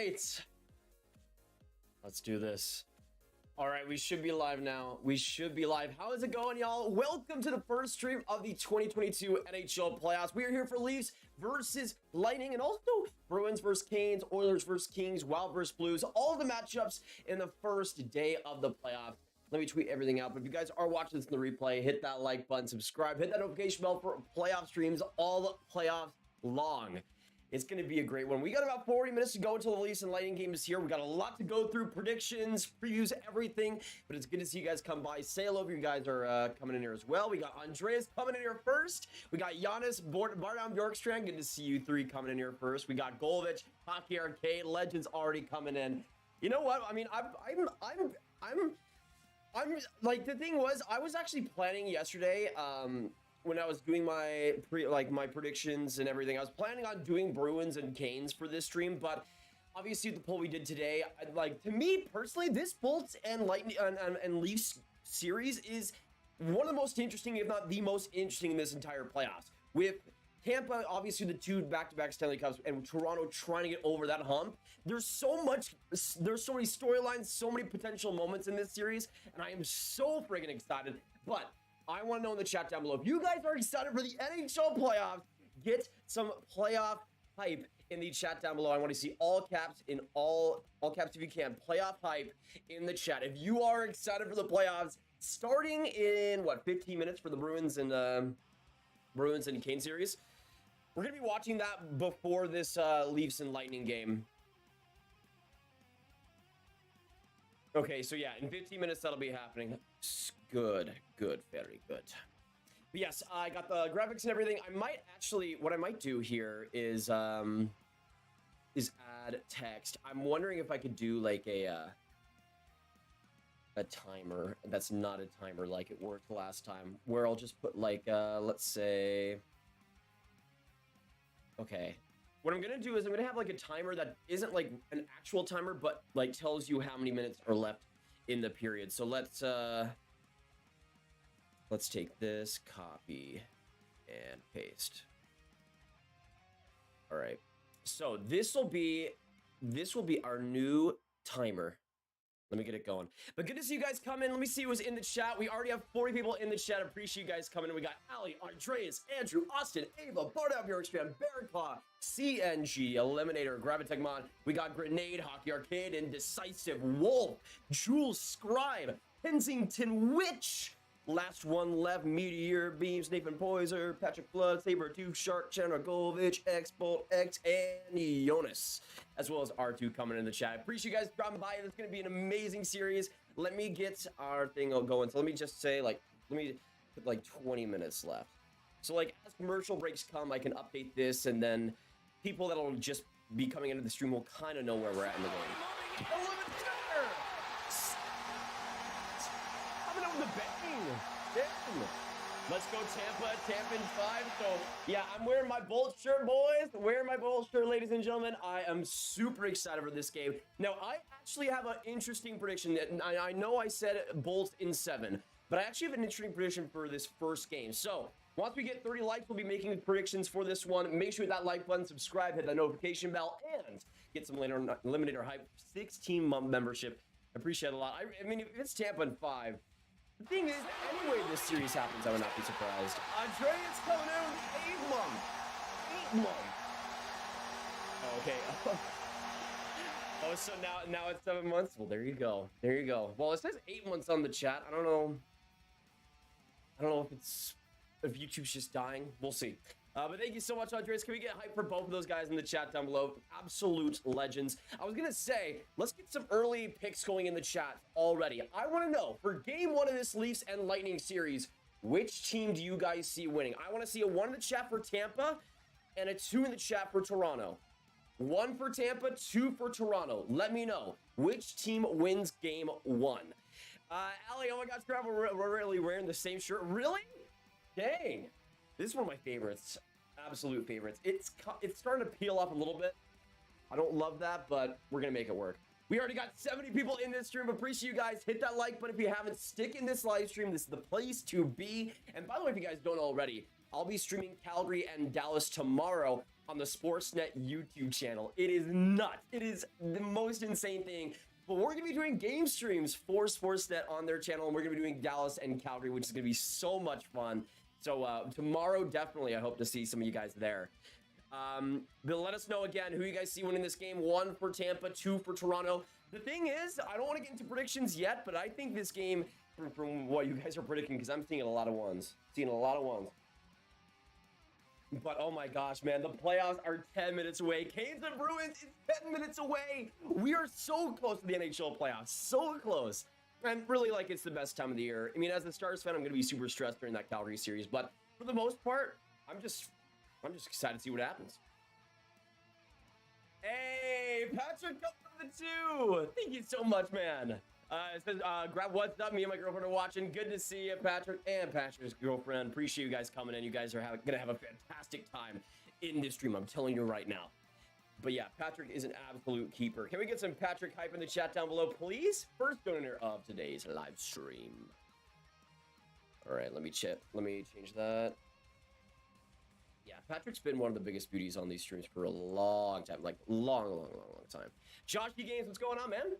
right. Let's do this. All right, we should be live now. We should be live. How is it going, y'all? Welcome to the first stream of the 2022 NHL playoffs. We are here for Leafs versus Lightning and also Bruins versus Canes, Oilers versus Kings, Wild versus Blues. All the matchups in the first day of the playoffs. Let me tweet everything out. But if you guys are watching this in the replay, hit that like button, subscribe, hit that notification bell for playoff streams all playoffs long. It's going to be a great one. We got about 40 minutes to go until the Leafs and Lightning game is here. We got a lot to go through, predictions, previews, everything. But it's good to see you guys come by. Say hello if you guys are coming in here as well. We got Andreas coming in here first. We got Giannis, Bardown Bjorkstrand. Good to see you three coming in here first. We got Graviteh, Hockey Arcade, Legends already coming in. You know what? I mean, I'm like, the thing was, I was actually planning yesterday, when I was doing my predictions and everything, I was planning on doing Bruins and Canes for this stream, but obviously the poll we did today, like, to me personally, this Bolts and Lightning and Leafs series is one of the most interesting, if not the most interesting in this entire playoffs. With Tampa, obviously the two back-to-back Stanley Cups, and Toronto trying to get over that hump. There's so many storylines, so many potential moments in this series, and I am so friggin' excited. But I want to know in the chat down below, if you guys are excited for the NHL playoffs, get some playoff hype in the chat down below. I want to see all caps in all caps if you can. Playoff hype in the chat. If you are excited for the playoffs, starting in, what, 15 minutes for the Bruins and Kane series. We're going to be watching that before this Leafs and Lightning game. Okay, so yeah, in 15 minutes that'll be happening. Good, very good. But yes, I got the graphics and everything. I might actually, what I might do here is add text. I'm wondering if I could do like a timer that's not a timer like it worked last time, where I'll just put like let's say, okay, what I'm gonna do is I'm gonna have like a timer that isn't like an actual timer, but like tells you how many minutes are left in the period. So let's take this, copy and paste. All right, so this will be our new timer. Let me get it going. But good to see you guys come in. Let me see who's in the chat. We already have 40 people in the chat. Appreciate you guys coming in. We got Ali, Andreas, Andrew, Austin, Ava, Bardown Bjorkstrand, Bearclaw, CNG, Eliminator, Graviteh. We got Grenade, Hockey Arcade, Indecisive, Wolf, Jules Scribe, Kensington Witch, Last One Left, Meteor, Beams, Nathan Poiser, Patrick Blood, Sabertooth, Shark, Chandler Govich, X-Bolt, X, and Jonas, as well as R2 coming in the chat. Appreciate you guys dropping by. It's going to be an amazing series. Let me get our thing going. So let me just say, like, let me put like 20 minutes left. So like as commercial breaks come, I can update this, and then people that'll just be coming into the stream will kind of know where we're at in the game. Coming out with the bang. Damn. Let's go Tampa in 5. So yeah, I'm wearing my Bolt shirt, boys. Wearing my Bolt shirt, ladies and gentlemen. I am super excited for this game. Now, I actually have an interesting prediction. That I know I said Bolt in 7, but I actually have an interesting prediction for this first game. So once we get 30 likes, we'll be making predictions for this one. Make sure that like button, subscribe, hit that notification bell, and get some Eliminator hype. 16-month membership. I appreciate it a lot. I mean, if it's Tampa in 5, the thing is, anyway this series happens, I would not be surprised. Andreas coming in with the 8th month. 8th month. Okay. Oh, so now it's 7 months? Well, there you go. There you go. Well, it says 8 months on the chat. I don't know if YouTube's just dying. We'll see. But thank you so much, Andreas. Can we get hype for both of those guys in the chat down below? Absolute legends. I was going to say, let's get some early picks going in the chat already. I want to know, for game 1 of this Leafs and Lightning series, which team do you guys see winning? I want to see a 1 in the chat for Tampa and a 2 in the chat for Toronto. 1 for Tampa, 2 for Toronto. Let me know which team wins game 1. Ali, oh my gosh, Travel, we're really wearing the same shirt. Really? Dang. This is one of my favorites, absolute favorites. It's starting to peel off a little bit. I don't love that, but we're going to make it work. We already got 70 people in this stream. Appreciate you guys. Hit that like button if you haven't. Stick in this live stream. This is the place to be. And by the way, if you guys don't already, I'll be streaming Calgary and Dallas tomorrow on the Sportsnet YouTube channel. It is nuts. It is the most insane thing. But we're going to be doing game streams for Sportsnet on their channel, and we're going to be doing Dallas and Calgary, which is going to be so much fun. So tomorrow, definitely, I hope to see some of you guys there. But let us know again who you guys see winning this game. 1 for Tampa, 2 for Toronto. The thing is, I don't want to get into predictions yet, but I think this game, from what you guys are predicting, because I'm seeing a lot of ones. But oh my gosh, man, the playoffs are 10 minutes away. Canes and Bruins is 10 minutes away. We are so close to the NHL playoffs. So close. And really, like, it's the best time of the year. I mean, as a Stars fan, I'm going to be super stressed during that Calgary series. But for the most part, I'm just excited to see what happens. Hey, Patrick, come for the 2. Thank you so much, man. It says, grab what's up. Me and my girlfriend are watching. Good to see you, Patrick and Patrick's girlfriend. Appreciate you guys coming in. You guys are gonna have a fantastic time in this stream. I'm telling you right now. But yeah, Patrick is an absolute keeper. Can we get some Patrick hype in the chat down below, please? First donor of today's live stream. All right, let me change that. Yeah, Patrick's been one of the biggest beauties on these streams for a long time, like long time. Josh D Games, what's going on, man?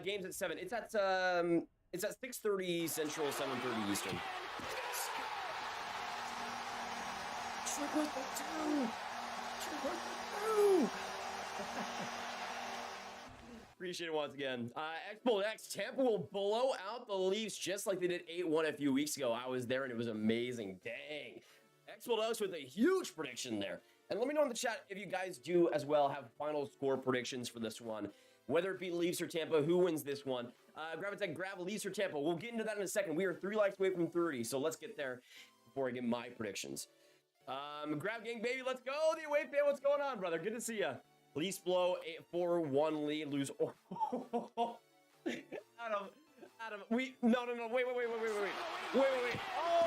Game's at 7. It's at 6:30 Central, 7:30 Eastern. Appreciate it once again. X-Bolt X, Tampa will blow out the Leafs just like they did 8-1 a few weeks ago. I was there and it was amazing. Dang. X-Bolt X with a huge prediction there. And let me know in the chat if you guys do as well have final score predictions for this one. Whether it be Leafs or Tampa, who wins this one? Graviteh, grab Leafs or Tampa. We'll get into that in a second. We are 3 likes away from 30, so let's get there before I get my predictions. Grab gang, baby, let's go. The away fan, what's going on, brother? Good to see ya. Leafs blow 4-1 lead, lose. Adam, no, wait. Oh,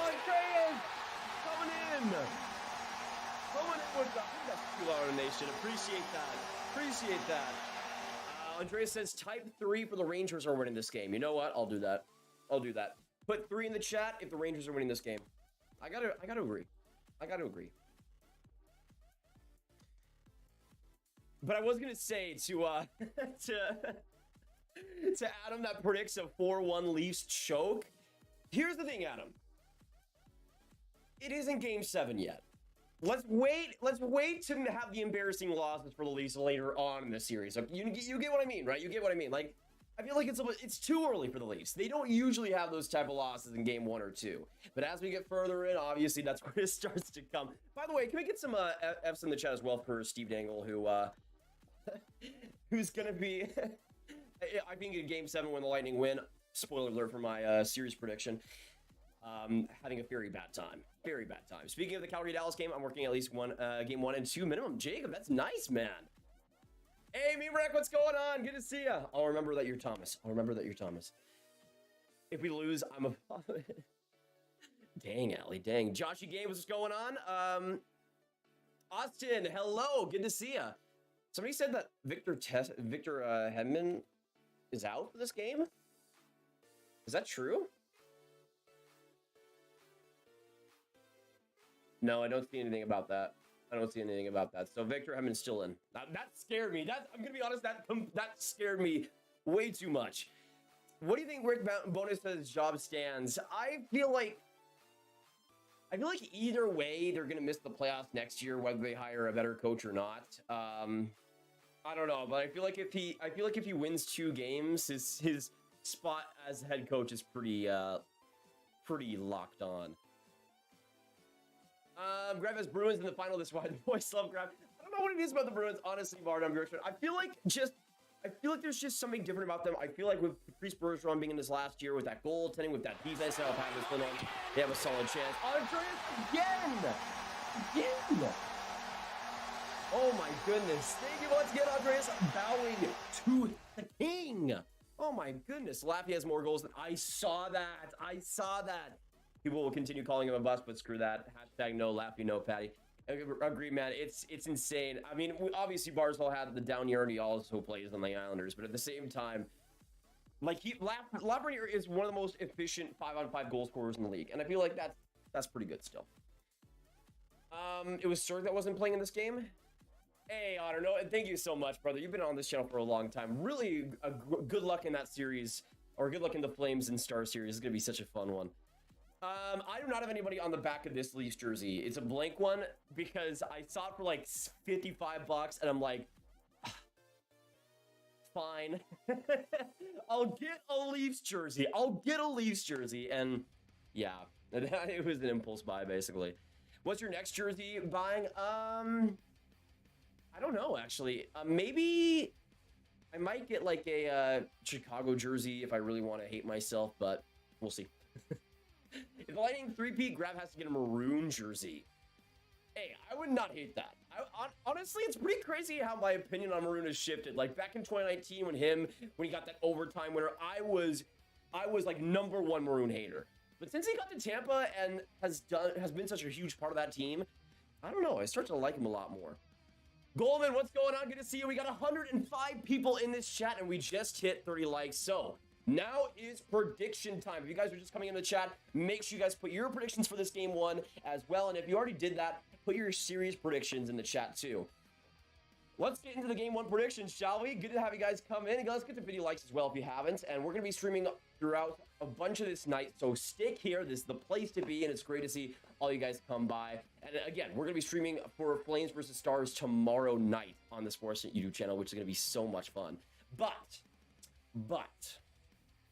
Andreas, coming in with the $2 donation. Appreciate that. Andreas says type 3 for the Rangers are winning this game. You know what? I'll do that. Put 3 in the chat if the Rangers are winning this game. I gotta agree. But I was gonna say to Adam that predicts a 4-1 Leafs choke. Here's the thing, Adam. It isn't Game 7 yet. Let's wait to have the embarrassing losses for the Leafs later on in the series. You get what I mean, right? You get what I mean. Like, I feel like it's too early for the Leafs. They don't usually have those type of losses in Game 1 or 2. But as we get further in, obviously that's where it starts to come. By the way, can we get some F's in the chat as well for Steve Dangle, who's gonna be, I think in Game 7 when the Lightning win. Spoiler alert for my series prediction. Having a very bad time. Speaking of the Calgary-Dallas game, I'm working at least game 1 and 2 minimum. Jacob, that's nice, man. Hey, Meemrek, what's going on? Good to see ya. I'll remember that you're Thomas. If we lose, I'm a... Dang, Allie, dang. Joshy Game, what's going on? Austin, hello. Good to see ya. Somebody said that Victor Hedman is out for this game. Is that true? No, I don't see anything about that. So Victor Hedman's still in. That scared me. I'm gonna be honest. That scared me way too much. What do you think Rick Bowness's job stands? I feel like either way they're gonna miss the playoffs next year, whether they hire a better coach or not. I don't know, but I feel like if he wins 2 games, his spot as head coach is pretty locked on. Graviteh Bruins in the final this wide. Boys love Grav. I don't know what it is about the Bruins, honestly, Bard. I feel like there's just something different about them. I feel like with Patrice Bergeron being in this last year, with that goaltending, with that defense, how Patrick put on, they have a solid chance. Andreas again. Oh my goodness! Thank you once again, Andreas, bowing to the king. Oh my goodness, Laffy has more goals than I saw that. People will continue calling him a bust, but screw that. Hashtag no Laffy, no Patty. Agreed, man. It's insane. I mean, obviously Barzal had the down year and he also plays on the Islanders, but at the same time, like Lafreniere is one of the most efficient 5-on-5 goal scorers in the league, and I feel like that's pretty good still. It was Sorg that wasn't playing in this game. Hey, I don't know. And thank you so much, brother. You've been on this channel for a long time. Really, good luck in that series, or good luck in the Flames and Star series. It's gonna be such a fun one. I do not have anybody on the back of this Leafs jersey. It's a blank one because I saw it for like $55, and I'm like, fine. I'll get a Leafs jersey. And yeah, it was an impulse buy basically. What's your next jersey buying? I don't know actually. Maybe I might get like a Chicago jersey if I really want to hate myself, but we'll see. If Lightning 3-peat, Grav has to get a maroon jersey. Hey, I would not hate that. Honestly, it's pretty crazy how my opinion on maroon has shifted. Like back in 2019 when he got that overtime winner, I was like #1 maroon hater. But since he got to Tampa and has been such a huge part of that team, I don't know, I start to like him a lot more. Goldman, what's going on? Good to see you. We got 105 people in this chat and we just hit 30 likes. So now is prediction time. If you guys are just coming in the chat, make sure you guys put your predictions for this game 1 as well. And if you already did that, put your series predictions in the chat too. Let's get into the game 1 predictions, shall we? Good to have you guys come in. Let's get the video likes as well if you haven't. And we're going to be streaming throughout a bunch of this night. So stick here. This is the place to be. And it's great to see all you guys come by. And again, we're going to be streaming for Flames versus Stars tomorrow night on the Sportsnet YouTube channel, which is going to be so much fun. But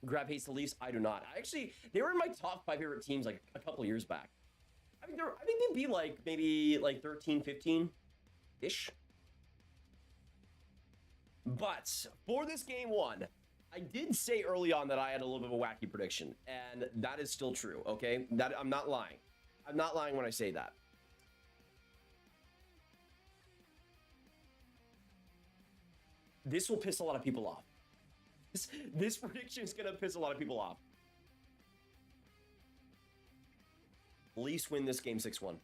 Grav hates the Leafs. I do not. They were in my top 5 favorite teams like a couple years back. I think they'd be like maybe like 13, 15-ish. But for this game 1, I did say early on that I had a little bit of a wacky prediction, and that is still true, okay? That I'm not lying. I'm not lying when I say that. This will piss a lot of people off. This prediction is going to piss a lot of people off. Leafs win this game 6-1.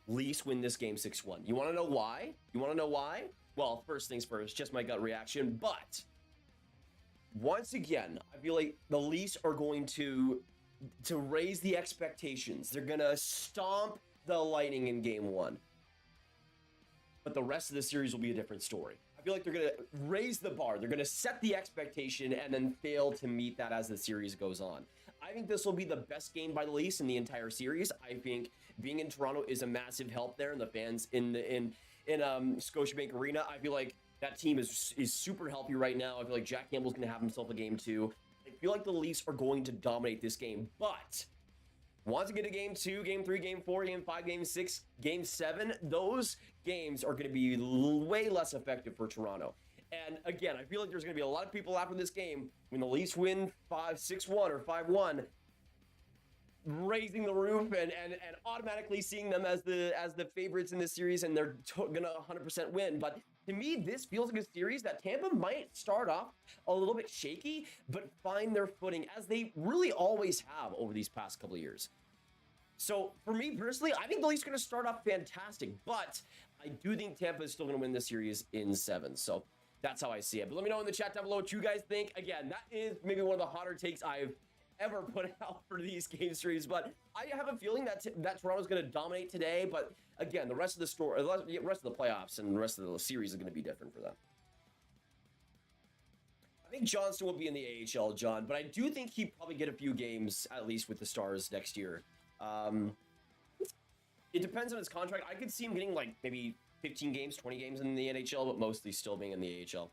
Leafs win this game 6-1. You want to know why? Well, first things first, just my gut reaction. But once again, I feel like the Leafs are going to raise the expectations. They're going to stomp the Lightning in game 1. But the rest of the series will be a different story. I feel like they're going to raise the bar. They're going to set the expectation and then fail to meet that as the series goes on. I think this will be the best game by the Leafs in the entire series. I think being in Toronto is a massive help there, and the fans in Scotiabank Arena, I feel like that team is super healthy right now. I feel like Jack Campbell's going to have himself a game 2. I feel like the Leafs are going to dominate this game, but once we get to game 2, game 3, game 4, game 5, game 6, game 7, those games are going to be way less effective for Toronto. And again, I feel like there's going to be a lot of people after this game when the Leafs win 6-1 or 5-1, raising the roof and automatically seeing them as the favorites in this series, and they're gonna 100% win. But to me, this feels like a series that Tampa might start off a little bit shaky, but find their footing as they really always have over these past couple of years. So for me personally, I think the Leafs are gonna start off fantastic, but I do think Tampa is still gonna win this series in 7. So that's how I see it. But let me know in the chat down below what you guys think. Again, that is maybe one of the hotter takes I've ever put out for these game series, but I have a feeling that Toronto's going to dominate today. But again, the rest of the rest of the playoffs and the rest of the series is going to be different for them. I think Johnston will be in the AHL, John, but I do think he'd probably get a few games at least with the Stars next year. It depends on his contract. I could see him getting like maybe 15 games, 20 games in the NHL, but mostly still being in the AHL.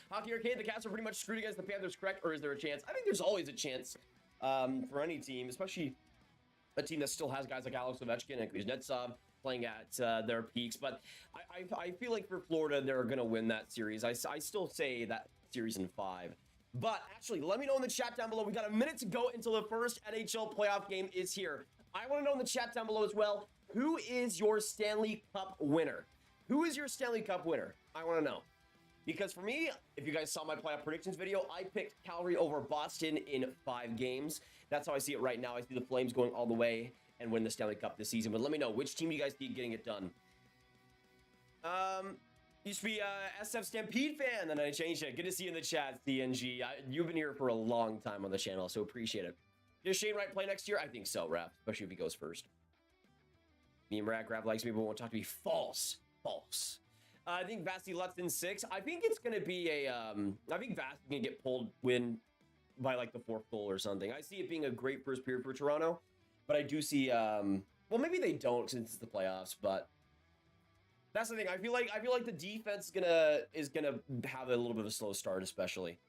Hockey Arcade, the Cats are pretty much screwed against the Panthers, correct? Or is there a chance? I think there's always a chance for any team, especially a team that still has guys like Alex Ovechkin and Kuznetsov playing at their peaks. But I feel like for Florida, they're going to win that series. I still say that series in 5. But actually, let me know in the chat down below. We got a minute to go until the first NHL playoff game is here. I want to know in the chat down below as well, who is your Stanley Cup winner? Who is your Stanley Cup winner? I want to know. Because for me, if you guys saw my playoff predictions video, I picked Calgary over Boston in 5 games. That's how I see it right now. I see the Flames going all the way and win the Stanley Cup this season. But let me know, which team do you guys see getting it done? Used to be a SF Stampede fan, then I changed it. Good to see you in the chat, CNG. You've been here for a long time on the channel, so appreciate it. Does Shane Wright play next year? I think so, Raph, especially if he goes first. Meme Rat Grab likes me, but won't talk to me. False. False. I think Vasi Lutz in 6. I think it's going to be a, I think Vasi can get win by like the 4th goal or something. I see it being a great first period for Toronto, but I do see, well, maybe they don't since it's the playoffs, but that's the thing. I feel like the defense is gonna have a little bit of a slow start, especially.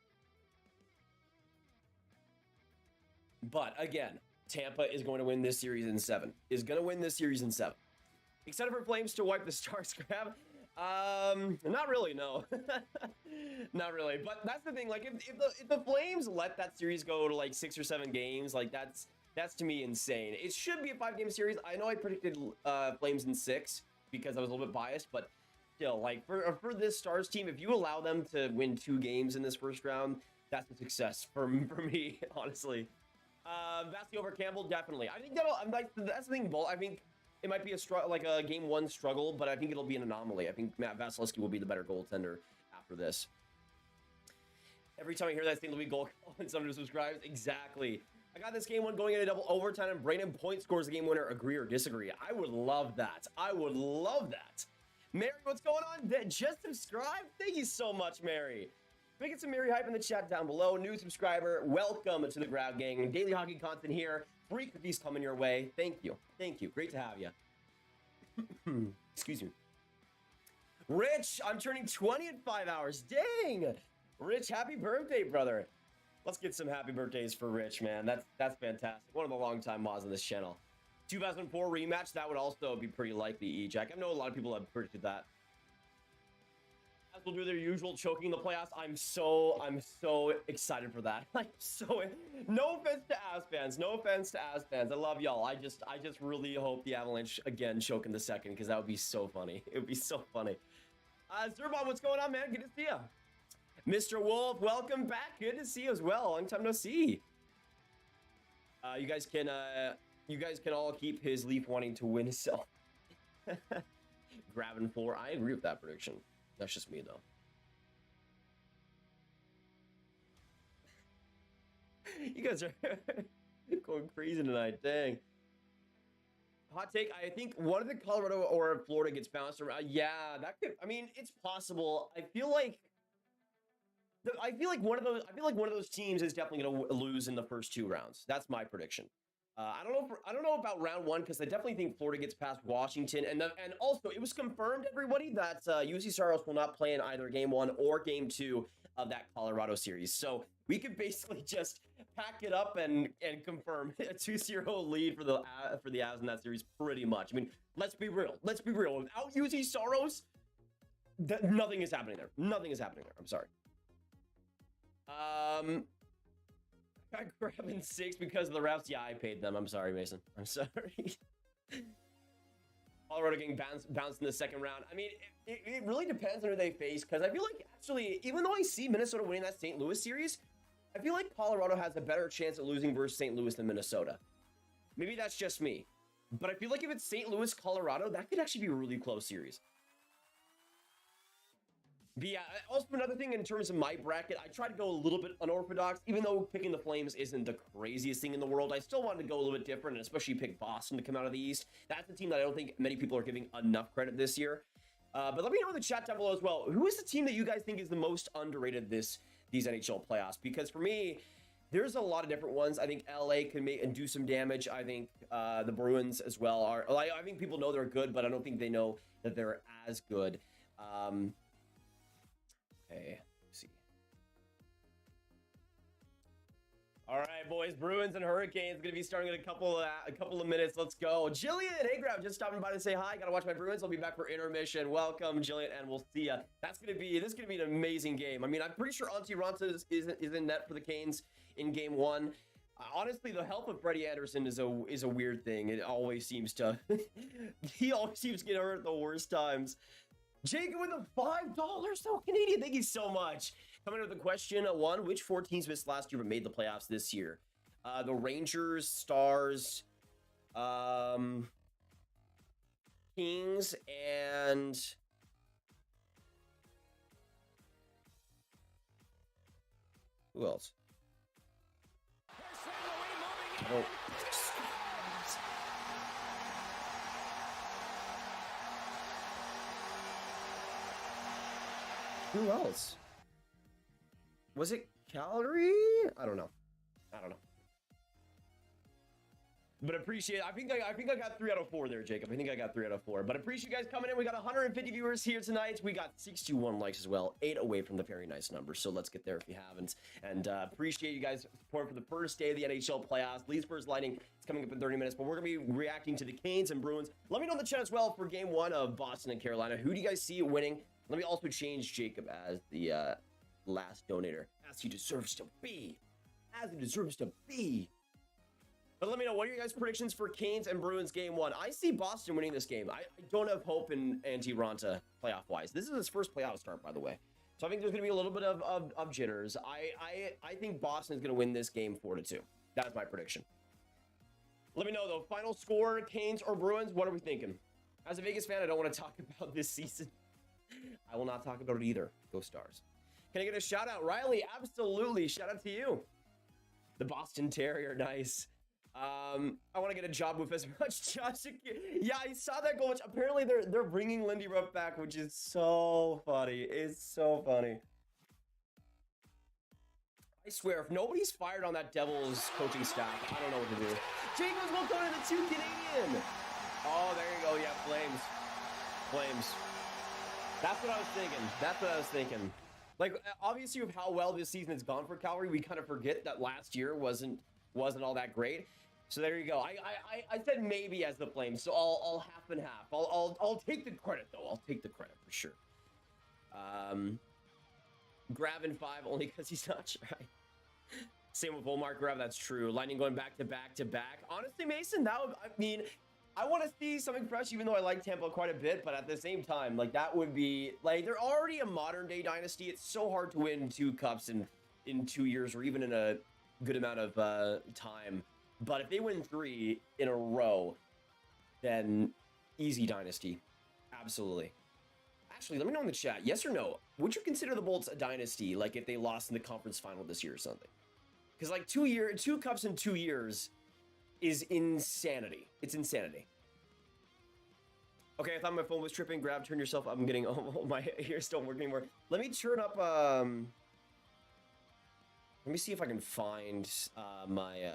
But again, Tampa is going to win this series in 7. Excited for Flames to wipe the Stars grab? Not really, no. Not really. But that's the thing. Like, if the Flames let that series go to like 6 or 7 games, like that's to me insane. It should be a 5-game series. I know I predicted Flames in 6 because I was a little bit biased, but still, like for this Stars team, if you allow them to win 2 games in this first round, that's a success for me, honestly. Vasi over Campbell, definitely. I think that's the thing, Bolt. I think it might be a game 1 struggle, but I think it'll be an anomaly. I think Matt Vasilevsky will be the better goaltender after this. Every time I hear that St. Louis goal and somebody subscribes, exactly. I got this game 1 going into double overtime, and Brayden Point scores the game winner. Agree or disagree? I would love that. I would love that. Mary, what's going on? Just subscribe? Thank you so much, Mary. Make it some Mary hype in the chat down below. New subscriber, welcome to the Grab Gang. Daily hockey content here. Free cookies coming your way. Thank you. Thank you. Great to have you. Excuse me. Rich, I'm turning 20 in 5 hours. Dang. Rich, happy birthday, brother. Let's get some happy birthdays for Rich, man. That's fantastic. One of the longtime mods on this channel. 2004 rematch, that would also be pretty likely, E-Jack. I know a lot of people have predicted that. As will do their usual choking in the playoffs. I'm so excited for that. No offense to Avs fans. No offense to Avs fans. I love y'all. I just really hope the Avalanche again choke in the second, because that would be so funny. It would be so funny. Zerbon, what's going on, man? Good to see you. Mr. Wolf, welcome back. Good to see you as well. Long time no see. You guys can all keep his Leaf wanting to win himself. Grabbing 4. I agree with that prediction. That's just me, though. You guys are going crazy tonight. Dang. Hot take. I think one of the Colorado or Florida gets bounced around. Yeah, that could. I mean, it's possible. I feel like one of those teams is definitely going to lose in the first 2 rounds. That's my prediction. I don't know about round 1, because I definitely think Florida gets past Washington, and also it was confirmed, everybody, that UC Saros will not play in either game 1 or game 2 of that Colorado series. So we could basically just pack it up and confirm a 2-0 lead for the Avs in that series, pretty much. I mean, let's be real. Without UC Saros, nothing is happening there. Nothing is happening there. I'm sorry. I grabbed in 6 because of the refs. Yeah, I paid them. I'm sorry, Mason. I'm sorry. Colorado getting bounced in the second round. I mean, it really depends on who they face, because I feel like, actually, even though I see Minnesota winning that St. Louis series, I feel like Colorado has a better chance at losing versus St. Louis than Minnesota. Maybe that's just me. But I feel like if it's St. Louis, Colorado, that could actually be a really close series. But yeah, also another thing in terms of my bracket, I try to go a little bit unorthodox. Even though picking the Flames isn't the craziest thing in the world, I still wanted to go a little bit different, and especially pick Boston to come out of the East. That's a team that I don't think many people are giving enough credit this year. But let me know in the chat down below as well. Who is the team that you guys think is the most underrated these NHL playoffs? Because for me, there's a lot of different ones. I think LA can do some damage. I think the Bruins as well are. I think people know they're good, but I don't think they know that they're as good. Okay, let's see. All right, boys, Bruins and Hurricanes going to be starting in a couple of minutes. Let's go. Jillian, hey, Grab, just stopping by to say hi. Got to watch my Bruins. I'll be back for intermission. Welcome, Jillian, and we'll see ya. This is going to be an amazing game. I mean, I'm pretty sure Antti Raanta is in net for the Canes in game 1. Honestly, the health of Freddie Anderson is a weird thing. It always seems to he always seems to get hurt at the worst times. Jacob with the $5, so Canadian. Thank you so much. Coming with the question 1: which 4 teams missed last year but made the playoffs this year? The Rangers, Stars, Kings, and who else? Who else? Was it Calgary? I don't know. But appreciate, I think I got 3 out of 4 there, Jacob. I think I got 3 out of 4. But appreciate you guys coming in. We got 150 viewers here tonight. We got 61 likes as well. 8 away from the very nice number. So let's get there if you haven't. And appreciate you guys' support for the first day of the NHL playoffs. Leafs versus Lightning. It's coming up in 30 minutes. But we're going to be reacting to the Canes and Bruins. Let me know in the chat as well for game 1 of Boston and Carolina. Who do you guys see winning? Let me also change Jacob as the last donator. As he deserves to be. As he deserves to be. But let me know, what are your guys' predictions for Canes and Bruins game 1? I see Boston winning this game. I don't have hope in Antti Raanta playoff-wise. This is his first playoff start, by the way. So I think there's going to be a little bit of jitters. I think Boston is going to win this game 4-2. That's my prediction. Let me know, though. Final score, Canes or Bruins, what are we thinking? As a Vegas fan, I don't want to talk about this season. I will not talk about it either. Go Stars. Can I get a shout-out? Riley, absolutely. Shout-out to you. The Boston Terrier, nice. I want to get a job with as much Josh. Yeah, I saw that goal. Which apparently they're bringing Lindy Ruff back, which is so funny. It's so funny. I swear, if nobody's fired on that Devils coaching staff, I don't know what to do. Jacobs will go to the 2 Canadian. Oh, there you go. Yeah, Flames. That's what I was thinking. Like, obviously, with how well this season has gone for Calgary, we kind of forget that last year wasn't all that great. So there you go. I said maybe as the Flames, so I'll half and half. I'll take the credit though. I'll take the credit for sure. Grav in 5 only because he's not shy. Same with Volmark Grav. That's true. Lightning going back to back. Honestly, Mason, I want to see something fresh, even though I like Tampa quite a bit. But at the same time, like that would be like they're already a modern day dynasty. It's so hard to win 2 cups in 2 years or even in a good amount of time. But if they win 3 in a row, then easy dynasty. Absolutely. Actually, let me know in the chat, yes or no, would you consider the Bolts a dynasty, like if they lost in the conference final this year or something? Because like 2 cups in 2 years is insanity. It's insanity. Okay, I thought my phone was tripping. Grab, turn yourself up. I'm getting, oh, my ears don't work anymore. Let me turn up, let me see if I can find my,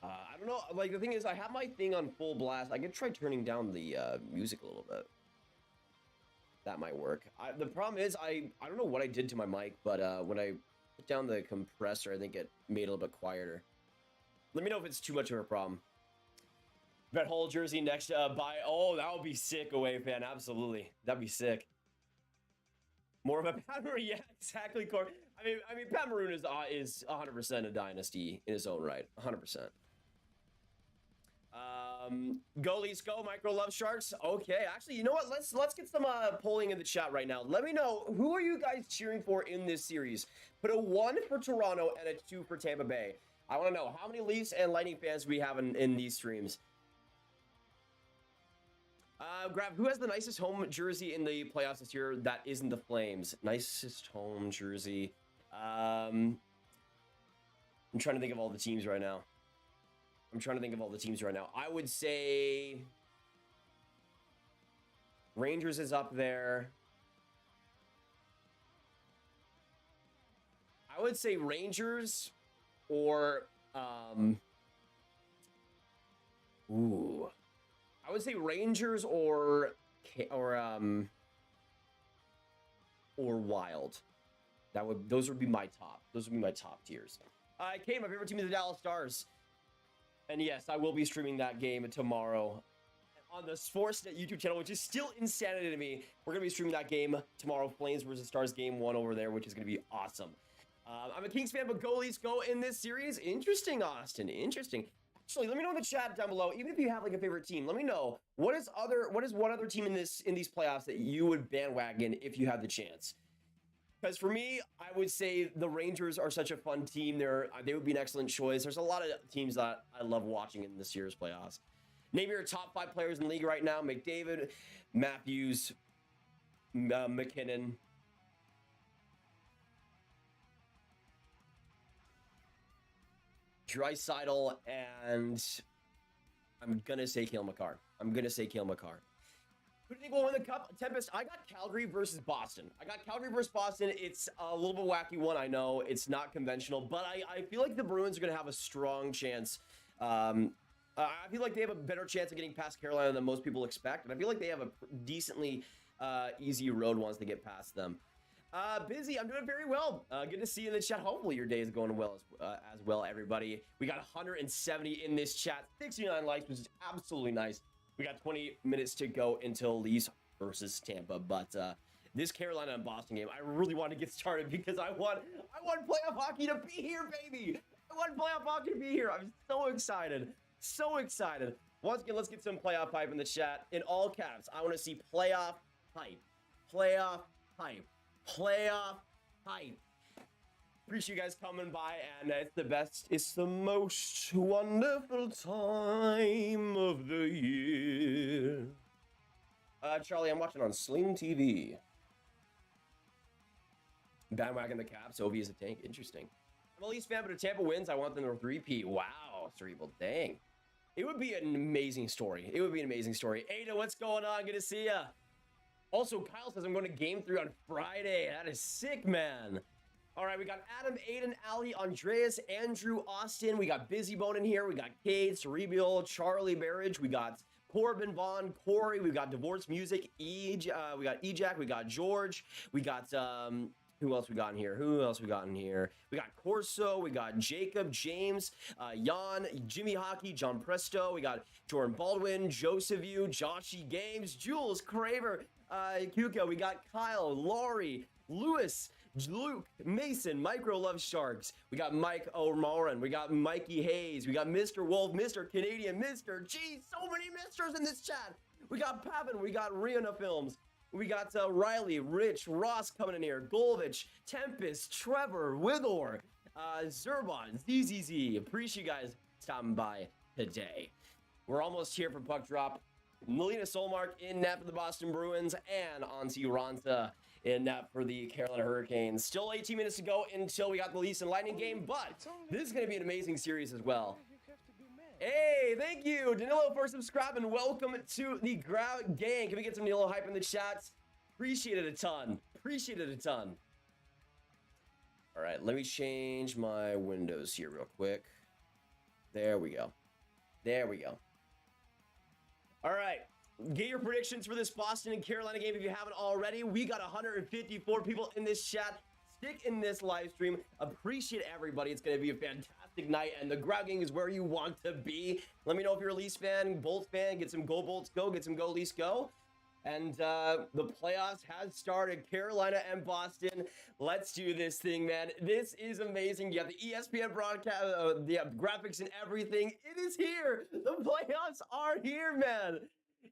I don't know, like the thing is I have my thing on full blast. I could try turning down the music a little bit. That might work. The problem is I don't know what I did to my mic, but when I put down the compressor, I think it made it a little bit quieter. Let me know if it's too much of a problem. Bet whole jersey next oh, that would be sick, away fan. Absolutely. That'd be sick. More of a Pat Maroon, yeah, exactly, Corey. I mean, Pat Maroon is 100% a dynasty in his own right, 100%. Go Leafs, go Micro Love Sharks. Okay, actually, you know what? Let's get some polling in the chat right now. Let me know, who are you guys cheering for in this series? Put a 1 for Toronto and a 2 for Tampa Bay. I want to know how many Leafs and Lightning fans we have in these streams. Grab, who has the nicest home jersey in the playoffs this year that isn't the Flames? Nicest home jersey. I'm trying to think of all the teams right now. I would say Rangers is up there. I would say Rangers or I would say Rangers or Wild. Those would be my top. Those would be my top tiers. Kate, my favorite team is the Dallas Stars. And yes, I will be streaming that game tomorrow on the Sportsnet YouTube channel, which is still insanity to me. We're going to be streaming that game tomorrow, Flames versus Stars game 1 over there, which is going to be awesome. I'm a Kings fan, but go Leafs go in this series. Interesting, Austin. Interesting. Actually, let me know in the chat down below, even if you have like a favorite team, let me know what is one other team in these playoffs that you would bandwagon if you had the chance. Because for me, I would say the Rangers are such a fun team. They would be an excellent choice. There's a lot of teams that I love watching in this year's playoffs. Name your top 5 players in the league right now. McDavid, Matthews, McKinnon. Draisaitl, and I'm going to say Cale Makar. Who do you think will win the cup? Tempest, I got Calgary versus Boston. It's a little bit wacky one, I know. It's not conventional, but I feel like the Bruins are going to have a strong chance. I feel like they have a better chance of getting past Carolina than most people expect, and I feel like they have a decently easy road once they get past them. Busy, I'm doing very well. Good to see you in the chat. Hopefully your day is going well as well, everybody. We got 170 in this chat, 69 likes, which is absolutely nice. We got 20 minutes to go until Leafs versus Tampa, but this Carolina and Boston game, I really want to get started because I want playoff hockey to be here, baby. I want playoff hockey to be here. I'm so excited. So excited. Once again, let's get some playoff hype in the chat. In all caps, I want to see playoff hype. Playoff hype. Playoff hype. Appreciate you guys coming by, and it's the most wonderful time of the year. Charlie, I'm watching on Sling TV. Bandwagon the Caps, Ovi is a tank. Interesting. I'm a Leafs fan, but if Tampa wins, I want them to repeat. Wow, Cerebral, dang. It would be an amazing story. Ada, what's going on? Good to see ya. Also, Kyle says I'm going to Game 3 on Friday. That is sick, man. All right, we got Adam, Aiden, Ali, Andreas, Andrew, Austin. We got Busy Bone in here. We got Kate, Cerebral, Charlie Barrage. We got Corbin Vaughn, Corey. We got Divorce Music. We got Ejack. We got George. We got who else we got in here? We got Corso. We got Jacob, James, Jan, Jimmy Hockey, John Presto. We got Jordan Baldwin, Joseph Yu, Joshy Games, Jules, Craver, Kuko. We got Kyle, Laurie, Lewis, Luke, Mason, Micro Love Sharks. We got Mike O'Moran. We got Mikey Hayes. We got Mr. Wolf, Mr. Canadian, Mr. G. So many misters in this chat. We got Pavin. We got Rihanna Films. We got Riley, Rich, Ross coming in here. Golvich, Tempest, Trevor, Withor, Zerbon, ZZZ. Appreciate you guys stopping by today. We're almost here for Puck Drop. Melina Solmark in net for the Boston Bruins, and Antti Ranta in net for the Carolina Hurricanes. Still 18 minutes to go until we got the Leafs and Lightning game, but this is going to be an amazing series as well. Hey, thank you, Danilo, for subscribing. Welcome to the Grout Gang. Can we get some Danilo hype in the chats? Appreciate it a ton. All right, let me change my windows here real quick. There we go. All right, get your predictions for this Boston and Carolina game if you haven't already. We got 154 people in this chat. Stick in this live stream. Appreciate everybody. It's going to be a fantastic night, and the Grout Gang is where you want to be. Let me know if you're a Leafs fan, Bolts fan. Get some Go Bolts Go. Get some Go Leafs Go. And the playoffs has started. Carolina and Boston. Let's do this thing, man. This is amazing. You have the ESPN broadcast, the graphics and everything. It is here. The playoffs are here, man.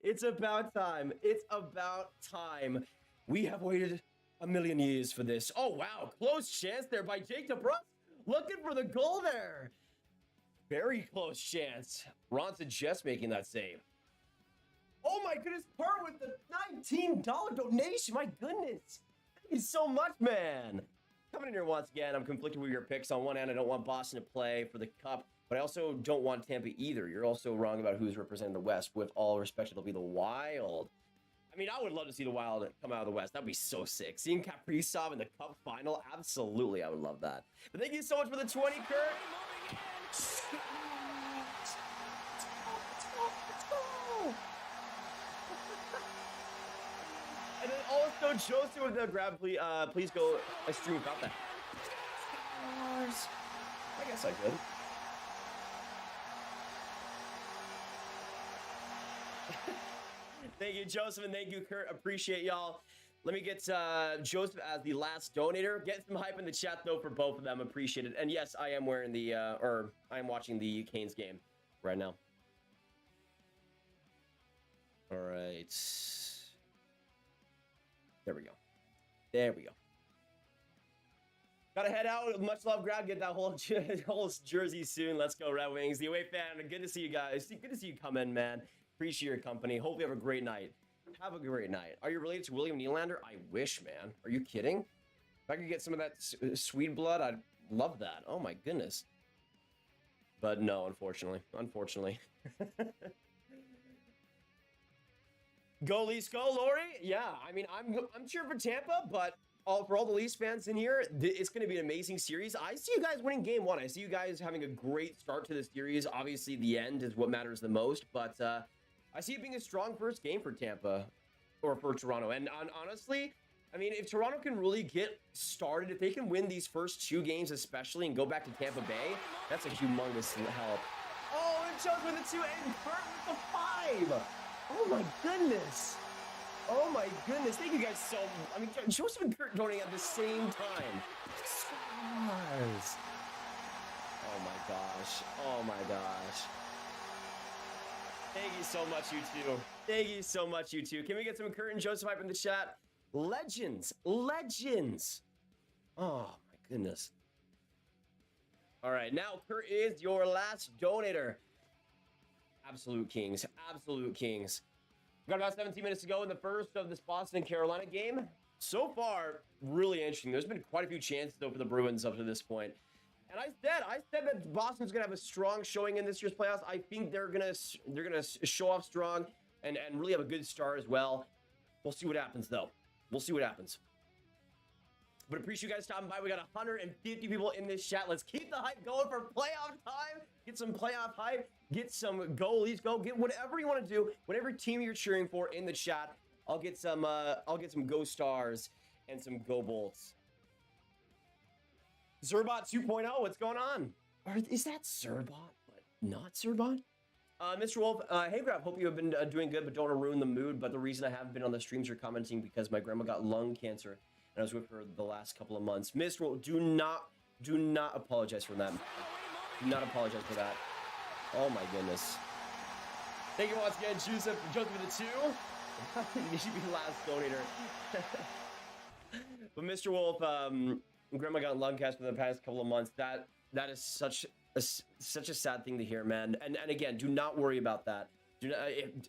It's about time. We have waited a million years for this. Oh, wow. Close chance there by Jake DeBrusk. Looking for the goal there. Very close chance. Ronson just making that save. Oh my goodness, part with the $19 donation. My goodness. Thank you so much, man. Coming in here once again, I'm conflicted with your picks. On one hand, I don't want Boston to play for the cup, but I also don't want Tampa either. You're also wrong about who's representing the West. With all respect, it'll be the Wild. I mean, I would love to see the Wild come out of the West. That'd be so sick. Seeing Kaprizov in the cup final, absolutely, I would love that. But thank you so much for the 20, Kurt. Let's go. And then also, Joseph with the grab, please go a stream without that. I guess I could. Thank you, Joseph, and thank you, Kurt. Appreciate y'all. Let me get Joseph as the last donator. Get some hype in the chat, though, for both of them. Appreciate it. And yes, I am wearing the, I am watching the Canes game right now. All right. There we go. Gotta head out. Much love, Grab. Get that whole jersey soon. Let's go, Red Wings. The away fan. Good to see you guys. Good to see you come in, man. Appreciate your company. Hope you have a great night. Have a great night. Are you related to William Nylander? I wish, man. Are you kidding? If I could get some of that Swede blood, I'd love that. Oh my goodness. But no, unfortunately. Go Leafs, go, Lori. Yeah, I mean, I'm cheering for Tampa, but for all the Leafs fans in here, it's going to be an amazing series. I see you guys winning game one. I see you guys having a great start to the series. Obviously, the end is what matters the most, but I see it being a strong first game for Tampa or for Toronto. And honestly, I mean, if Toronto can really get started, if they can win these first 2 games especially and go back to Tampa Bay, that's a humongous help. Oh, and Jones with the 2 and Kurt with the 5. Oh my goodness. Oh my goodness. Thank you guys so much. I mean, Joseph and Kurt joining at the same time. Stars. Oh my gosh. Oh my gosh. Thank you so much, you two. Thank you so much, you two. Can we get some Kurt and Joseph hype in the chat? Legends. Legends. Oh my goodness. All right. Now, Kurt is your last donator. Absolute kings. Absolute kings. We've got about 17 minutes to go in the first of this Boston-Carolina game. So far, really interesting. There's been quite a few chances, though, for the Bruins up to this point. And I said that Boston's going to have a strong showing in this year's playoffs. I think they're gonna show off strong and really have a good start as well. We'll see what happens, though. We'll see what happens. But appreciate you guys stopping by. We got 150 people in this chat. Let's keep the hype going for playoff time. Get some playoff hype. Get some goalies. Go get whatever you want to do. Whatever team you're cheering for in the chat. I'll get some Go Stars and some Go Bolts. Zerbot 2.0. What's going on? Is that Zerbot, but not Zerbot? Mr. Wolf, hey Grav, hope you have been doing good, but don't want to ruin the mood. But the reason I haven't been on the streams or commenting because my grandma got lung cancer. And I was with her the last couple of months. Mr. Wolf, do not apologize for that. Do not apologize for that. Oh my goodness. Thank you once again, Joseph with the 2. You should be the last donator. But Mr. Wolf, grandma got lung cancer for the past couple of months. That is such a sad thing to hear, man. And again, do not worry about that. Do not,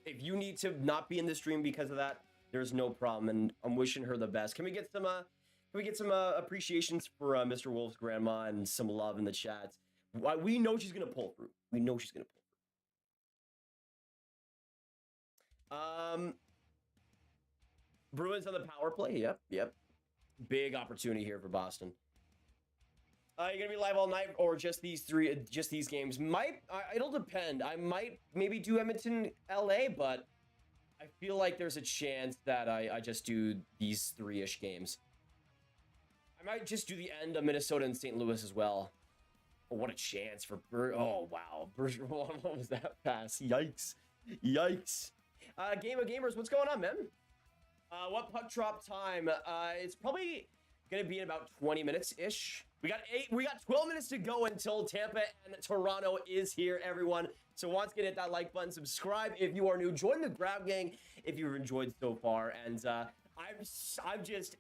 if you need to not be in the stream because of that, there's no problem, and I'm wishing her the best. Can we get some appreciations for Mr. Wolf's grandma and some love in the chat? We know she's gonna pull through. We know she's gonna pull through. Bruins on the power play. Yep. Big opportunity here for Boston. You're gonna be live all night or just these games? It'll depend. I might maybe do Edmonton, LA, but I feel like there's a chance that I just do these 3-ish games. I might just do the end of Minnesota and St. Louis as well. Oh, what a chance for oh, wow. What was that pass? Yikes. Game of Gamers, what's going on, man? What puck drop time? It's probably going to be in about 20 minutes-ish. We got 12 minutes to go until Tampa and Toronto is here, everyone. So once again, hit that like button, subscribe if you are new, join the Grab Gang if you've enjoyed so far. And I'm just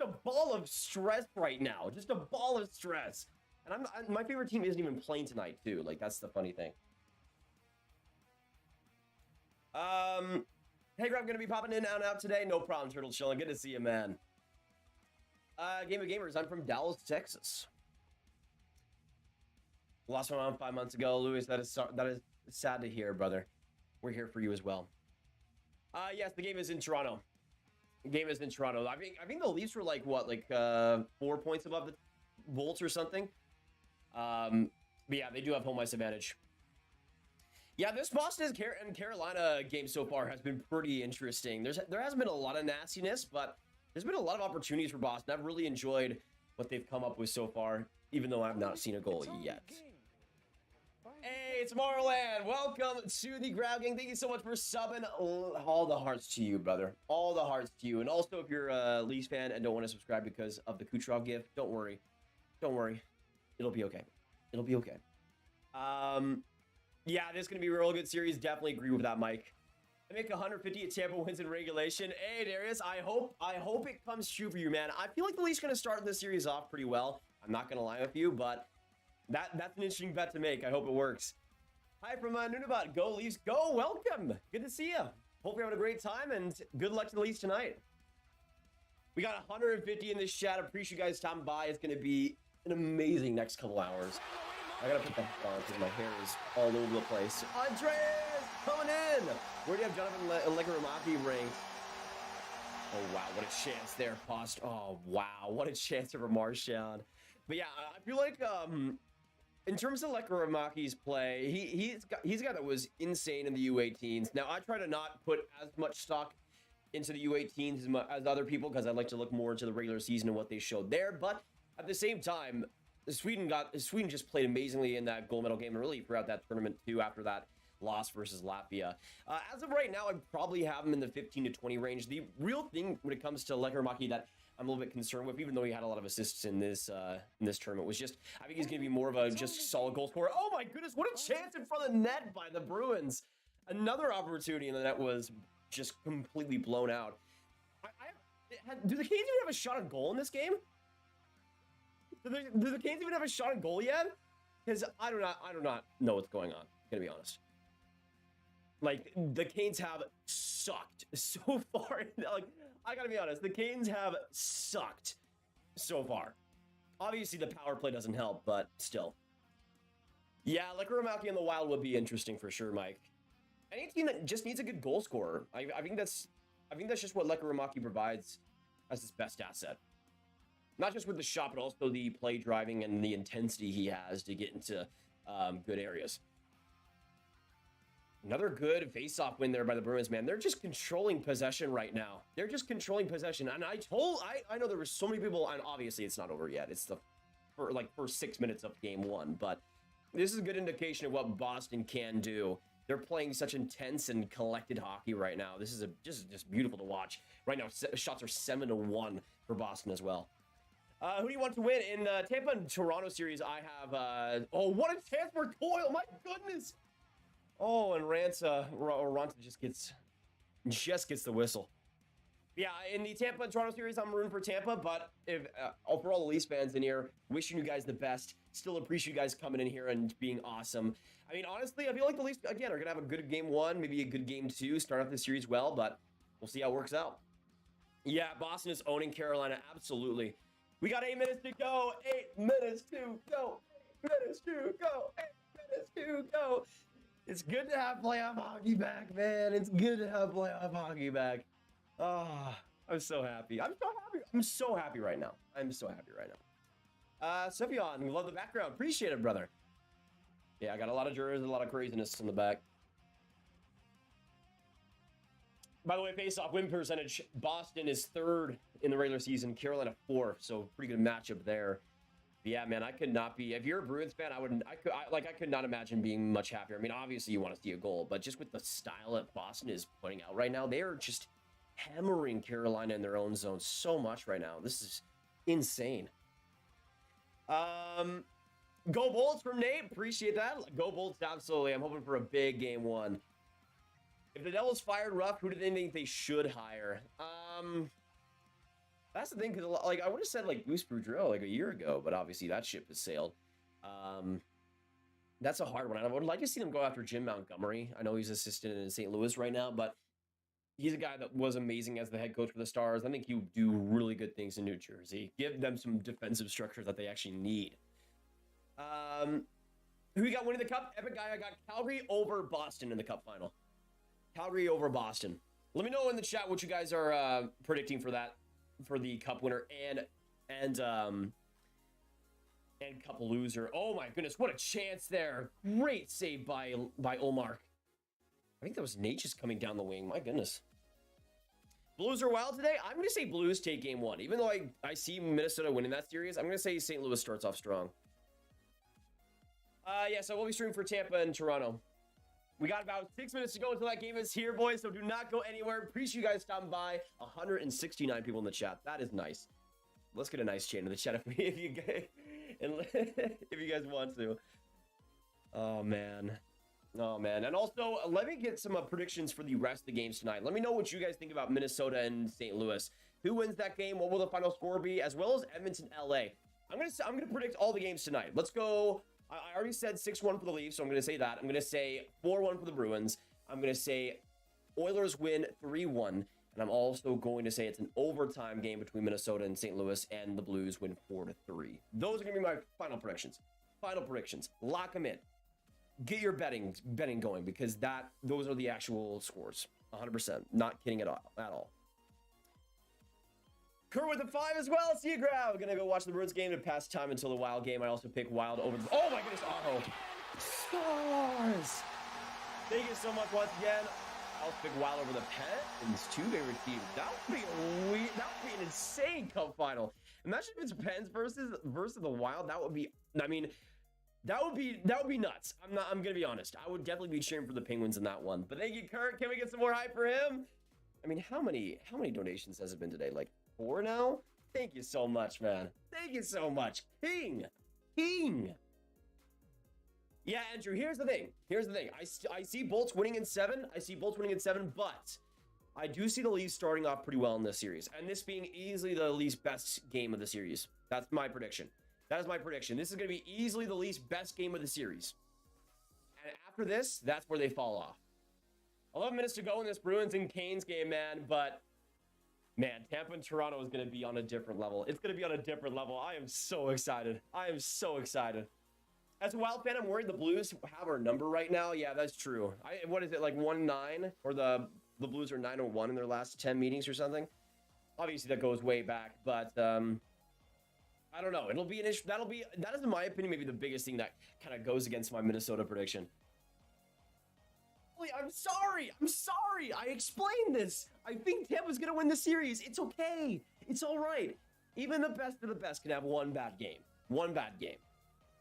a ball of stress right now, just a ball of stress. And my favorite team isn't even playing tonight too. Like, that's the funny thing. Hey, Grab, gonna be popping in and out today. No problem, Turtle Chilling. Good to see you, man. Game of Gamers, I'm from Dallas, Texas. Lost my mom 5 months ago, Louis. That is sad to hear, brother. We're here for you as well. Yes, the game is in Toronto. I think the Leafs were like 4 points above the Bolts or something. But yeah, they do have home ice advantage. Yeah, this Boston and Carolina game so far has been pretty interesting. There hasn't been a lot of nastiness, but there's been a lot of opportunities for Boston. I've really enjoyed what they've come up with so far, even though I've not seen a goal yet. Hey, it's Marland. Welcome to the Grab Gang. Thank you so much for subbing. All the hearts to you, brother. All the hearts to you. And also, if you're a Leafs fan and don't want to subscribe because of the Kucherov gift, don't worry. Don't worry. It'll be okay. It'll be okay. Yeah, this is going to be a real good series. Definitely agree with that, Mike. I make 150 at Tampa wins in regulation. Hey, Darius, I hope it comes true for you, man. I feel like the Leafs going to start this series off pretty well. I'm not going to lie with you, but that's an interesting bet to make. I hope it works. Hi from Nunavut. Go Leafs. Go. Welcome. Good to see you. Hope you're having a great time, and good luck to the Leafs tonight. We got 150 in this chat. Appreciate you guys stopping by. It's going to be an amazing next couple hours. I got to put that on because my hair is all over the place. Andres! coming in. Where do you have Jonathan Lekkerimäki ranked? Oh, wow, what a chance there, Post. Oh, wow, what a chance for Marchand. But yeah, I feel like in terms of Lekkerimäki's play, he's a guy that was insane in the U18s. Now, I try to not put as much stock into the U18s as other people because I like to look more into the regular season and what they showed there. But at the same time, Sweden just played amazingly in that gold medal game and really throughout that tournament too after that loss versus Latvia. As of right now, I'd probably have him in the 15 to 20 range. The real thing when it comes to Lekkerimäki that I'm a little bit concerned with, even though he had a lot of assists in this tournament, was just I think he's going to be more of a just solid goal scorer. Oh my goodness, what a chance in front of the net by the Bruins. Another opportunity in the net was just completely blown out. Do the Canes even have a shot on goal in this game? Do the Canes even have a shot on goal yet? Because I do not know what's going on. I'm gonna be honest. Like the Canes have sucked so far. Like I gotta be honest, the Canes have sucked so far. Obviously, the power play doesn't help, but still. Yeah, Lekkerimäki in the Wild would be interesting for sure, Mike. Any team that just needs a good goal scorer. I think that's just what Lekkerimäki provides as his best asset. Not just with the shot, but also the play driving and the intensity he has to get into good areas. Another good face-off win there by the Bruins, man. They're just controlling possession right now. They're just controlling possession. And I know there were so many people, and obviously it's not over yet. It's the first 6 minutes of game one, but this is a good indication of what Boston can do. They're playing such intense and collected hockey right now. This is just beautiful to watch. Right now, shots are 7-1 for Boston as well. Who do you want to win? In Tampa and Toronto series, I have... oh, what a chance for Coyle! My goodness! Oh, and Ranta just gets the whistle. Yeah, in the Tampa and Toronto series, I'm rooting for Tampa, but if for all the Leafs fans in here, wishing you guys the best. Still appreciate you guys coming in here and being awesome. I mean, honestly, I feel like the Leafs, again, are going to have a good game one, maybe a good game two, start off the series well, but we'll see how it works out. Yeah, Boston is owning Carolina, absolutely. We got 8 minutes to go, 8 minutes to go, 8 minutes to go, 8 minutes to go. It's good to have playoff hockey back, man. It's good to have playoff hockey back. Oh, I'm so happy. I'm so happy right now. I'm so happy right now. Sevion, love the background. Appreciate it, brother. Yeah, I got a lot of jurors and a lot of craziness in the back. By the way, face-off win percentage, Boston is 3rd in the regular season, Carolina 4th, so pretty good matchup there. But yeah, man, I could not be. If you're a Bruins fan, I could not imagine being much happier. I mean, obviously you want to see a goal, but just with the style that Boston is putting out right now, they are just hammering Carolina in their own zone so much right now. This is insane. Go Bolts from Nate. Appreciate that. Go Bolts, absolutely. I'm hoping for a big game one. If the Devils fired Ruff, who do they think they should hire? That's the thing, because like I would have said like Goose Boudreau like a year ago, but obviously that ship has sailed. That's a hard one. I would like to see them go after Jim Montgomery. I know he's assistant in St. Louis right now, but he's a guy that was amazing as the head coach for the Stars. I think he would do really good things in New Jersey. Give them some defensive structure that they actually need. Who you got winning the cup? Epic guy. I got Calgary over Boston in the cup final. Calgary over Boston. Let me know in the chat what you guys are predicting for that, for the cup winner and cup loser. Oh my goodness, what a chance there! Great save by Olmark. I think that was Nate just coming down the wing. My goodness. Blues are wild today. I'm going to say Blues take game one. Even though I see Minnesota winning that series, I'm going to say St. Louis starts off strong. Yes, I will be streaming for Tampa and Toronto. We got about 6 minutes to go until that game is here, boys, so do not go anywhere. Appreciate you guys stopping by. 169 people in the chat. That is nice. Let's get a nice chain in the chat if you guys want to. Oh, man. Oh, man. And also, let me get some predictions for the rest of the games tonight. Let me know what you guys think about Minnesota and St. Louis. Who wins that game? What will the final score be? As well as Edmonton, LA. I'm gonna predict all the games tonight. Let's go. I already said 6-1 for the Leafs, so I'm going to say that. I'm going to say 4-1 for the Bruins. I'm going to say Oilers win 3-1. And I'm also going to say it's an overtime game between Minnesota and St. Louis, and the Blues win 4-3. Those are going to be my final predictions. Final predictions. Lock them in. get your betting going, because those are the actual scores. 100%. Not kidding at all. Kurt with the 5 as well. See you, Grav. Gonna go watch the Bruins game to pass time until the Wild game. I also pick Wild over the... Oh my goodness. Oh. Stars. Thank you so much once again. I also pick Wild over the Pens, 2 favorite teams. That would be an insane cup final. Imagine if it's Pens versus the Wild. That would be, I mean, that would be nuts. I'm gonna be honest. I would definitely be cheering for the Penguins in that one. But thank you, Kurt. Can we get some more hype for him? I mean, how many donations has it been today? Like 4 now? Thank you so much, man. Thank you so much. King. Yeah, Andrew, here's the thing. I see Bolts winning in 7. But I do see the Leafs starting off pretty well in this series. And this being easily the Leafs' best game of the series. That's my prediction. That is my prediction. This is going to be easily the Leafs' best game of the series. And after this, that's where they fall off. 11 minutes to go in this Bruins and Canes game, man. But, man, Tampa and Toronto is going to be on a different level. It's going to be on a different level. I am so excited. As a Wild fan, I'm worried the Blues have our number right now. Yeah, that's true. What is it, like 1-9? Or the Blues are 9-1 in their last 10 meetings or something? Obviously, that goes way back. But, I don't know. It'll be an issue. That is, in my opinion, maybe the biggest thing that kind of goes against my Minnesota prediction. I'm sorry. I explained this. I think Tampa's going to win the series. It's okay. It's all right. Even the best of the best can have one bad game.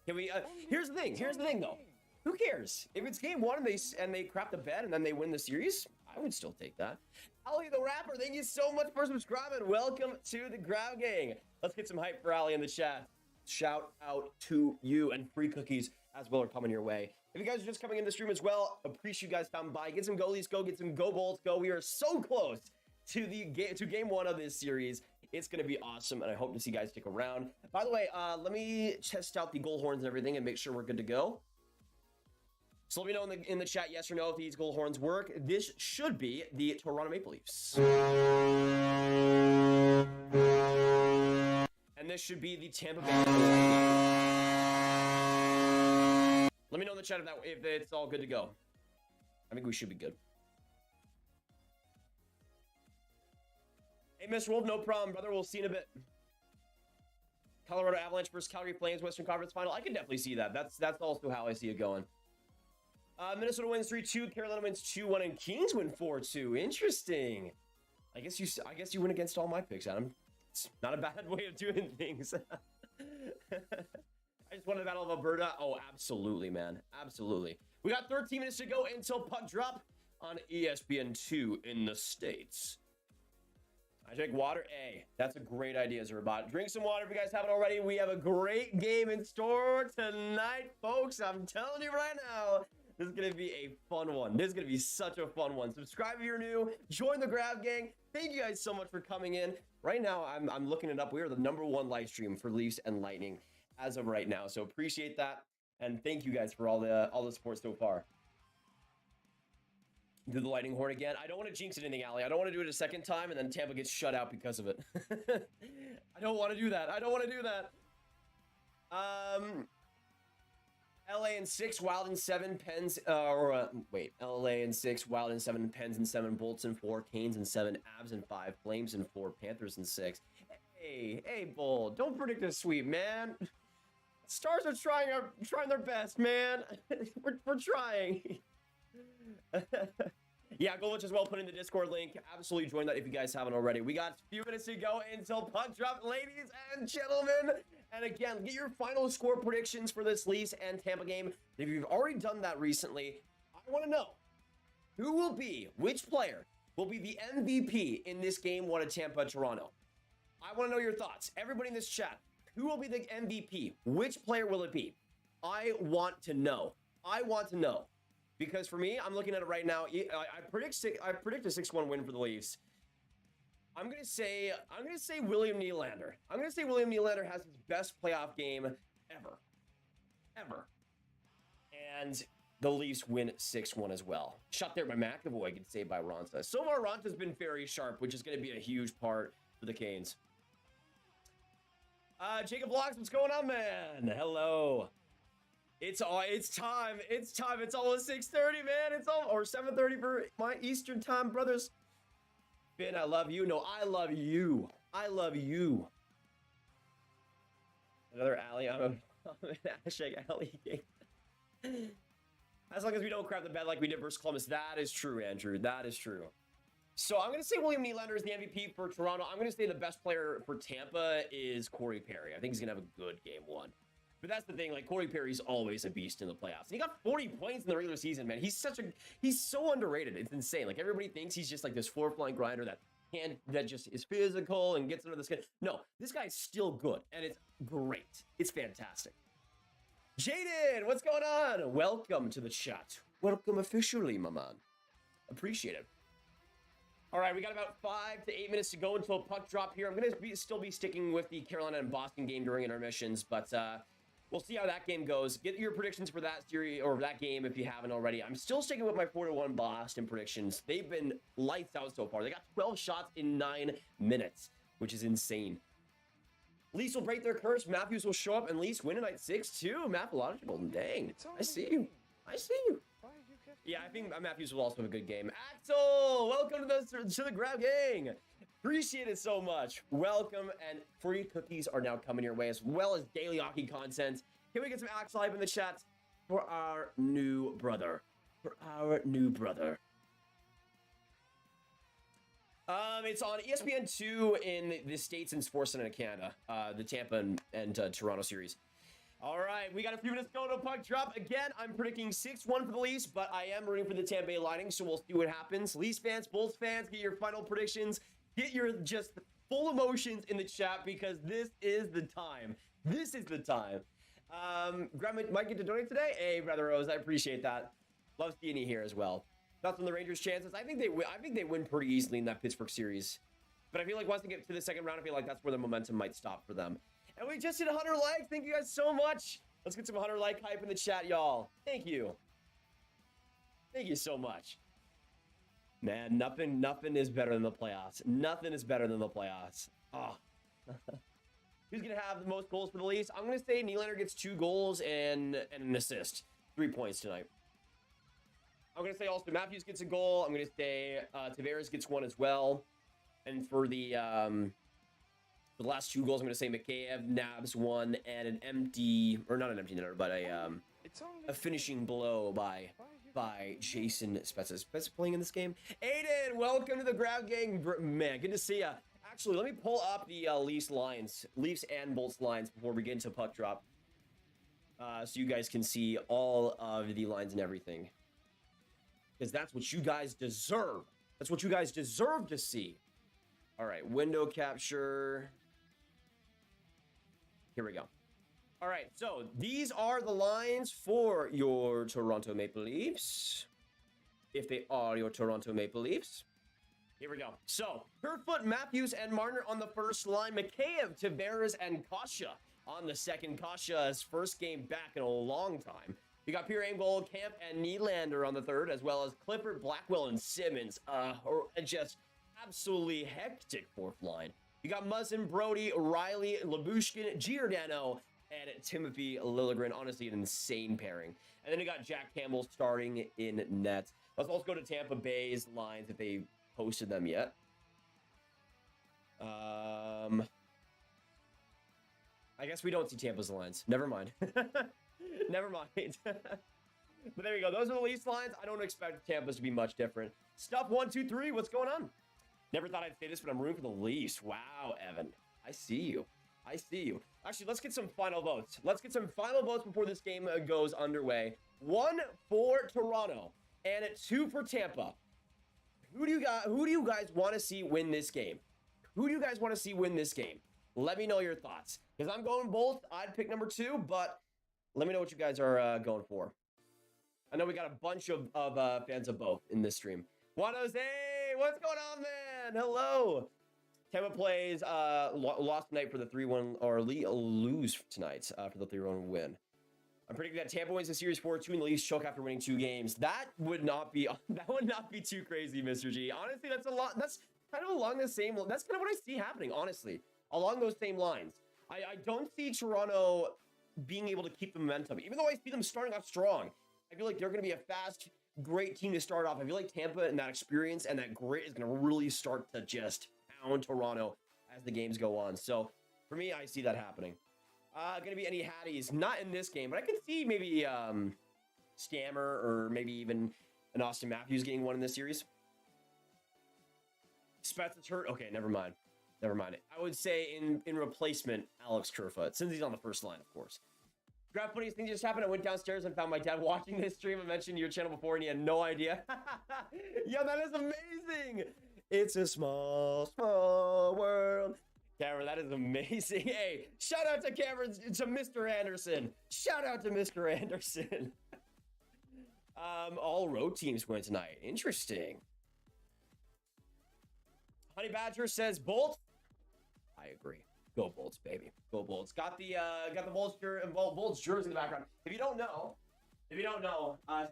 Can we? Here's the thing, though. Who cares? If it's game 1 and they crap the bed and then they win the series, I would still take that. Ali the Rapper, thank you so much for subscribing. Welcome to the Ground Gang. Let's get some hype for Ali in the chat. Shout out to you, and free cookies as well are coming your way. If you guys are just coming in the stream as well, appreciate you guys stopping by. Get some goalies go, get some go Bolts go. We are so close to game 1 of this series. It's going to be awesome, and I hope to see you guys stick around. By the way, let me test out the goal horns and everything and make sure we're good to go. So let me know in the chat, yes or no, if these goal horns work. This should be the Toronto Maple Leafs. And this should be the Tampa Bay. Let me know in the chat if it's all good to go. I think we should be good. Hey, Mr. Wolf, no problem, brother. We'll see in a bit. Colorado Avalanche versus Calgary Flames, Western Conference Final. I can definitely see that. That's also how I see it going. Minnesota wins 3-2. Carolina wins 2-1, and Kings win 4-2. Interesting. I guess you win against all my picks, Adam. It's not a bad way of doing things. I just won the Battle of Alberta. Oh, absolutely, man. Absolutely. We got 13 minutes to go until puck drop on ESPN 2 in the States. I drink water. Hey, that's a great idea, Zerbot. Drink some water if you guys haven't already. We have a great game in store tonight, folks. I'm telling you right now, this is going to be a fun one. This is going to be such a fun one. Subscribe if you're new. Join the Grab Gang. Thank you guys so much for coming in. Right now, I'm looking it up. We are the #1 live stream for Leafs and Lightning as of right now. So appreciate that. And thank you guys for all the support so far. Do the lightning horn again. I don't want to jinx anything, Ali. I don't want to do it a second time and then Tampa gets shut out because of it. I don't want to do that. LA in 6, Wild in 7, Pens, LA in 6, Wild in 7, Pens in 7, Bolts in 4, Canes in 7, Avs in 5, Flames in 4, Panthers in 6. Hey, Bull, don't predict a sweep, man. Stars are trying their best, man. we're trying. Yeah, Golich as well, put in the Discord link. Absolutely join that if you guys haven't already. We got a few minutes to go until puck drop, ladies and gentlemen. And again, get your final score predictions for this Leafs and Tampa game. If you've already done that recently, I want to know which player will be the MVP in this game 1 of Tampa-Toronto. I want to know your thoughts. Everybody in this chat, who will be the MVP? Which player will it be? I want to know. Because for me, I'm looking at it right now. I predict a 6-1 win for the Leafs. I'm gonna say William Nylander. I'm gonna say William Nylander has his best playoff game ever. And the Leafs win 6-1 as well. Shot there by McAvoy, gets saved by Ronta. So far, Ronta's been very sharp, which is gonna be a huge part for the Canes. Jacob Vlogs, what's going on, man? Hello. It's time. It's time. It's almost 6:30, man. It's all or 7:30 for my Eastern time, brothers. Finn, I love you. No, I love you. I love you. Another alley. I'm an hashtag alley game. As long as we don't crap the bed like we did versus Columbus. That is true, Andrew. That is true. So I'm going to say William Nylander is the MVP for Toronto. I'm going to say the best player for Tampa is Corey Perry. I think he's going to have a good game one. But that's the thing, like, Corey Perry's always a beast in the playoffs. And he got 40 points in the regular season, man. He's so underrated. It's insane. Like, everybody thinks he's just like this floor-flying grinder that just is physical and gets under the skin. No, this guy's still good, and it's great. It's fantastic. Jaden, what's going on? Welcome to the chat. Welcome officially, my man. Appreciate it. All right, we got about 5 to 8 minutes to go until puck drop here. I'm going to still be sticking with the Carolina and Boston game during intermissions, but we'll see how that game goes. Get your predictions for that series or that game if you haven't already. I'm still sticking with my 4-1 Boston predictions. They've been lights out so far. They got 12 shots in 9 minutes, which is insane. Leafs will break their curse. Matthews will show up and Leafs win tonight 6-2. Mathological. Dang. I see you. I see you. Yeah, I think Matthews will also have a good game. Axel, welcome to the Grab Gang. Appreciate it so much. Welcome, and free cookies are now coming your way, as well as daily hockey content. Can we get some Axel hype in the chat for our new brother? It's on ESPN 2 in the States and Sportsnet in Canada. The Tampa and Toronto series. All right, we got a few minutes going to puck drop. Again, I'm predicting 6-1 for the Leafs, but I am rooting for the Tampa Bay Lightning, so we'll see what happens. Leafs fans, Bulls fans, get your final predictions. Get your just full emotions in the chat because this is the time. This is the time. Grandma might get to donate today. Hey, Brother Rose, I appreciate that. Love seeing you here as well. Thoughts on the Rangers' chances? I think they win pretty easily in that Pittsburgh series. But I feel like once they get to the second round, I feel like that's where the momentum might stop for them. And we just hit 100 likes. Thank you guys so much. Let's get some 100 like hype in the chat, y'all. Thank you. Thank you so much. Man, nothing is better than the playoffs. Nothing is better than the playoffs. Oh. Who's going to have the most goals for the Leafs? I'm going to say Nylander gets 2 goals and an assist. 3 points tonight. I'm going to say also Matthews gets a goal. I'm going to say Tavares gets 1 as well. And for the last 2 goals, I'm going to say Mikheyev nabs 1 and an empty, or not an empty netter, but a finishing blow by Jason Spezza. Spezza playing in this game. Aiden, welcome to the Grab Gang. Man, good to see ya. Actually, let me pull up the Leafs and Bolts lines before we get into puck drop. So you guys can see all of the lines and everything. Because that's what you guys deserve. That's what you guys deserve to see. All right, window capture. Here we go. All right, so these are the lines for your Toronto Maple Leafs. If they are your Toronto Maple Leafs. Here we go. So, Kerfoot, Matthews, and Marner on the first line. Mikheyev, Tavares, and Kasha on the second. Kasha's first game back in a long time. You got Pierre Engvall, Camp, and Nylander on the third, as well as Clifford, Blackwell, and Simmons. Just absolutely hectic fourth line. You got Muzzin, Brody, Riley, Labushkin, Giordano, and Timothy Liljegren. Honestly, an insane pairing. And then you got Jack Campbell starting in net. Let's also go to Tampa Bay's lines if they posted them yet. I guess we don't see Tampa's lines. Never mind. Never mind. But there you go. Those are the Leafs lines. I don't expect Tampa's to be much different. Stuff 1, 2, 3. What's going on? Never thought I'd say this, but I'm rooting for the Leafs. Wow, Evan. I see you. I see you. Actually, let's get some final votes. Let's get some final votes before this game goes underway. 1 for Toronto and 2 for Tampa. Who do you guys want to see win this game? Who do you guys want to see win this game? Let me know your thoughts. Because I'm going both. I'd pick number 2, but let me know what you guys are going for. I know we got a bunch of fans of both in this stream. Juan Jose, what's going on, man? Hello. Tampa plays lost tonight for the 3-1, or lose tonight for the 3-1 win. I'm predicting that Tampa wins the series 4-2 and the Leafs choke after winning 2 games. That would not be too crazy, Mr. G. Honestly, that's a lot. That's kind of along the same. That's kind of what I see happening. Honestly, along those same lines. I don't see Toronto being able to keep the momentum. Even though I see them starting off strong, I feel like they're going to be a fast, great team to start off. I feel like Tampa and that experience and that grit is going to really start to just pound Toronto as the games go on. So for me, I see that happening. Going to be any Hatties? Not in this game, but I could see maybe Stammer or maybe even an Austin Matthews getting one in this series. Spets is hurt. Okay, never mind. Never mind. I would say in replacement, Alex Kerfoot, since he's on the first line, of course. Grab funniest thing just happened. I went downstairs and found my dad watching this stream. I mentioned your channel before and he had no idea. Yo, that is amazing. It's a small, small world. Cameron, that is amazing. Hey, shout out to Cameron, to Mr. Anderson. Shout out to Mr. Anderson. All road teams win tonight. Interesting. Honey Badger says Bolts. I agree. Go Bolts, baby. Go Bolts. Got the Bolts jersey in the background. If you don't know,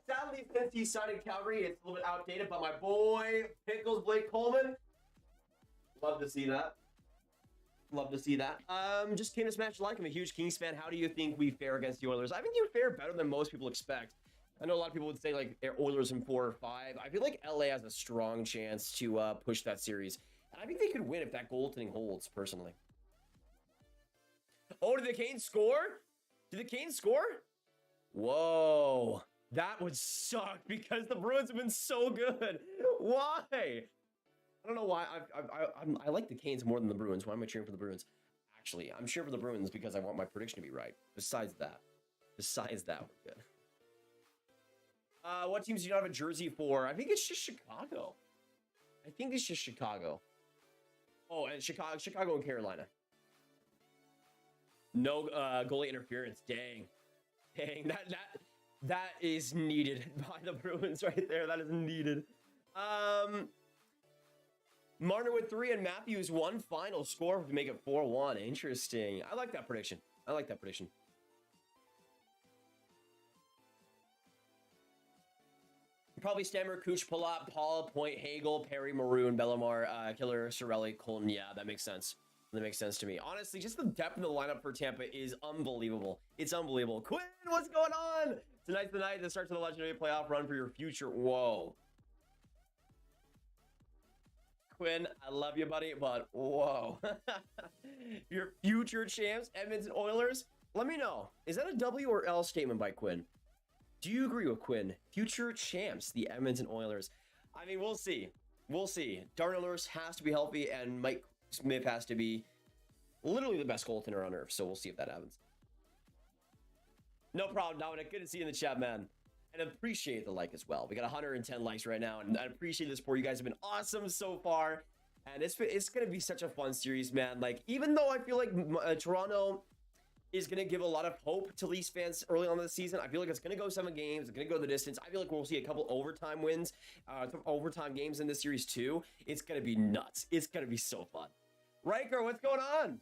sadly since he signed in Calgary, it's a little bit outdated. But my boy Pickles Blake Coleman, love to see that. Love to see that. Just came to smash like. I'm a huge Kings fan. How do you think we fare against the Oilers? I think you fare better than most people expect. I know a lot of people would say like Oilers in 4 or 5. I feel like LA has a strong chance to push that series. And I think they could win if that goaltending holds, personally. Oh, did the Canes score? Did the Canes score? Whoa. That would suck because the Bruins have been so good. Why? I don't know why. I like the Canes more than the Bruins. Why am I cheering for the Bruins? Actually, I'm cheering for the Bruins because I want my prediction to be right. Besides that, we're good. What teams do you not have a jersey for? I think it's just Chicago. Oh, and Chicago and Carolina. No goalie interference. Dang, that is needed by the Bruins right there. That is needed. Marner with 3 and Matthews 1 final score to make it 4-1. Interesting. I like that prediction. Probably Stammer, Cooch, Palat, Paul, Point, Hagel, Perry, Maroon, Bellemare, Killer, Sorelli, Colton. Yeah, that makes sense. That makes sense to me. Honestly, just the depth of the lineup for Tampa is unbelievable. It's unbelievable. Quinn, what's going on? Tonight's the night that starts the legendary playoff run for your future. Whoa. Quinn, I love you, buddy, but whoa. Your future champs, Edmonton Oilers. Let me know. Is that a W or L statement by Quinn? Do you agree with Quinn? Future champs, the Edmonton Oilers. I mean, we'll see. Darnell Nurse has to be healthy, and Mike Smith has to be literally the best goaltender on earth. So we'll see if that happens. No problem, Dominic. Good to see you in the chat, man. And appreciate the like as well. We got 110 likes right now, and I appreciate the support. You guys have been awesome so far, and it's going to be such a fun series, man. Like, even though I feel like Toronto is going to give a lot of hope to Leafs fans early on in the season, I feel like it's going to go 7 games. It's going to go the distance. I feel like we'll see a couple overtime wins, overtime games in this series too. It's going to be nuts. It's going to be so fun. Riker, what's going on?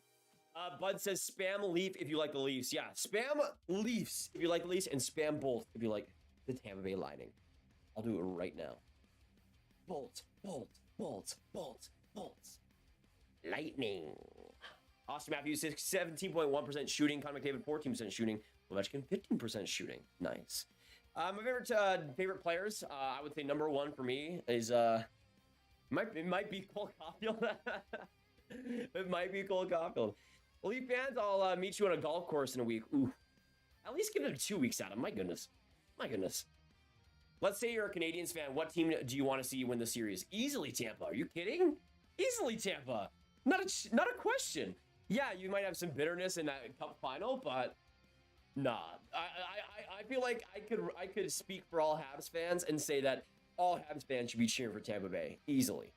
Bud says spam Leaf if you like the Leafs. Yeah, spam Leafs if you like the Leafs, and spam Bolt if you like the Tampa Bay Lightning. I'll do it right now. Bolt, Bolt, Bolt, Bolt, Bolt. Lightning. Austin Matthews, 17.1% shooting. Connor McDavid, 14% shooting. Ovechkin, 15% shooting. Nice. My favorite players, I would say number 1 for me is, it might be Cole Caulfield. It might be Cole Caulfield. Leaf fans, I'll meet you on a golf course in a week. Ooh. At least give it 2 weeks out of. My goodness. Let's say you're a Canadiens fan. What team do you want to see win the series? Easily Tampa. Are you kidding? Easily Tampa. Not a question. Yeah, you might have some bitterness in that cup final, but nah. I feel like I could speak for all Habs fans and say that all Habs fans should be cheering for Tampa Bay. Easily.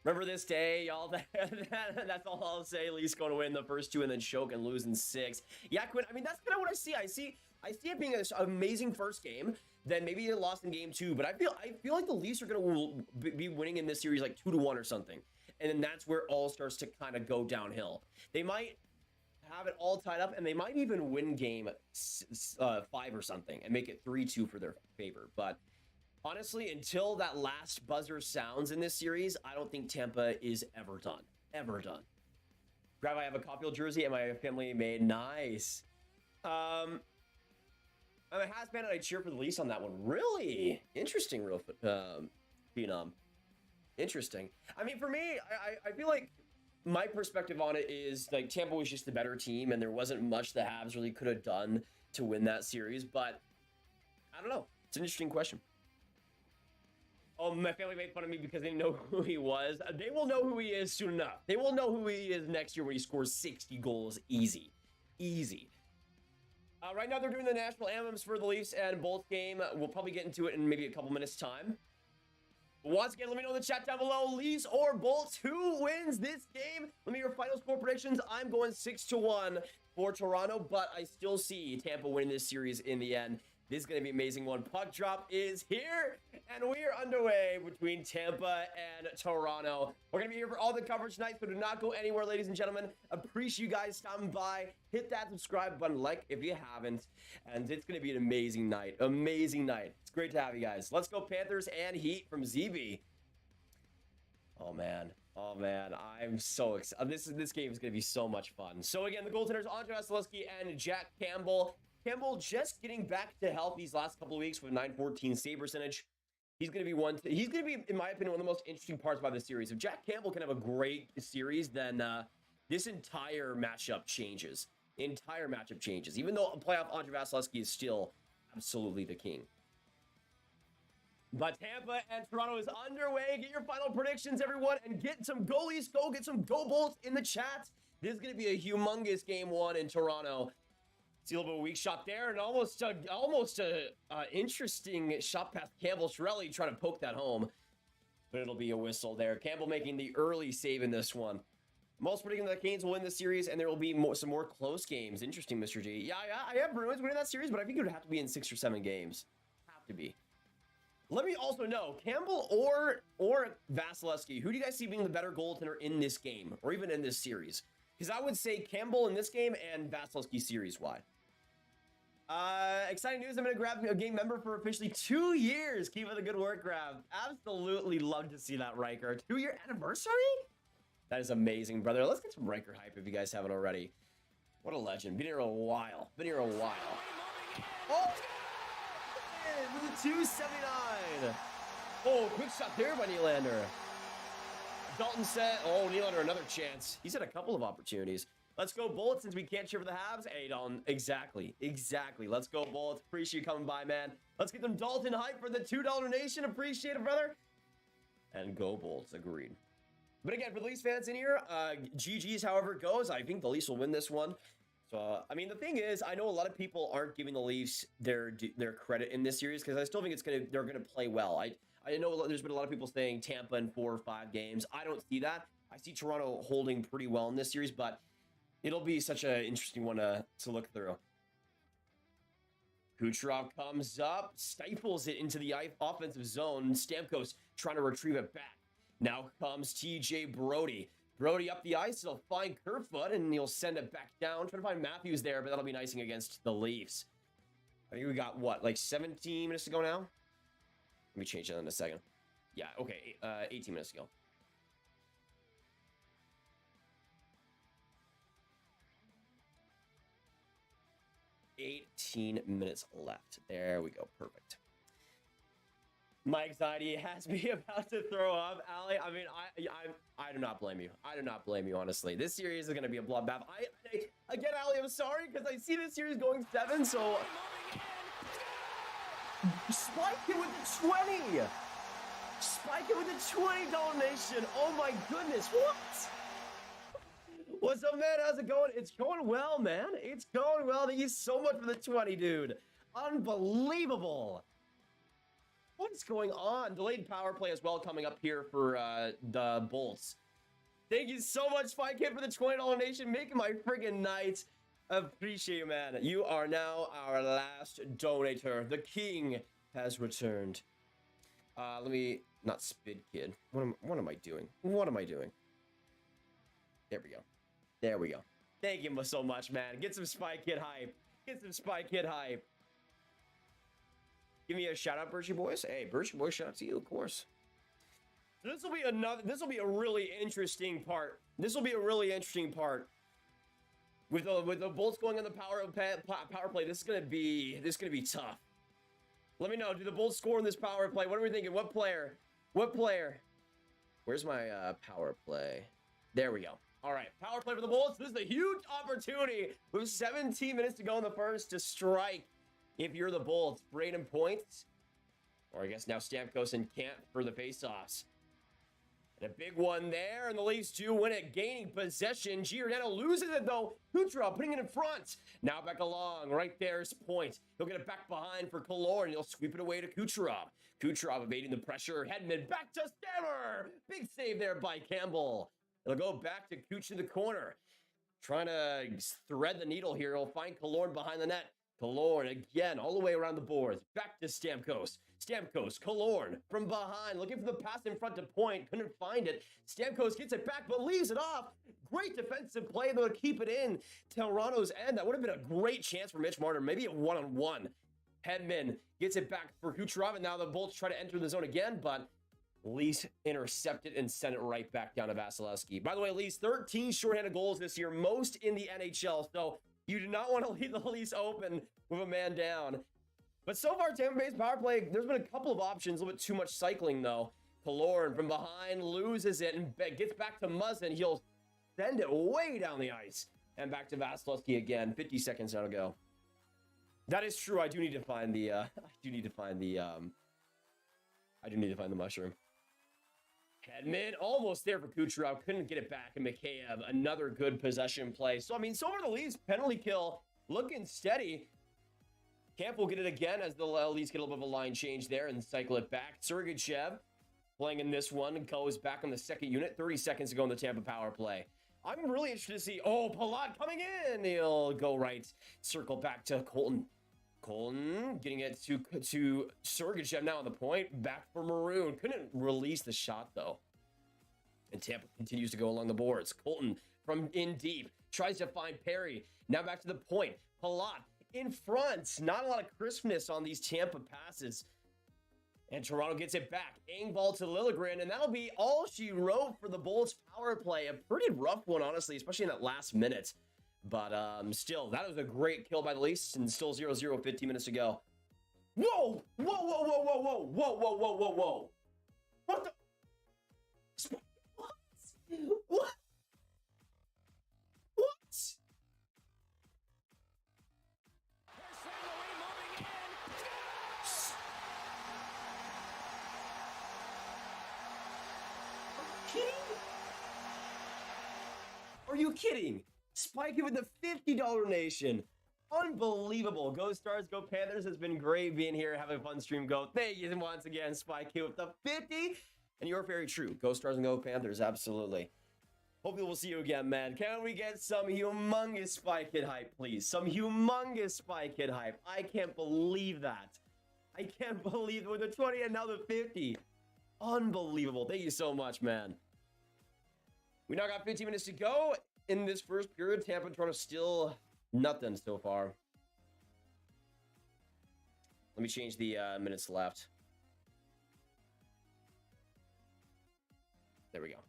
Remember this day, y'all. That's all I'll say. Leafs going to win the first 2 and then choke and lose in 6. Yeah, Quinn. I mean, that's kind of what I see. I see it being an amazing first game. Then maybe they lost in game 2, but I feel like the Leafs are going to be winning in this series like 2-1 or something. And then that's where it all starts to kind of go downhill. They might have it all tied up, and they might even win game 5 or something and make it 3-2 for their favor. But honestly, until that last buzzer sounds in this series, I don't think Tampa is ever done. Grab, I have a Caulfield jersey and my family made. Nice. I'm a Habs fan and I cheer for the Leafs on that one. Really? Interesting, real phenom. Interesting. I mean, for me, I feel like my perspective on it is like Tampa was just the better team and there wasn't much the Habs really could have done to win that series, but I don't know. It's an interesting question. Oh, my family made fun of me because they didn't know who he was. They will know who he is soon enough. They will know who he is next year when he scores 60 goals. Easy. Easy. Right now, they're doing the national anthems for the Leafs and Bolts game. We'll probably get into it in maybe a couple minutes' time. Once again, let me know in the chat down below, Leafs or Bolts, who wins this game? Let me hear your final score predictions. I'm going 6-1 for Toronto, but I still see Tampa winning this series in the end. This is going to be an amazing one. Puck drop is here, and we are underway between Tampa and Toronto. We're going to be here for all the coverage tonight, so do not go anywhere, ladies and gentlemen. Appreciate you guys stopping by. Hit that subscribe button, like if you haven't, and it's going to be an amazing night. Amazing night. It's great to have you guys. Let's go Panthers and Heat from ZB. Oh, man. Oh, man. I'm so excited. This game is going to be so much fun. So, again, the goaltenders, Andre Vasilevskiy and Jack Campbell. Campbell just getting back to health these last couple of weeks with a .914 save percentage. He's going to be in my opinion, one of the most interesting parts about this series. If Jack Campbell can have a great series, then this entire matchup changes. Entire matchup changes. Even though playoff Andre Vasilevskiy is still absolutely the king. But Tampa and Toronto is underway. Get your final predictions, everyone, and get some goalies. Get some go Bolts in the chat. This is going to be a humongous game one in Toronto. See a little bit of a weak shot there, and almost a interesting shot past Campbell. Chiarelli trying to poke that home, but it'll be a whistle there. Campbell making the early save in this one. I'm also predicting that the Canes will win this series, and there will be some more close games. Interesting, Mr. G. Yeah, I have Bruins winning that series, but I think it would have to be in 6 or 7 games. Have to be. Let me also know, Campbell or Vasilevskiy, who do you guys see being the better goaltender in this game, or even in this series? Because I would say Campbell in this game and Vasilevskiy series-wide. Exciting news. I'm going to grab a game member for officially 2 years. Keep up the good work, Grav. Absolutely love to see that, Riker. 2-year anniversary? That is amazing, brother. Let's get some Riker hype if you guys haven't already. What a legend. Been here a while. Oh! With a 279. Oh, quick shot there by Nylander. Dalton said, oh, Nylander, another chance. He's had a couple of opportunities. Let's go Bullets since we can't cheer for the Habs. Hey, Dalton. Exactly. Let's go Bullets. Appreciate you coming by, man. Let's get them Dalton hype for the $2 donation. Appreciate it, brother. And go Bullets. Agreed. But again, for the Leafs fans in here, GG's however it goes. I think the Leafs will win this one. So, I mean, the thing is, I know a lot of people aren't giving the Leafs their credit in this series because I still think they're going to play well. I know there's been a lot of people saying Tampa in 4 or 5 games. I don't see that. I see Toronto holding pretty well in this series, but it'll be such an interesting one to look through. Kucherov comes up, stifles it into the offensive zone. Stamkos trying to retrieve it back. Now comes TJ Brodie. Brodie up the ice. He'll find Kerfoot, and he'll send it back down. Trying to find Matthews there, but that'll be icing against the Leafs. I think we got, what, like 17 minutes to go now? Let me change that in a second. Yeah, okay, 18 minutes to go. $18 minutes left. There we go. Perfect. My anxiety has me about to throw up, Ali. I mean, I do not blame you. I do not blame you, honestly. This series is going to be a bloodbath. Again, Ali, I'm sorry because I see this series going 7, so spike it with the 20. Spike it with the 20 donation. Oh my goodness, what? What's up, man? How's it going? It's going well, man. It's going well. Thank you so much for the 20, dude. Unbelievable. What is going on? Delayed power play as well coming up here for the Bolts. Thank you so much, Spike Kid, for the $20 donation. Making my friggin' night. Appreciate you, man. You are now our last donator. The king has returned. Let me... Not Spid Kid. What am I doing? What am I doing? There we go. There we go. Thank you so much, man. Get some Spike Kid hype. Get some Spike Kid hype. Give me a shout out, Birchie Boys. Hey, Birchie Boys, shout out to you, of course. This will be a really interesting part. This will be a really interesting part. With the Bolts going on the power play, this is gonna be tough. Let me know. Do the Bolts score in this power play? What are we thinking? What player? What player? Where's my power play? There we go. All right, power play for the Bolts. This is a huge opportunity with 17 minutes to go in the first to strike. If you're the Bolts, Braden points, or I guess now Stamkos and Kent for the faceoffs. And a big one there, and the Leafs do win it, gaining possession. Giordano loses it, though. Kucherov putting it in front. Now back along. Right there's Point. He'll get it back behind for Killorn, and he'll sweep it away to Kucherov. Kucherov evading the pressure. Hedman back to Stammer. Big save there by Campbell. It'll go back to Kuch in the corner. Trying to thread the needle here. He'll find Killorn behind the net. Killorn again, all the way around the boards. Back to Stamkos. Stamkos, Killorn from behind, looking for the pass in front to Point. Couldn't find it. Stamkos gets it back, but leaves it off. Great defensive play, though, to keep it in Toronto's end. That would have been a great chance for Mitch Marner, maybe a one-on-one. Hedman gets it back for Kucherov, and now the Bolts try to enter the zone again, but Leafs intercepted and sent it right back down to Vasilevsky. By the way, Leafs 13 shorthanded goals this year, most in the NHL, so you do not want to leave the Leafs open with a man down. But so far, Tampa Bay's power play, there's been a couple of options, a little bit too much cycling, though. Killorn from behind loses it and gets back to Muzzin. He'll send it way down the ice. And back to Vasilevsky again. 50 seconds now to go. That is true. I do need to find the mushroom. Hedman almost there for Kucherov. Couldn't get it back. And Mikheyev, another good possession play. So, I mean, so far the Leafs penalty kill looking steady. Camp will get it again as the Leafs get a little bit of a line change there and cycle it back. Sergachev playing in this one goes back on the second unit. 30 seconds to go in the Tampa power play. I'm really interested to see, Palat coming in. He'll go right. Circle back to Colton. Colton getting it to Sergachev now on the point. Back for Maroon. Couldn't release the shot, though. And Tampa continues to go along the boards. Colton from in deep. Tries to find Perry. Now back to the point. Palat in front. Not a lot of crispness on these Tampa passes. And Toronto gets it back. Engvall to Liljegren. And that'll be all she wrote for the Bolts power play. A pretty rough one, honestly, especially in that last minute. But still, that was a great kill by the Leafs. And still 0-0, 15 minutes to go. Whoa! Whoa, whoa, whoa, whoa, whoa. Whoa, whoa, whoa, whoa, whoa. What the? What? What? What? Are you kidding? Spike with the $50 donation. Unbelievable. Go Stars, go Panthers. Has been great being here, having a fun stream. Go. Thank you once again, Spike with the 50. And you're very true. Go Stars and go Panthers. Absolutely. Hopefully we'll see you again, man. Can we get some humongous Spike Hit hype, please? Some humongous Spike Hit hype. I can't believe that. I can't believe it with the 20 and now the 50. Unbelievable. Thank you so much, man. We now got 15 minutes to go in this first period. Tampa and Toronto still nothing so far. Let me change the minutes left. There we go.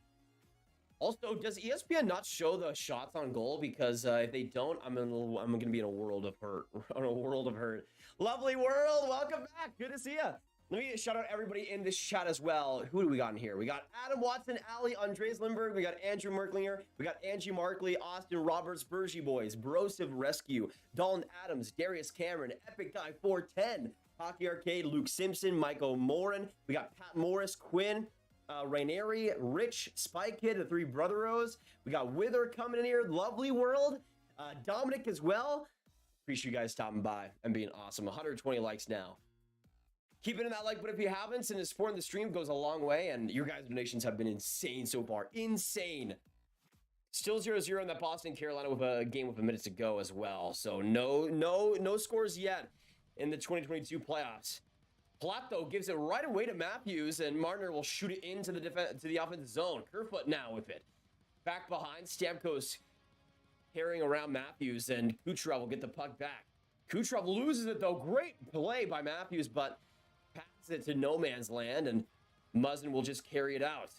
Also, does ESPN not show the shots on goal? Because if they don't, I'm going to be in a world of hurt. On a world of hurt. Lovely world, welcome back. Good to see you. Let me shout out everybody in this chat as well. Who do we got in here? We got Adam Watson, Ali, Andres Lindbergh. We got Andrew Merklinger. We got Angie Markley, Austin Roberts, Bergie Boys, Brosive Rescue, Dalton Adams, Darius Cameron, Epic Guy 410, Hockey Arcade, Luke Simpson, Michael Morin. We got Pat Morris, Quinn, Rainieri, Rich, Spy Kid, the three Brotheros. We got Wither coming in here. Lovely World. Dominic as well. Appreciate you guys stopping by and being awesome. 120 likes now. Keep it in that like, but if you haven't, and supporting the stream goes a long way, and your guys' donations have been insane so far. Insane. Still 0-0 in that Boston, Carolina with a game with a minute to go as well. So no scores yet in the 2022 playoffs. Platt, though, gives it right away to Matthews, and Marner will shoot it into the offensive zone. Kerfoot now with it. Back behind, Stamkos carrying around Matthews, and Kucherov will get the puck back. Kucherov loses it, though. Great play by Matthews, but passes it to no man's land, and Muzzin will just carry it out.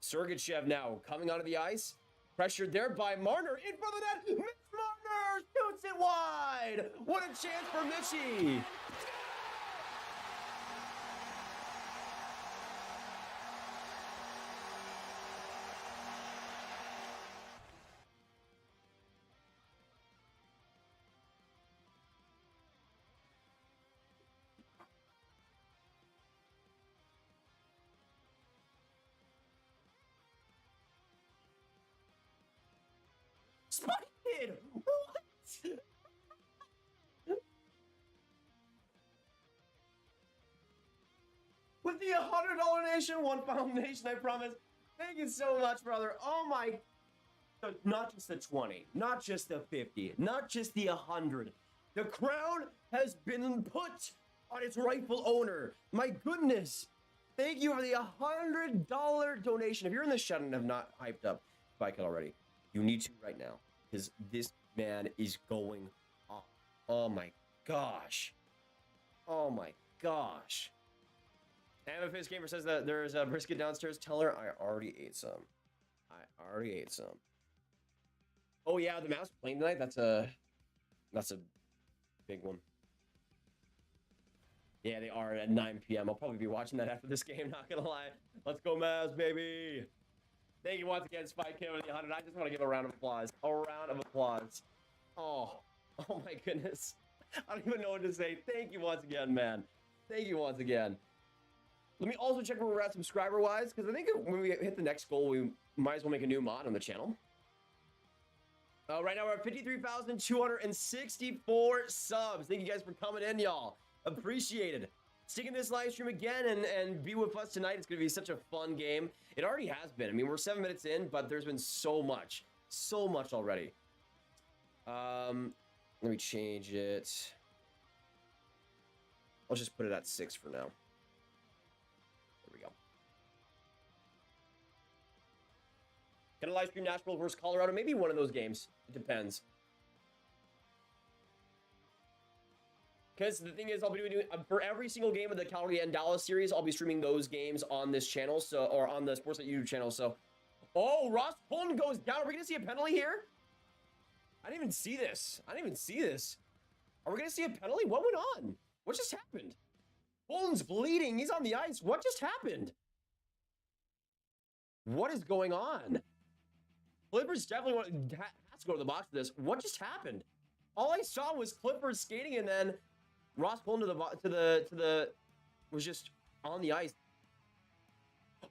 Sergachev now coming onto the ice. Pressured there by Marner. In front of the net. Mitch Marner shoots it wide. What a chance for Mitchie. Spiked! What? With the $100 nation, £1 nation, I promise. Thank you so much, brother. Oh my. Not just the 20, not just the 50, not just the 100. The crown has been put on its rightful owner. My goodness. Thank you for the $100 donation. If you're in the shut and have not hyped up Spike already, you need to right now. Because this man is going off. Oh my gosh. Oh my gosh. Amethyst Gamer says that there is a brisket downstairs. Tell her I already ate some. Oh yeah, the Mavs playing tonight. That's a big one. Yeah, they are at 9 p.m. I'll probably be watching that after this game, not gonna lie. Let's go Mavs, baby. Thank you once again, Spike Kim with the 100. I just want to give a round of applause. A round of applause. Oh my goodness. I don't even know what to say. Thank you once again, man. Thank you once again. Let me also check where we're at subscriber-wise, because I think when we hit the next goal, we might as well make a new mod on the channel. Right now, we're at 53,264 subs. Thank you guys for coming in, y'all. Appreciated. Stick in this live stream again and be with us tonight. It's going to be such a fun game. It already has been. I mean, we're 7 minutes in, but there's been so much already. Let me change it. I'll just put it at 6 for now. There we go. Gonna live stream Nashville versus Colorado. Maybe one of those games. It depends. Because the thing is, I'll be doing for every single game of the Calgary and Dallas series, I'll be streaming those games on this channel, or on the Sportsnet YouTube channel. So, oh, Ross Holden goes down. Are we gonna see a penalty here? I didn't even see this. Are we gonna see a penalty? What went on? What just happened? Holden's bleeding. He's on the ice. What just happened? What is going on? Clippers definitely has to go to the box for this. What just happened? All I saw was Clippers skating, and then Ross Holden to the was just on the ice.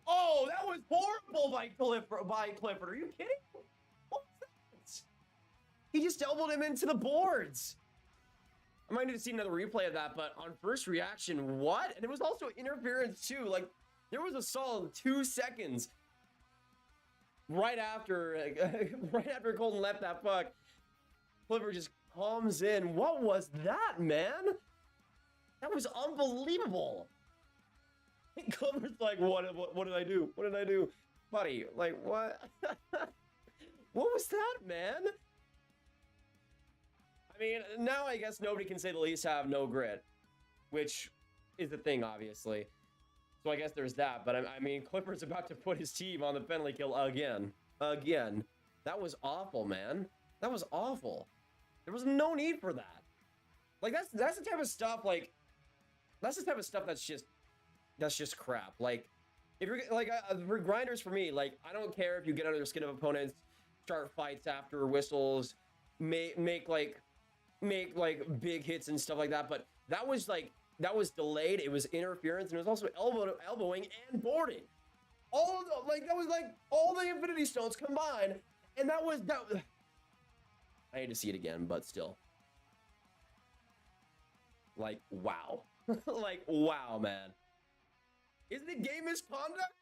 Oh, that was horrible by Clifford. Are you kidding? What was that? He just elbowed him into the boards. I might need to see another replay of that, but on first reaction, what? And it was also interference too. Like, there was a solid 2 seconds right after Colton left that puck. Clifford just comes in. What was that, man? That was unbelievable. Clifford's like, what did I do? What did I do? Buddy, like, what? What was that, man? I mean, now I guess nobody can say the Leafs have no grit, which is the thing, obviously. So I guess there's that. But I mean, Clifford's about to put his team on the penalty kill again. That was awful, man. That was awful. There was no need for that. Like, that's the type of stuff, like, that's the type of stuff that's just crap. Like, if you're, like, for grinders for me, like, I don't care if you get under the skin of opponents, start fights after whistles, make big hits and stuff like that, but that was delayed. It was interference, and it was also elbowing and boarding. That was all the Infinity Stones combined, and that was. I need to see it again, but still. Like, wow. Like, wow, man. Isn't it game misconduct?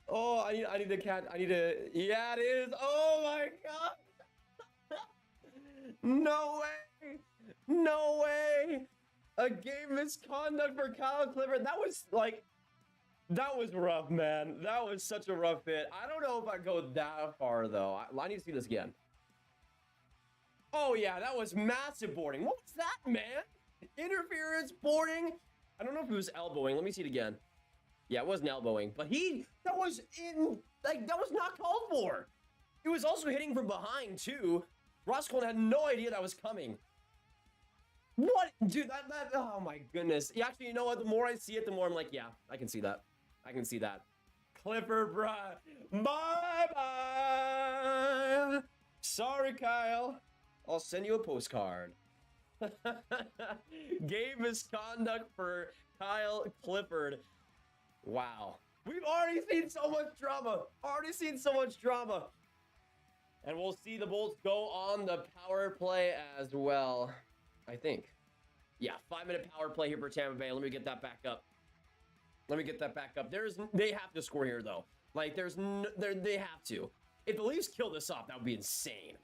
Oh, I need yeah, it is. Oh my god. No way. No way. A game misconduct for Kyle Clifford. That was rough, man. That was such a rough hit. I don't know if I go that far, though. I need to see this again. Oh, yeah, that was massive boarding. What was that, man? Interference, boarding. I don't know if it was elbowing. Let me see it again. Yeah, it wasn't elbowing, but that was not called for. He was also hitting from behind too. Ross Colton had no idea that was coming. What? Dude, oh my goodness. Yeah, actually, you know what? The more I see it, the more I'm like, yeah, I can see that. I can see that. Clifford, bruh. Bye-bye. Sorry, Kyle. I'll send you a postcard. Game misconduct for Kyle Clifford. Wow. We've already seen so much drama. And we'll see the Bolts go on the power play as well, I think. Yeah, 5-minute power play here for Tampa Bay. Let me get that back up. They have to score here, though. Like, they have to. If the Leafs kill this off, that would be insane.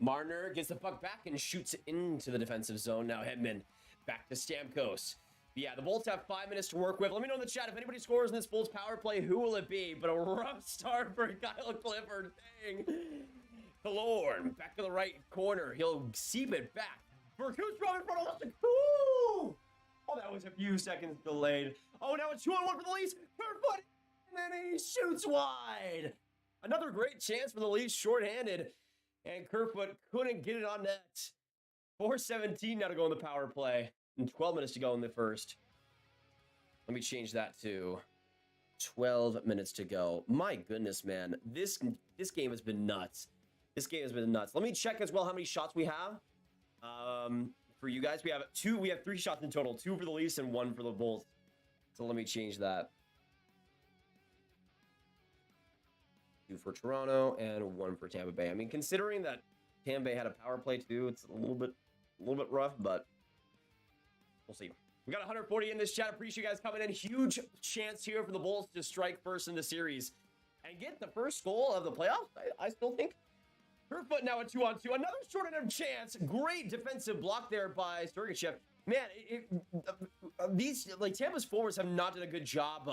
Marner gets the puck back and shoots it into the defensive zone. Now Hedman back to Stamkos. Yeah, the Bolts have 5 minutes to work with. Let me know in the chat if anybody scores in this Bolts power play, who will it be? But a rough start for Kyle Clifford. Dang. Killorn back to the right corner. He'll seep it back. For Kucherov in front of us. Oh, that was a few seconds delayed. Oh, now it's 2-on-1 for the Leafs. Kerfoot, and then he shoots wide. Another great chance for the Leafs, shorthanded. And Kerfoot couldn't get it on net. 4:17 now to go in the power play. And 12 minutes to go in the first. Let me change that to 12 minutes to go. My goodness, man. This game has been nuts. Let me check as well how many shots we have. For you guys, we have 3 shots in total. 2 for the Leafs and 1 for the Bolts. So let me change that. 2 for Toronto and 1 for Tampa Bay. I mean, considering that Tampa Bay had a power play too, it's a little bit rough, but we'll see. We got 140 in this chat. Appreciate you guys coming in. Huge chance here for the Bolts to strike first in the series and get the first goal of the playoffs. I still think. Kerfoot now at 2-on-2. Another short-enough chance. Great defensive block there by Sergachev. Man, Tampa's forwards have not done a good job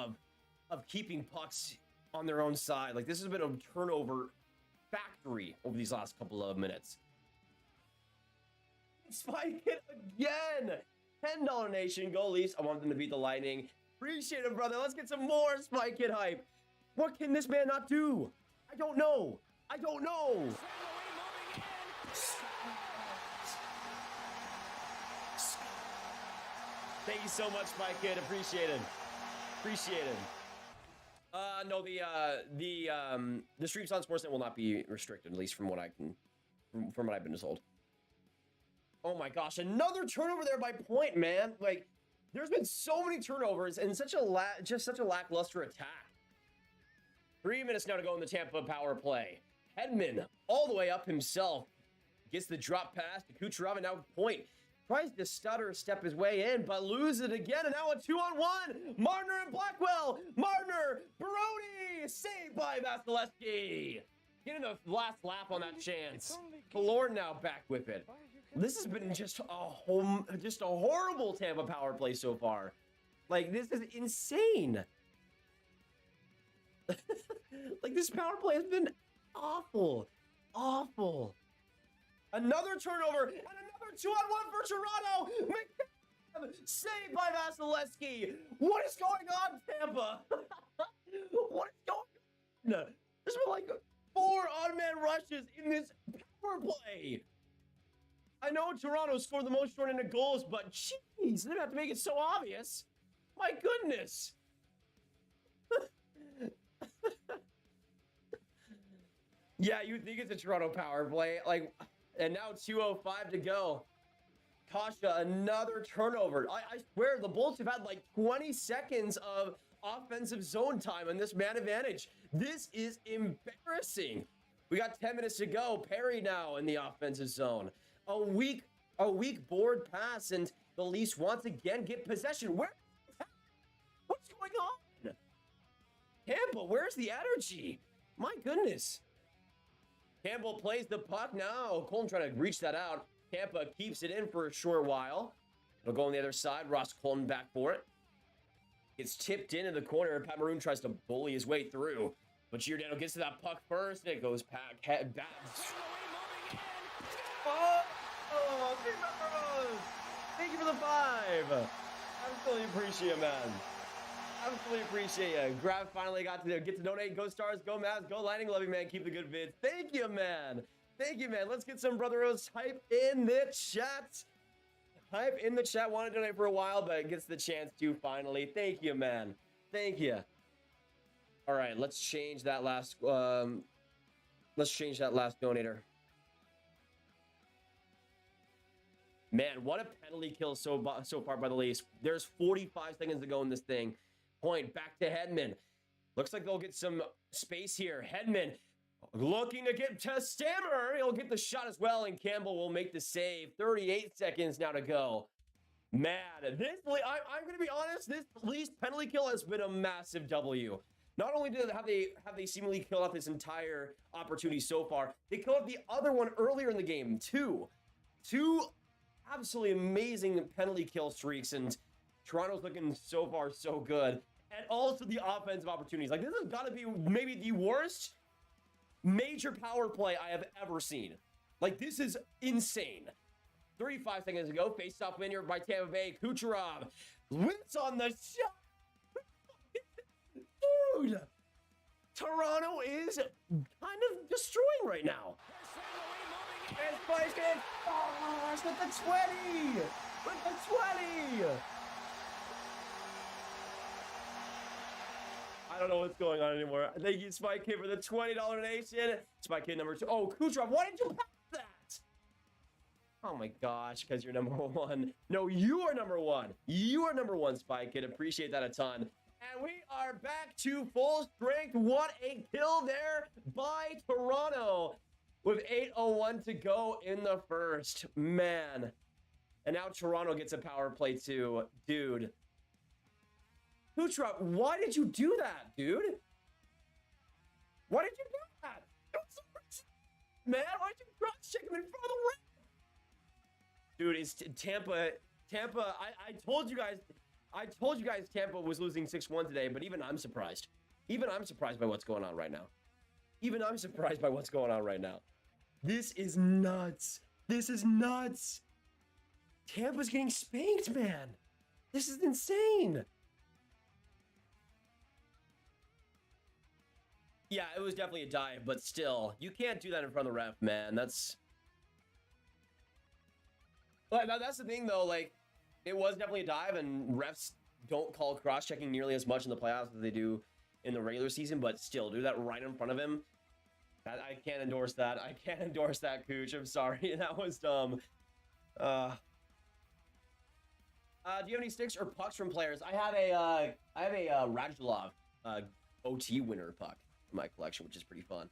of keeping pucks on their own side. Like, this has been a turnover factory over these last couple of minutes. Spike it again. $10 Nation. Go Leafs. I want them to beat the Lightning. Appreciate it, brother. Let's get some more Spike It hype. What can this man not do? I don't know. Thank you so much, Spike Kid. Appreciate it. No, the streams on Sportsnet will not be restricted, at least from what I've been told. Oh my gosh, another turnover there by Point, man. Like, there's been so many turnovers and such a lackluster attack. 3 minutes now to go in the Tampa power play. Hedman all the way up himself. Gets the drop pass to Kucherov, and now Point tries to stutter step his way in, but loses it again, and now a 2-on-1. Marner and Blackwell. Marner, Brody, saved by Vasilevsky. Getting the last lap on that chance. Killorn now back with it. This has been just a horrible Tampa power play so far. Like, this is insane. Like, this power play has been awful. Another turnover and another 2-on-1 for Toronto. McNabb saved by Vasilevsky. What is going on, Tampa? What is going on? There's been like 4 odd-man rushes in this power play. I know Toronto scored the most short-handed goals, but jeez, they didn't have to make it so obvious. My goodness. Yeah, you think it's a Toronto power play. Like, and now 2:05 to go. Kasha, another turnover. I swear, the Bolts have had like 20 seconds of offensive zone time on this man advantage. This is embarrassing. We got 10 minutes to go. Perry now in the offensive zone. A weak board pass, and the Leafs once again get possession. What's going on? Tampa, where's the energy? My goodness. Campbell plays the puck now. Colton trying to reach that out. Tampa keeps it in for a short while. It'll go on the other side. Ross Colton back for it. Gets tipped into the corner. Pat Maroon tries to bully his way through. But Giordano gets to that puck first. And it goes back. Oh, Thank you for the 5. Absolutely appreciate it, man. Absolutely appreciate you. Grav finally got to get to donate. Go Stars, go Mavs, go Lightning. Love you, man. Keep the good vids. Thank you, man. Thank you, man. Let's get some Brotherhood hype in the chat. Hype in the chat. Wanted to donate for a while, but gets the chance to finally. Thank you, man. Thank you. All right, let's change that last. Let's change that last donator. Man, what a penalty kill so far by the Leafs. There's 45 seconds to go in this thing. Point back to Hedman. Looks like they'll get some space here. Hedman looking to get to Stammer. He'll get the shot as well, and Campbell will make the save. 38 seconds now to go. Man, I'm going to be honest. This Leafs penalty kill has been a massive W. Not only have they seemingly killed off this entire opportunity so far, they killed off the other one earlier in the game too. Two absolutely amazing penalty kill streaks, and Toronto's looking so far so good. And also the offensive opportunities. Like, this has got to be maybe the worst major power play I have ever seen. Like, this is insane. 35 seconds ago, face-off win here by Tampa Bay. Kucherov wins on the shot. Dude, Toronto is kind of destroying right now. And Spice Kid, oh, with the 20! With the 20! I don't know what's going on anymore. Thank you, Spike Kid, for the $20 donation. Spike Kid number 2. Oh, Kucherov, why did you pass that? Oh my gosh, because you're number 1. No, you are number 1. You are number 1, Spike Kid. Appreciate that a ton. And we are back to full strength. What a kill there by Toronto with 8:01 to go in the first. Man. And now Toronto gets a power play too. Dude. Kucherov, why did you do that, dude? Why did you do that? Man, why did you cross-check him in front of the rim? Dude, it's Tampa. I told you guys Tampa was losing 6-1 today, but even I'm surprised. Even I'm surprised by what's going on right now. Even I'm surprised by what's going on right now. This is nuts. This is nuts. Tampa's getting spanked, man. This is insane. Yeah, it was definitely a dive, but still, you can't do that in front of the ref, man. That's the thing, though. Like, it was definitely a dive, and refs don't call cross-checking nearly as much in the playoffs as they do in the regular season, but still, do that right in front of him. I can't endorse that. I can't endorse that, Cooch. I'm sorry. That was dumb. Do you have any sticks or pucks from players? I have a Radulov OT winner puck in my collection, which is pretty fun.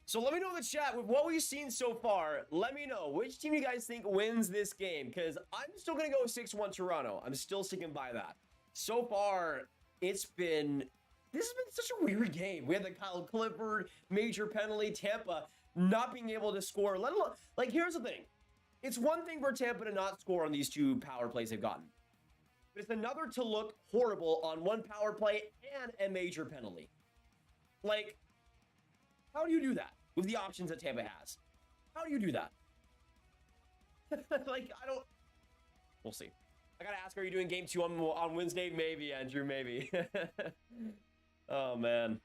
So let me know in the chat, with what we've seen so far, let me know which team you guys think wins this game, because I'm still going to go 6-1 Toronto. I'm still sticking by that. So far, this has been such a weird game. We had the Kyle Clifford major penalty, Tampa not being able to score, let alone, like, here's the thing. It's one thing for Tampa to not score on these 2 power plays they've gotten. But it's another to look horrible on 1 power play and a major penalty. Like, how do you do that with the options that Tampa has? How do you do that? Like, we'll see. I gotta ask, are you doing game 2 on Wednesday? Maybe, Andrew, maybe. Oh, man.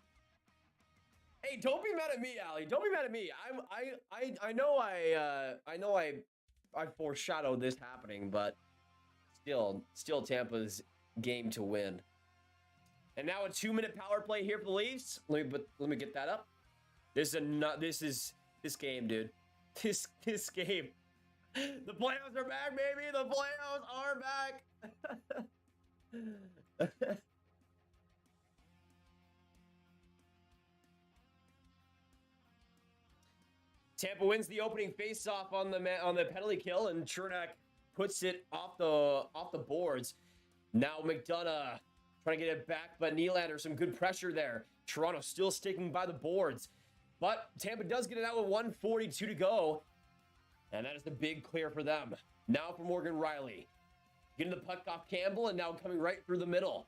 Hey, don't be mad at me, Ali. Don't be mad at me. I know I foreshadowed this happening, but still Tampa's game to win. And now a 2-minute power play here for the Leafs. Let me get that up. This game, dude. This game. The playoffs are back, baby. The playoffs are back. Tampa wins the opening face-off on the penalty kill, and Chernak puts it off the boards. Now McDonough trying to get it back, but Nylander, some good pressure there. Toronto still sticking by the boards, but Tampa does get it out with 1:42 to go, and that is the big clear for them. Now for Morgan Rielly, getting the puck off Campbell, and now coming right through the middle.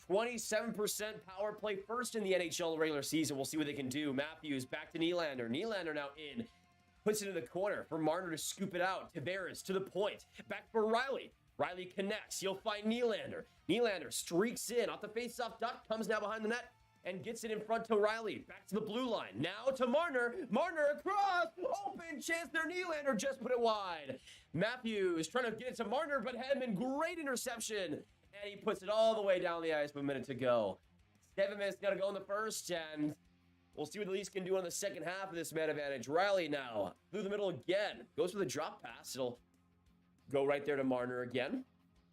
27% power play, first in the NHL regular season. We'll see what they can do. Matthews back to Nylander. Nylander now in. Puts it in the corner for Marner to scoop it out. Tavares to the point. Back for Riley. Riley connects. He'll find Nylander. Nylander streaks in off the faceoff dot, comes now behind the net, and gets it in front to Riley. Back to the blue line. Now to Marner. Marner across. Open chance there. Nylander just put it wide. Matthews trying to get it to Marner, but Hedman, great interception. And he puts it all the way down the ice with a minute to go. 7 minutes got to go in the first, and we'll see what the Leafs can do in the second half of this man advantage. Riley now through the middle again. Goes for the drop pass. It'll go right there to Marner again.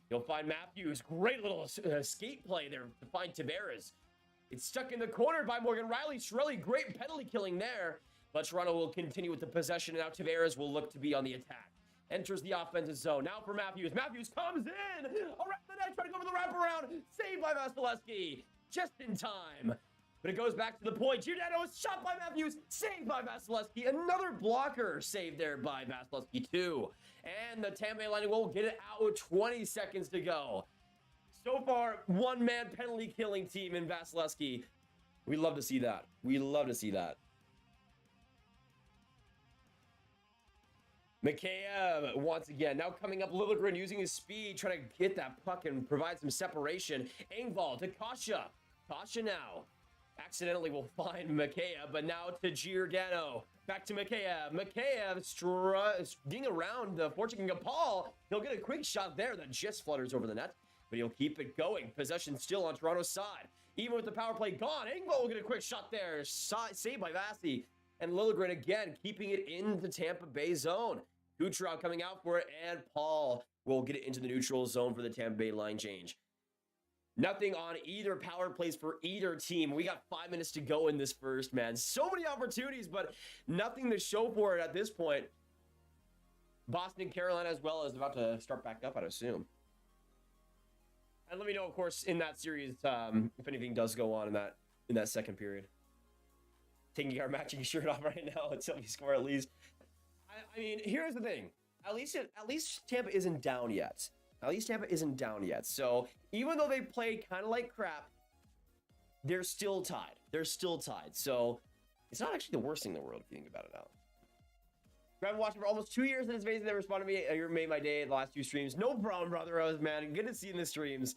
He'll find Matthews. Great little skate play there to find Tavares. It's stuck in the corner by Morgan Riley. Shirley, great penalty killing there. But Toronto will continue with the possession, and now Tavares will look to be on the attack. Enters the offensive zone. Now for Matthews. Matthews comes in. Around the net, trying to go for the wraparound. Saved by Vasilevsky. Just in time. But it goes back to the point. Giordano is shot by Matthews. Saved by Vasilevsky. Another blocker saved there by Vasilevsky too. And the Tampa Bay Lightning will get it out with 20 seconds to go. So far, one-man penalty killing team in Vasilevsky. We love to see that. We love to see that. Mikheyev once again, now coming up Liljegren using his speed, trying to get that puck and provide some separation. Engvall to Kasha. Kasha now accidentally will find Mikheyev, but now to Giordano. Back to Mikheyev. Mikheyev getting around the fortune Paul. He'll get a quick shot there that just flutters over the net, but he'll keep it going. Possession still on Toronto's side. Even with the power play gone, Engvall will get a quick shot there. Saved by Vasi. And Liljegren again, keeping it in the Tampa Bay zone. Kucherov coming out for it, and Paul will get it into the neutral zone for the Tampa Bay line change. Nothing on either power plays for either team. We got 5 minutes to go in this first, man. So many opportunities, but nothing to show for it at this point. Boston, Carolina as well is about to start back up, I'd assume. And let me know, of course, in that series, if anything does go on in that second period. Taking our matching shirt off right now until we score at least. I mean, here's the thing. At least Tampa isn't down yet. So even though they played kind of like crap, they're still tied. So it's not actually the worst thing in the world if you think about it now. I've been watching for almost 2 years, and it's amazing they responded to me. You made my day the last 2 streams. No problem, brother. Man, good to see you in the streams.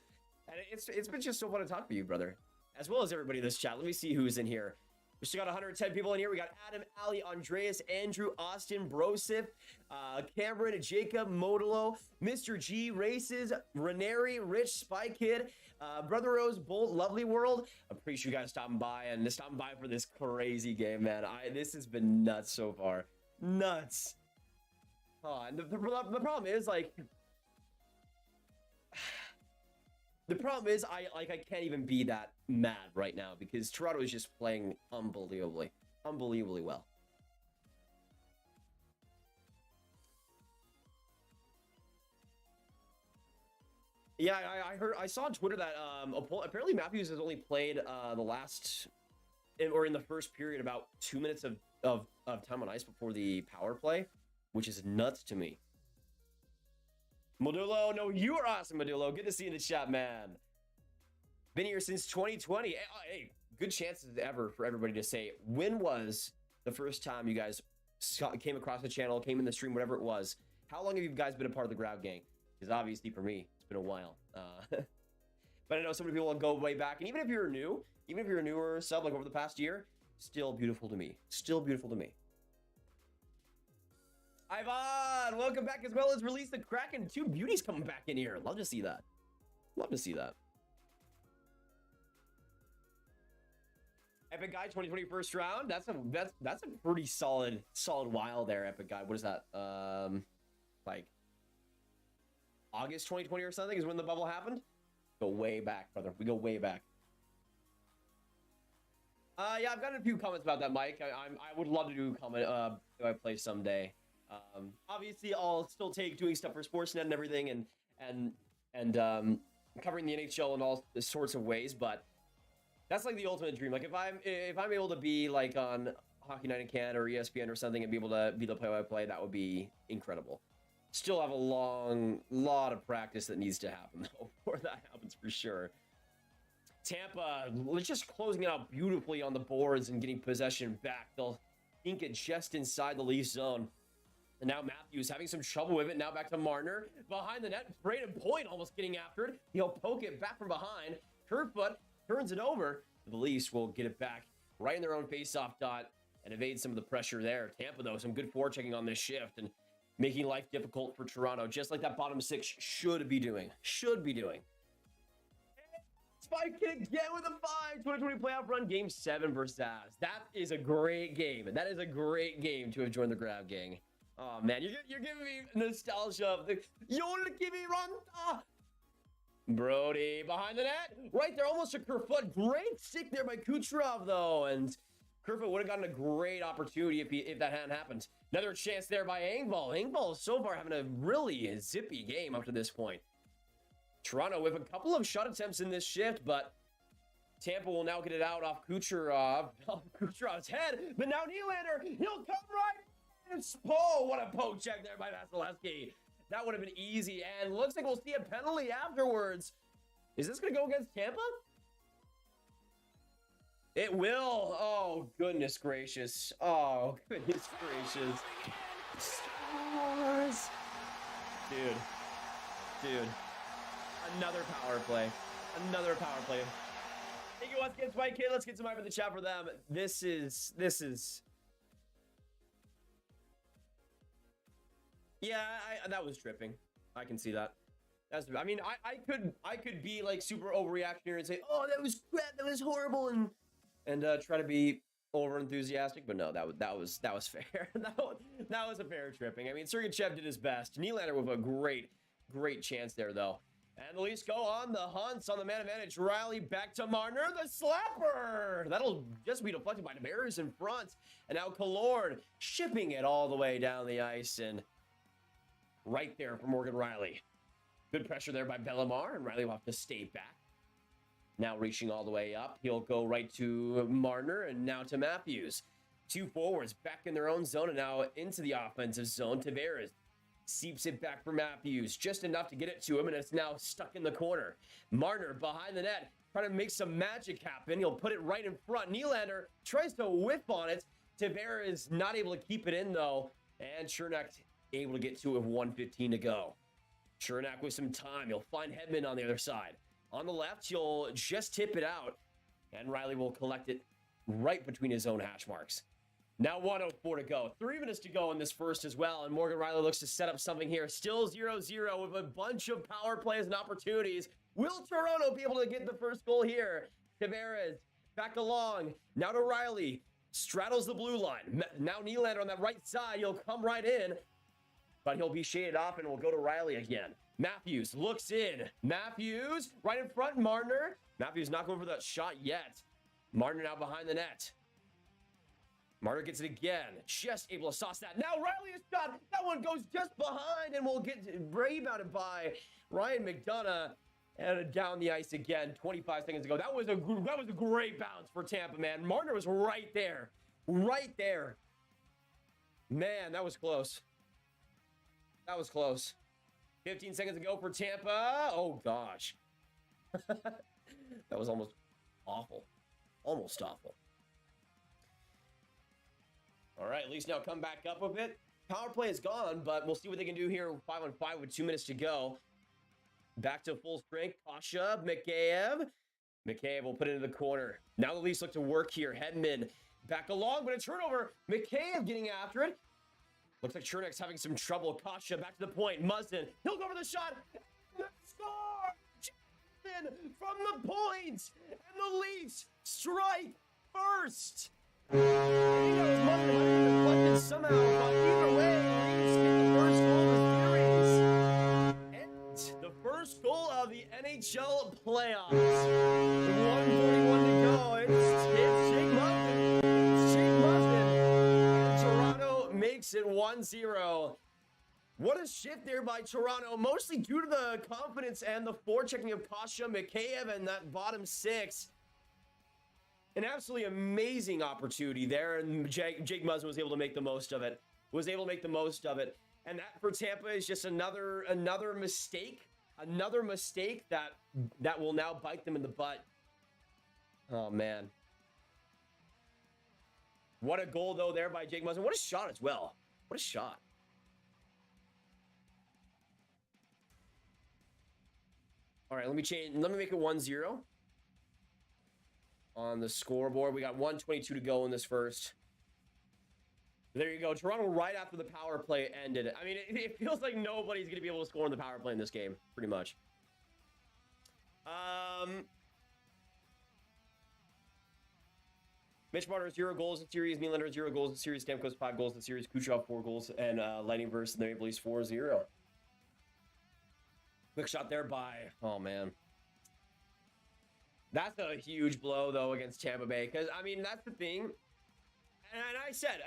And it's been just so fun to talk to you, brother. As well as everybody in this chat. Let me see who's in here. We still got 110 people in here. We got Adam, Ali, Andreas, Andrew, Austin, Brosif, Cameron, Jacob, Modelo, Mr. G, Races, Reneri, Rich, Spy Kid, Brother Rose, Bolt, Lovely World. I appreciate you guys stopping by for this crazy game, man. This has been nuts so far. Nuts. And the problem is, like... The problem is, I can't even be that mad right now because Toronto is just playing unbelievably well. Yeah, I saw on Twitter that apparently Matthews has only played in the first period about 2 minutes of time on ice before the power play, which is nuts to me. Modulo, no, you are awesome, Modulo. Good to see you in the chat, man. Been here since 2020. Hey, good chances ever for everybody to say, when was the first time you guys came across the channel, came in the stream, whatever it was? How long have you guys been a part of the Grav Gang? Because obviously for me, it's been a while. But I know so many people will go way back. And even if you're new, even if you're a newer sub, like over the past year, still beautiful to me. Ivan, welcome back as well as Release the Kraken. 2 beauties coming back in here. Love to see that. Epic Guy 2020 first round. That's a pretty solid while there, Epic Guy. What is that? Like August 2020 or something is when the bubble happened. Go way back, brother. We go way back. Yeah, I've gotten a few comments about that, Mike. I would love to do a comment if I play someday. Obviously, I'll still take doing stuff for Sportsnet and everything, and covering the NHL in all sorts of ways. But that's like the ultimate dream. Like if I'm able to be like on Hockey Night in Canada or ESPN or something and be able to be the play-by-play, that would be incredible. Still have a lot of practice that needs to happen though before that happens for sure. Tampa just closing it out beautifully on the boards and getting possession back. They'll dink it just inside the Leafs zone. And now Matthews having some trouble with it. Now back to Marner. Behind the net. Braden Point almost getting after it. He'll poke it back from behind. Kerfoot turns it over. The Leafs will get it back right in their own face-off dot and evade some of the pressure there. Tampa, though, some good forechecking on this shift and making life difficult for Toronto, just like that bottom six should be doing. Spike kick again with a 2020 playoff run, Game 7 versus Avs. That is a great game. That is a great game to have joined the Grav Gang. Oh, man, you're giving me nostalgia of the Jolkivi Ranta. Brody behind the net. Right there, almost a Kerfoot. Great stick there by Kucherov, though. And Kerfoot would have gotten a great opportunity if that hadn't happened. Another chance there by Engvall. Engvall so far having a really zippy game up to this point. Toronto with a couple of shot attempts in this shift, but Tampa will now get it out off Kucherov's head. But now Nylander, he'll come right. Oh, what a poke check there by Vasilevsky. That would have been easy, and looks like we'll see a penalty afterwards. Is this going to go against Tampa? It will. Oh, goodness gracious. Oh, goodness gracious. Stars. Dude. Another power play. Thank you once again, Spike Kid. Let's get some hype in the chat for them. This is. Yeah, that was tripping. I can see that. I mean, I could be like super overreactionary and say, oh, that was crap, that was horrible, and try to be over enthusiastic, but no, that was fair. that was a fair tripping. I mean, Sergachev did his best. Nylander with a great chance there, though. And the Leafs go on the hunts on the man advantage. Riley back to Marner, the slapper. That'll just be deflected by Tavares in front. And now Killorn shipping it all the way down the ice, and right there for Morgan Riley. Good pressure there by Bellemare, and Riley will have to stay back. Now reaching all the way up, he'll go right to Marner, and now to Matthews. Two forwards back in their own zone, and now into the offensive zone. Tavares seeps it back for Matthews, just enough to get it to him, and it's now stuck in the corner. Marner behind the net, trying to make some magic happen. He'll put it right in front. Nylander tries to whip on it. Tavares not able to keep it in, though, and Chernak able to get to it with 1:15 to go. Chernak with some time. He'll find Hedman on the other side. On the left, he'll just tip it out, and Riley will collect it right between his own hash marks. Now 1:04 to go. 3 minutes to go in this first as well, and Morgan Riley looks to set up something here. Still 0-0 with a bunch of power plays and opportunities. Will Toronto be able to get the first goal here? Tavares back along. Now to Riley. Straddles the blue line. Now Nylander on that right side. He'll come right in, but he'll be shaded off, and we'll go to Riley again. Matthews looks in. Matthews right in front. Marner. Matthews not going for that shot yet. Marner now behind the net. Marner gets it again. Just able to sauce that. Now Riley is shot. That one goes just behind, and we'll get rebounded by Ryan McDonough. And down the ice again. 25 seconds ago. That was a great bounce for Tampa, man. Marner was right there. Right there. Man, that was close. That was close. 15 seconds ago for Tampa. Oh, gosh. That was almost awful. Almost awful. All right, at least now come back up a bit. Power play is gone, but we'll see what they can do here 5-on-5 with 2 minutes to go. Back to full strength. Kasha, Mikheyev. Mikheyev will put it into the corner. Now the Leafs look to work here. Hedman back along, but a turnover. Mikheyev getting after it. Looks like Chernak's having some trouble. Kasha back to the point. Muzzin, he'll go for the shot. Score! From the point! And the Leafs strike first! Somehow, but either way, Leafs get the first goal of the series. And the first goal of the NHL playoffs. 1:41 to go. It's Jake Muzzin. And Toronto makes it 1-0. What a shift there by Toronto, mostly due to the confidence and the forechecking of Kasha, Mikheyev, and that bottom six. An absolutely amazing opportunity there, and Jake Muzzin was able to make the most of it. And that for Tampa is just another mistake. Another mistake that will now bite them in the butt. Oh, man. What a goal, though, there by Jake Muzzin. What a shot as well. What a shot. All right, let me make it 1-0 on the scoreboard. We got 1:22 to go in this first. There you go. Toronto right after the power play ended. I mean, it feels like nobody's going to be able to score in the power play in this game, pretty much. Mitch Marner, 0 goals in series. Nylander, 0 goals in series. Stamkos, 5 goals in series. Kucherov, 4 goals. And Lightning versus the Maple Leafs, 4-0. Quick shot there by... Oh, man. That's a huge blow, though, against Tampa Bay. Because, I mean, that's the thing. And I said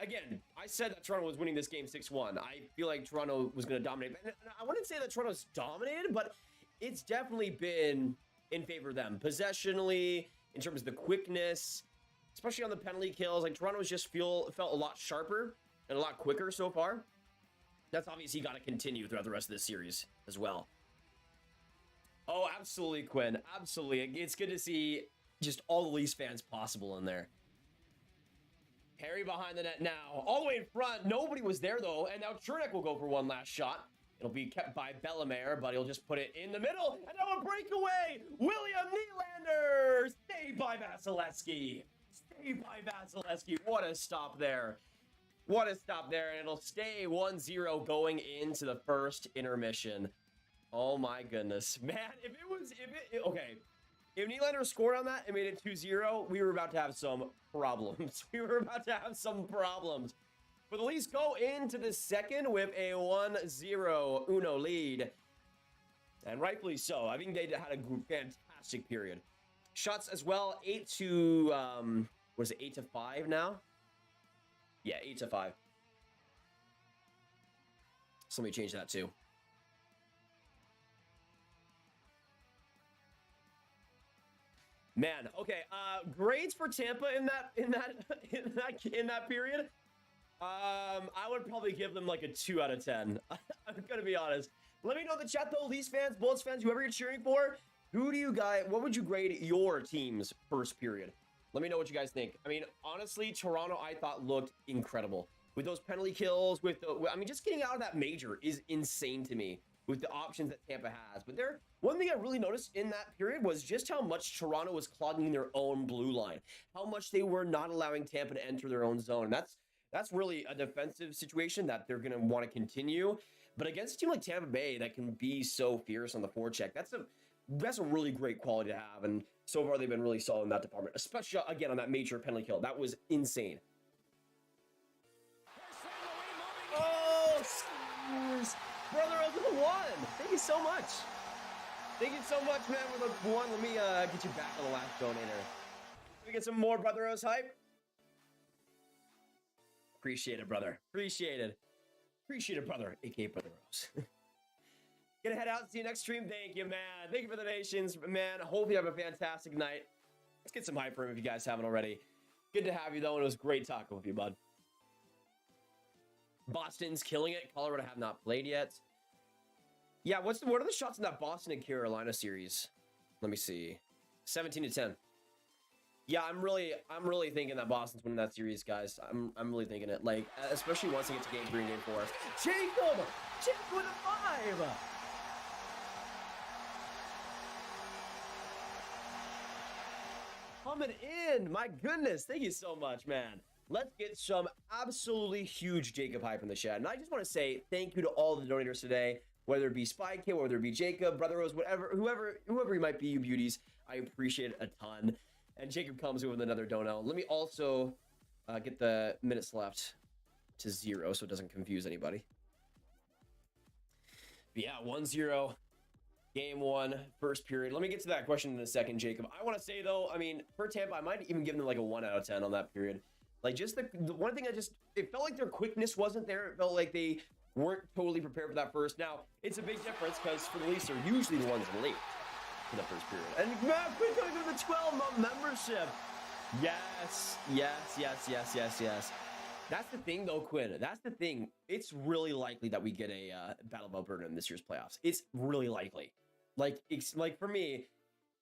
that Toronto was winning this game 6-1. I feel like Toronto was going to dominate. And I wouldn't say that Toronto's dominated, but it's definitely been in favor of them. Possessionally, in terms of the quickness, especially on the penalty kills. Like, Toronto's just felt a lot sharper and a lot quicker so far. That's obviously got to continue throughout the rest of this series as well. Oh, absolutely, Quinn. Absolutely. It's good to see just all the Leafs fans possible in there. Harry behind the net now. All the way in front. Nobody was there, though. And now Chernak will go for one last shot. It'll be kept by Bellemare, but he'll just put it in the middle. And now a breakaway. William Nylander. Saved by Vasilevsky. Saved by Vasilevsky. What a stop there. What a stop there. And it'll stay 1-0 going into the first intermission. Oh my goodness. Man, okay. If Nylander scored on that and made it 2-0, we were about to have some problems. But the Leafs go into the second with a 1-0 Uno lead. And rightfully so. I think they had a fantastic period. Shots as well, 8-5 now? Yeah, 8-5. So let me change that too. Man, okay. Grades for Tampa in that period. I would probably give them like a 2 out of 10. I'm gonna be honest. Let me know in the chat though, Leafs fans, Bullets fans, whoever you're cheering for. What would you grade your team's first period? Let me know what you guys think. I mean, honestly, Toronto I thought looked incredible with those penalty kills. Just getting out of that major is insane to me with the options that Tampa has. But one thing I really noticed in that period was just how much Toronto was clogging their own blue line, how much they were not allowing Tampa to enter their own zone. That's really a defensive situation that they're going to want to continue. But against a team like Tampa Bay that can be so fierce on the forecheck, that's a really great quality to have. And so far they've been really solid in that department, especially again on that major penalty kill. That was insane. Oh, scores. Brother of the 1. Thank you so much. Thank you so much, man, for the 1. Let me get you back on the last donator. Let me get some more Brother Rose hype. Appreciate it, brother. Appreciate it. Appreciate it, brother, aka Brother Rose. Gonna head out and see you next stream. Thank you, man. Thank you for the donations, man. Hope you have a fantastic night. Let's get some hype for him if you guys haven't already. Good to have you, though, and it was great talking with you, bud. Boston's killing it. Colorado have not played yet. Yeah, what are the shots in that Boston and Carolina series? Let me see. 17-10. Yeah, I'm really thinking that Boston's winning that series, guys. I'm really thinking it. Like, especially once they get to game 3 and game 4. Jacob with a 5. Coming in, my goodness. Thank you so much, man. Let's get some absolutely huge Jacob hype in the chat. And I just want to say thank you to all the donators today, whether it be Spy Kid, whether it be Jacob, Brother Rose, whoever you might be, you beauties. I appreciate it a ton. And Jacob comes with another dono. Let me also get the minutes left to 0 so it doesn't confuse anybody. But yeah, 1-0. Game 1, first period. Let me get to that question in a second, Jacob. I want to say, though, I mean, for Tampa, I might even give them like a 1 out of 10 on that period. Like, just the one thing it felt like their quickness wasn't there. It felt like they weren't totally prepared for that first. Now, it's a big difference because for the Leafs, they're usually the ones late in the first period. And Matt Quinn coming to the 12-month membership. Yes. That's the thing, though, Quinn. That's the thing. It's really likely that we get a Battle of Alberta in this year's playoffs. It's really likely. Like for me,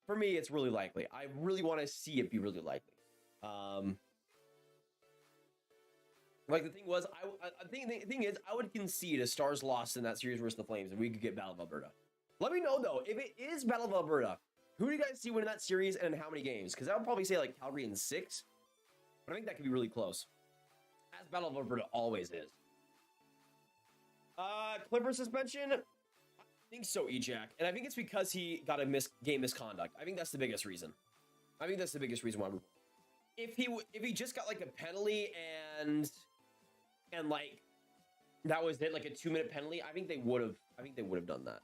it's really likely. I really want to see it be really likely. Like, the thing was, the thing is, I would concede a Stars lost in that series versus the Flames, and we could get Battle of Alberta. Let me know, though, if it is Battle of Alberta, who do you guys see winning that series and in how many games? Because I would probably say, like, Calgary in 6. But I think that could be really close. As Battle of Alberta always is. Clipper suspension? I think so, Ejack. And I think it's because he got a game misconduct. I think that's the biggest reason. I think that's the biggest reason why. If he just got, like, a penalty and like, that was it, like a 2-minute penalty, I think they would have done that.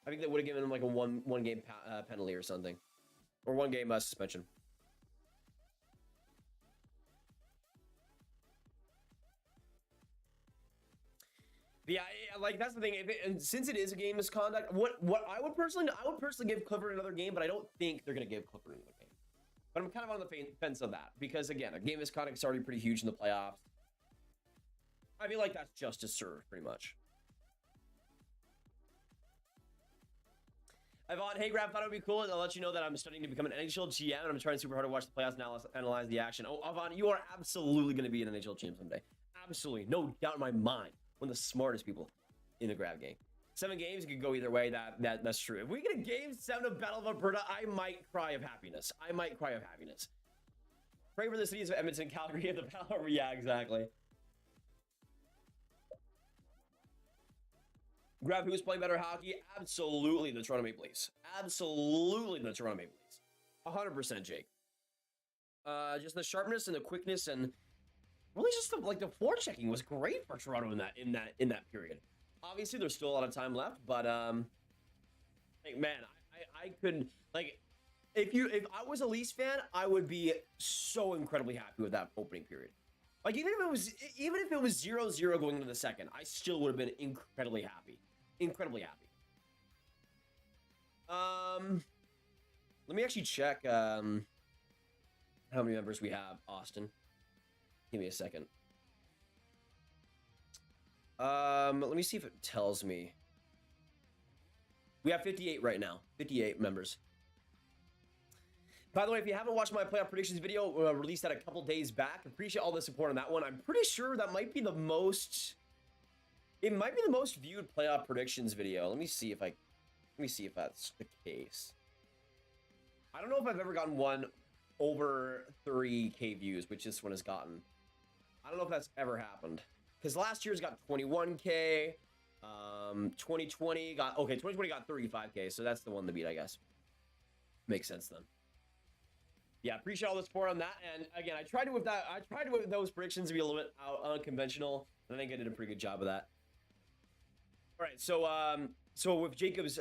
I think they would have given him like a one game penalty or something, or 1 game suspension. But yeah, like, that's the thing. And since it is a game misconduct, what I would personally give Clifford another game, but I don't think they're gonna give Clifford another game. But I'm kind of on the fence of that because, again, a game misconduct is already pretty huge in the playoffs. I feel like that's justice served, pretty much. Yvonne, hey, Grab, thought it would be cool. I'll let you know that I'm studying to become an NHL GM, and I'm trying super hard to watch the playoffs and analyze the action. Oh, Yvonne, you are absolutely going to be an NHL GM someday. Absolutely. No doubt in my mind. One of the smartest people in the Grab game. 7 games, it could go either way. That's true. If we get a game 7 of Battle of Alberta, I might cry of happiness. Pray for the cities of Edmonton, Calgary, and the Battle. Yeah, exactly. Grab who's playing better hockey? Absolutely the Toronto Maple Leafs. Absolutely the Toronto Maple Leafs. 100%, Jake. Just the sharpness and the quickness and really just the forechecking was great for Toronto in that period. Obviously, there's still a lot of time left, but like, man, I couldn't, like, if I was a Leafs fan, I would be so incredibly happy with that opening period. Like, even if it was 0-0 going into the second, I still would have been incredibly happy. Incredibly happy. Let me actually check how many members we have, Austin. Give me a second. Let me see if it tells me. We have 58 right now. 58 members. By the way, if you haven't watched my playoff predictions video, released that a couple days back, appreciate all the support on that one. I'm pretty sure that might be the most. It might be the most viewed playoff predictions video. Let me see if that's the case. I don't know if I've ever gotten one over 3K views, which this one has gotten. I don't know if that's ever happened. Because last year's got 21K. 2020 got 35K, so that's the one to beat, I guess. Makes sense then. Yeah, appreciate all the support on that. And again, I tried to with those predictions to be a little bit unconventional. I think I did a pretty good job of that. All right, so with Jacob's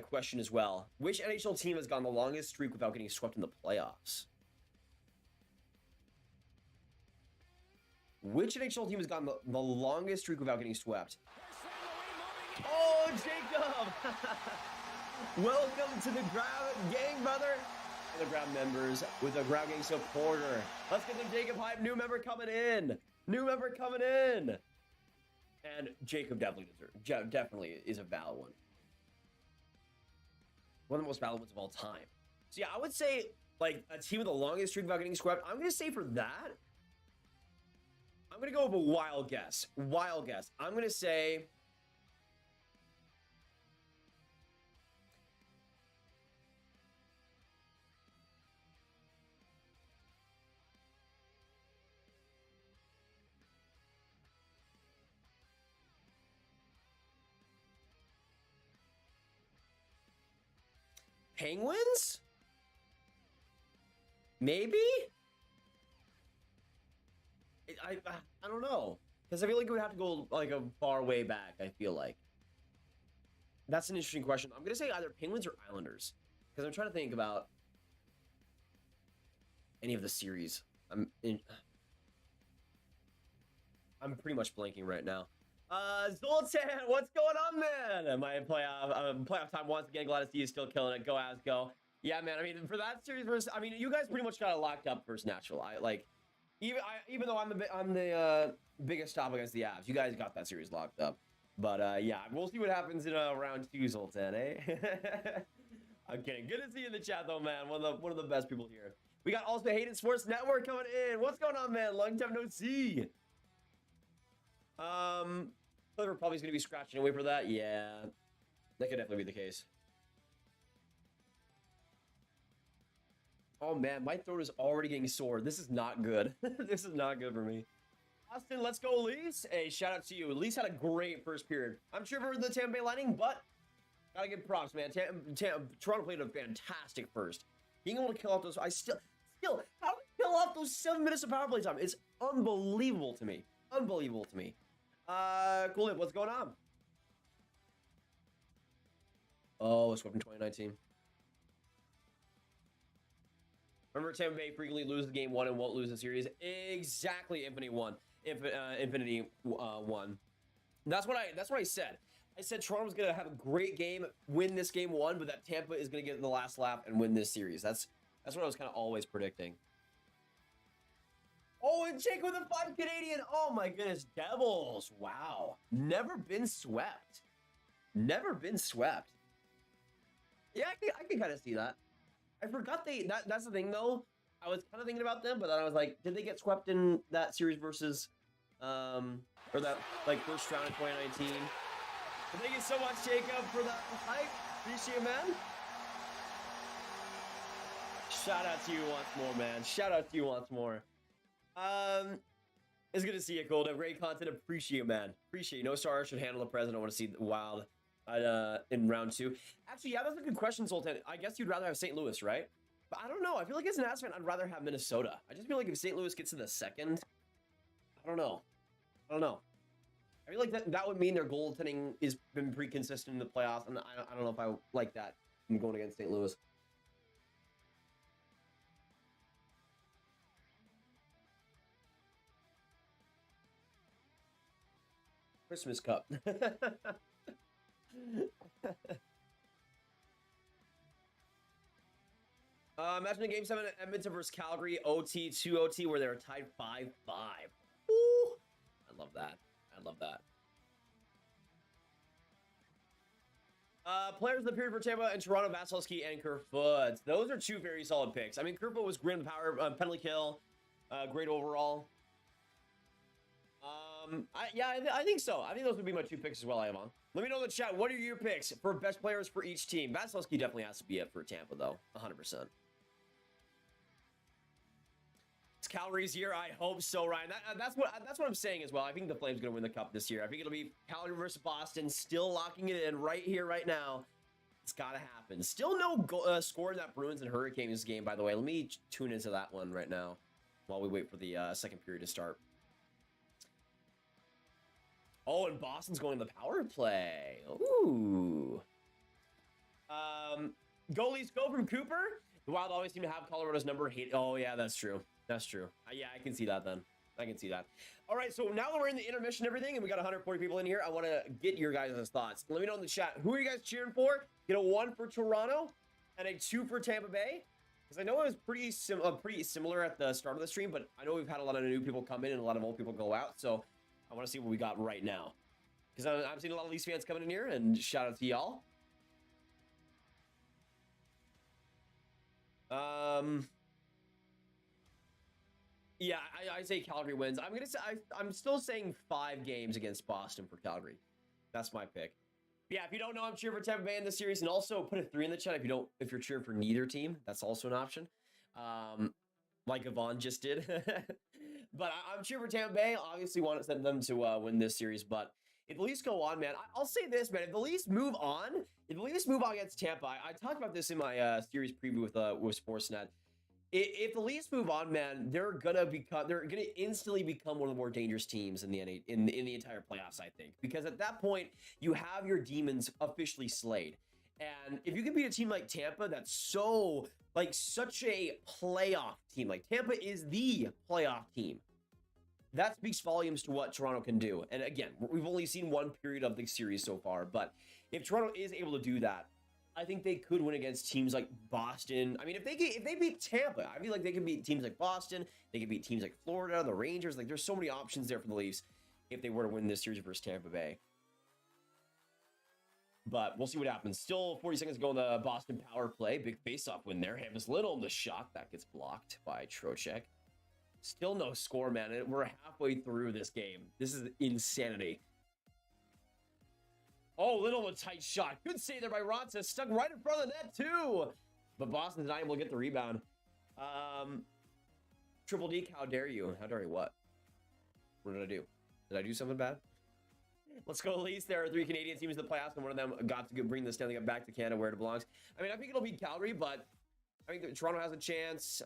question as well, which NHL team has gone the longest streak without getting swept in the playoffs? Which NHL team has gone the longest streak without getting swept? Oh, Jacob! Welcome to the Grab Gang, brother. The Grab members with a Grab Gang supporter. Let's get the Jacob hype. New member coming in. And Jacob definitely is a valid one. One of the most valid ones of all time. So yeah, I would say, like, a team with the longest streak without getting swept. I'm going to say for that, I'm going to go with a wild guess. I'm going to say Penguins? Maybe? I don't know. Because I feel like it would have to go like a far way back, I feel like. That's an interesting question. I'm going to say either Penguins or Islanders. Because I'm trying to think about any of the series. I'm pretty much blanking right now. Zoltan, what's going on, man? My playoff time once again. Glad to see you still killing it. Go, Avs, go. Yeah, man. I mean, for that series versus, I mean, you guys pretty much got it locked up versus Nashville. Even though I'm the biggest stop against the Avs, you guys got that series locked up. But yeah, we'll see what happens in round 2, Zoltan, eh? I'm kidding. Good to see you in the chat, though, man. One of the best people here. We got also Hated Sports Network coming in. What's going on, man? Long time no see. Clifford probably is going to be scratching away for that. Yeah, that could definitely be the case. Oh man, my throat is already getting sore. This is not good. This is not good for me. Austin, let's go, Leafs. Hey, shout out to you. Leafs had a great first period. I'm sure for the Tampa Bay Lightning, but gotta give props, man. Toronto played a fantastic first. Being able to kill off those, how do you kill off those 7 minutes of power play time? It's unbelievable to me. Unbelievable to me. Cool, what's going on? Oh, swept in 2019. Remember, Tampa Bay frequently loses game 1 and won't lose the series. Exactly, Infinity One. That's what I said. I said Toronto was gonna have a great game, win this game 1, but that Tampa is gonna get the last lap and win this series. That's what I was kind of always predicting. Oh, and Jake with a 5 Canadian. Oh my goodness, Devils. Wow, never been swept. Never been swept. Yeah, I can kind of see that. I forgot that's the thing though. I was kind of thinking about them, but then I was like, did they get swept in that series versus or that like first round in 2019? But thank you so much, Jacob, for that hype. Appreciate it, man. Shout out to you once more, man. Shout out to you once more. It's good to see you, Gold. Great content. Appreciate it, man. Appreciate you. No Stars should handle the present. I want to see the Wild in round 2. Actually, yeah, that's a good question, Sultan. I guess you'd rather have St. Louis, right? But I don't know. I feel like as an Avs fan, I'd rather have Minnesota. I just feel like if St. Louis gets to the second, I don't know. I feel like that would mean their goaltending has been pretty consistent in the playoffs, and I don't know if I like that. I'm going against St. Louis. Christmas Cup. Imagine a game 7 at Edmonton versus Calgary, OT, 2 OT, where they were tied 5-5. Ooh, I love that. I love that. Players of the period for Tampa and Toronto, Vasilevsky and Kerfoot. Those are 2 very solid picks. I mean, Kerfoot was great in the power, penalty kill, great overall. I think so. I think those would be my 2 picks as well, Ivan. Let me know in the chat, what are your picks for best players for each team? Vasilevsky definitely has to be it for Tampa, though. 100%. It's Calgary's year. I hope so, Ryan. That's what I'm saying as well. I think the Flames are going to win the Cup this year. I think it'll be Calgary versus Boston. Still locking it in right here, right now. It's got to happen. Still no score in that Bruins and Hurricanes game, by the way. Let me tune into that one right now while we wait for the second period to start. Oh, and Boston's going to the power play. Ooh. Goalies go from Cooper. The Wild always seem to have Colorado's number. Oh, yeah, that's true. That's true. Yeah, I can see that then. I can see that. All right, so now that we're in the intermission and everything, and we got 140 people in here, I want to get your guys' thoughts. Let me know in the chat. Who are you guys cheering for? Get a 1 for Toronto and a 2 for Tampa Bay. Because I know it was pretty similar at the start of the stream, but I know we've had a lot of new people come in and a lot of old people go out. So I want to see what we got right now. Because I've seen a lot of Leafs fans coming in here, and shout out to y'all. Yeah, I say Calgary wins. I'm still saying 5 games against Boston for Calgary. That's my pick. Yeah, if you don't know, I'm cheering for Tampa Bay in this series, and also put a 3 in the chat if you're cheering for neither team. That's also an option. Like Yvonne just did. But I'm cheering for Tampa Bay. Obviously want to send them to win this series, but if the Leafs go on, man, I'll say this, man. If the Leafs move on against Tampa, I talked about this in my series preview with Sportsnet. If the Leafs move on, man, they're gonna instantly become one of the more dangerous teams in the entire playoffs, I think, because at that point you have your demons officially slayed, and if you can beat a team like Tampa, that's such a playoff team. Like Tampa is the playoff team. That speaks volumes to what Toronto can do. And again, we've only seen 1 period of the series so far, but if Toronto is able to do that, I think they could win against teams like Boston. I mean, if they beat Tampa, I feel like they can beat teams like Boston. They can beat teams like Florida, the Rangers. Like, there's so many options there for the Leafs if they were to win this series versus Tampa Bay. But we'll see what happens. Still 40 seconds to go in the Boston power play. Big face-off win there. Hampus Little, the shot that gets blocked by Trocheck. Still no score, man. We're halfway through this game. This is insanity. Oh, little a tight shot. Good save there by Ronta. Stuck right in front of the net, too. But Boston's not able to get the rebound. Triple D, how dare you? How dare you what? What did I do? Did I do something bad? Let's go Leafs. There are 3 Canadian teams in the playoffs, and one of them got to bring the Stanley Cup back to Canada where it belongs. I mean, I think it'll be Calgary, but I think that Toronto has a chance.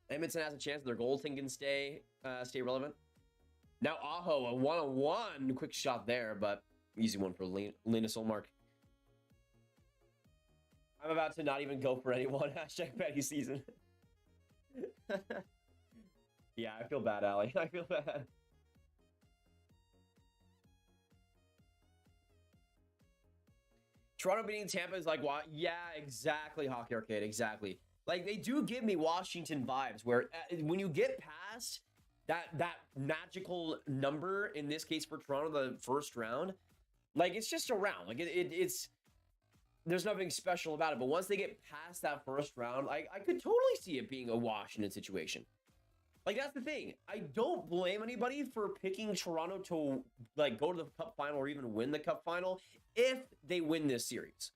Edmonton has a chance. Their goaltending can stay relevant. Now Aho, a 1-on-1. Quick shot there, but easy one for Linus Olmark. I'm about to not even go for anyone. Hashtag petty season. Yeah, I feel bad, Allie. I feel bad. Toronto beating Tampa is like, what? Yeah, exactly, Hockey Arcade, exactly. Like, they do give me Washington vibes, where when you get past that magical number, in this case for Toronto, the first round, like, it's just a round. Like, it's there's nothing special about it. But once they get past that first round, I could totally see it being a Washington situation. Like, that's the thing. I don't blame anybody for picking Toronto to, like, go to the Cup final or even win the Cup final if they win this series.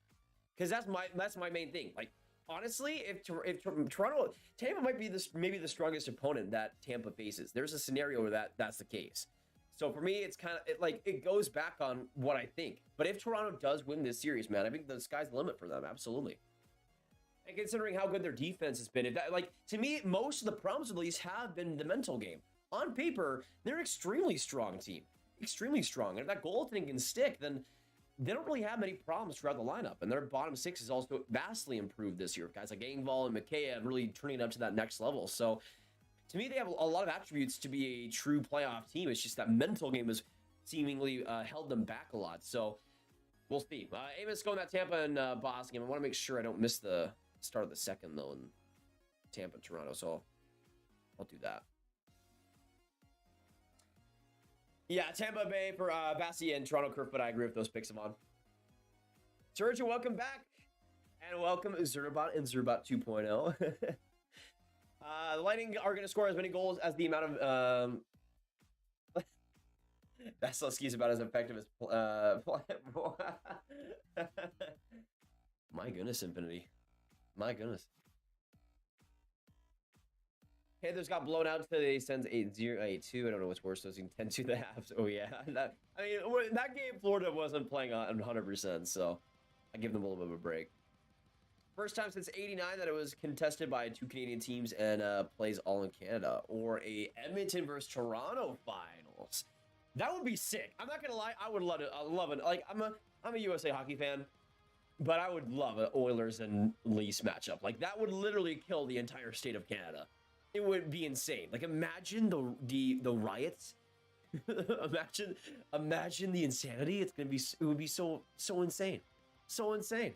Because that's my main thing. Like, honestly, if Toronto, Tampa might be maybe the strongest opponent that Tampa faces. There's a scenario where that's the case. So for me, it's kind of it goes back on what I think. But if Toronto does win this series, man, I think the sky's the limit for them. Absolutely. And considering how good their defense has been, to me, most of the problems with the Leafs have been the mental game. On paper, they're an extremely strong team. Extremely strong. And if that goaltending can stick, then they don't really have many problems throughout the lineup. And their bottom 6 is also vastly improved this year. Guys like Engvall and Mikheyev really turning it up to that next level. So, to me, they have a lot of attributes to be a true playoff team. It's just that mental game has seemingly held them back a lot. So, we'll see. Amos going that Tampa and Boston game. I want to make sure I don't miss the start of the second, though, in Tampa and Toronto. So, I'll do that. Yeah, Tampa Bay for Bassi and Toronto Kerf, but I agree with those picks, Yvonne. Sergio, welcome back. And welcome Zerbot and Zerbot 2.0. The Lightning are going to score as many goals as the amount of... Vasilevsky is about as effective as... My goodness, Infinity. My goodness. Panthers got blown out to the Sens 8-0, 8-2. I don't know what's worse. Those 10-2 the Habs. Oh, yeah. That game, Florida wasn't playing on 100%, so I give them a little bit of a break. First time since 89 that it was contested by 2 Canadian teams and plays all in Canada. Or a Edmonton versus Toronto finals. That would be sick. I'm not going to lie. I would love it. I love it. Like, I'm a USA hockey fan, but I would love an Oilers and Leafs matchup. Like, that would literally kill the entire state of Canada. It would be insane. Like, imagine the riots. imagine the insanity. It would be so insane. So insane.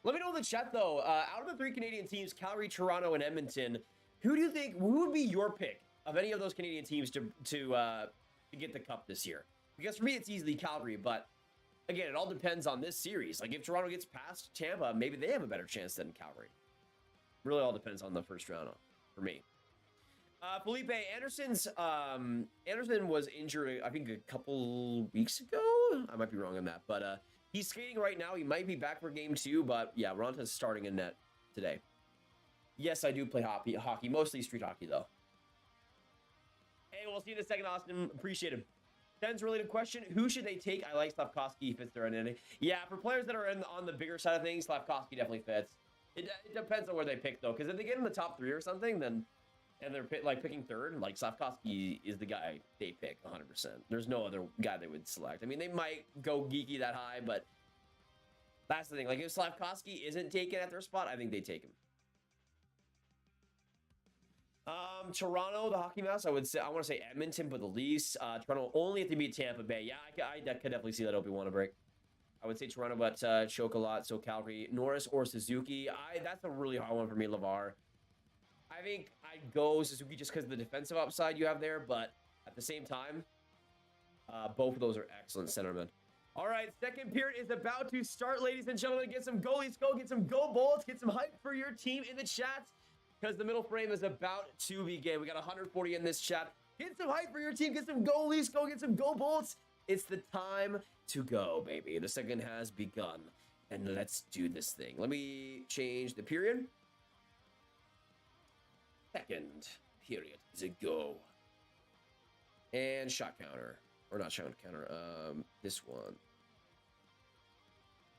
Let me know in the chat though. Out of the 3 Canadian teams, Calgary, Toronto, and Edmonton, who would be your pick of any of those Canadian teams to get the cup this year? Because for me, it's easily Calgary, but again, it all depends on this series. Like, if Toronto gets past Tampa, maybe they have a better chance than Calgary. Really all depends on the first round for me. Felipe Anderson was injured, I think, a couple weeks ago. I might be wrong on that, but he's skating right now. He might be back for game 2, but yeah, Ronta's starting in net today. Yes, I do play hockey, mostly street hockey though. Hey, we'll see you in a second, Austin. Appreciate it. Ben's related question: who should they take? I like Slafkovsky fits their identity. Yeah, for players that are on the bigger side of things, Slafkovsky definitely fits. It depends on where they pick though, because if they get in the top 3 or something, then. And they're picking third, like Slafkovsky is the guy they pick 100%. There's no other guy they would select. I mean, they might go geeky that high, but that's the thing. Like, if Slafkovsky isn't taken at their spot, I think they take him. Toronto, the Hockey Mouse, I want to say Edmonton, but the Leafs. Toronto only have to beat Tampa Bay. Yeah, I could definitely see that Obi-Wan break. I would say Toronto, but choke a lot. So Calgary, Norris or Suzuki. That's a really hard one for me, LeVar. I think I'd go Suzuki just because of the defensive upside you have there, but at the same time, both of those are excellent centermen. All right, second period is about to start, ladies and gentlemen. Get some goalies, get some go Bullets, get some hype for your team in the chats. because the middle frame is about to begin. We got 140 in this chat. Get some hype for your team. Get some go Leafs. Go get some go Bolts. It's the time to go, baby. The second has begun. And let's do this thing. Let me change the period. Second period is a go. And shot counter. Or not shot counter. This one.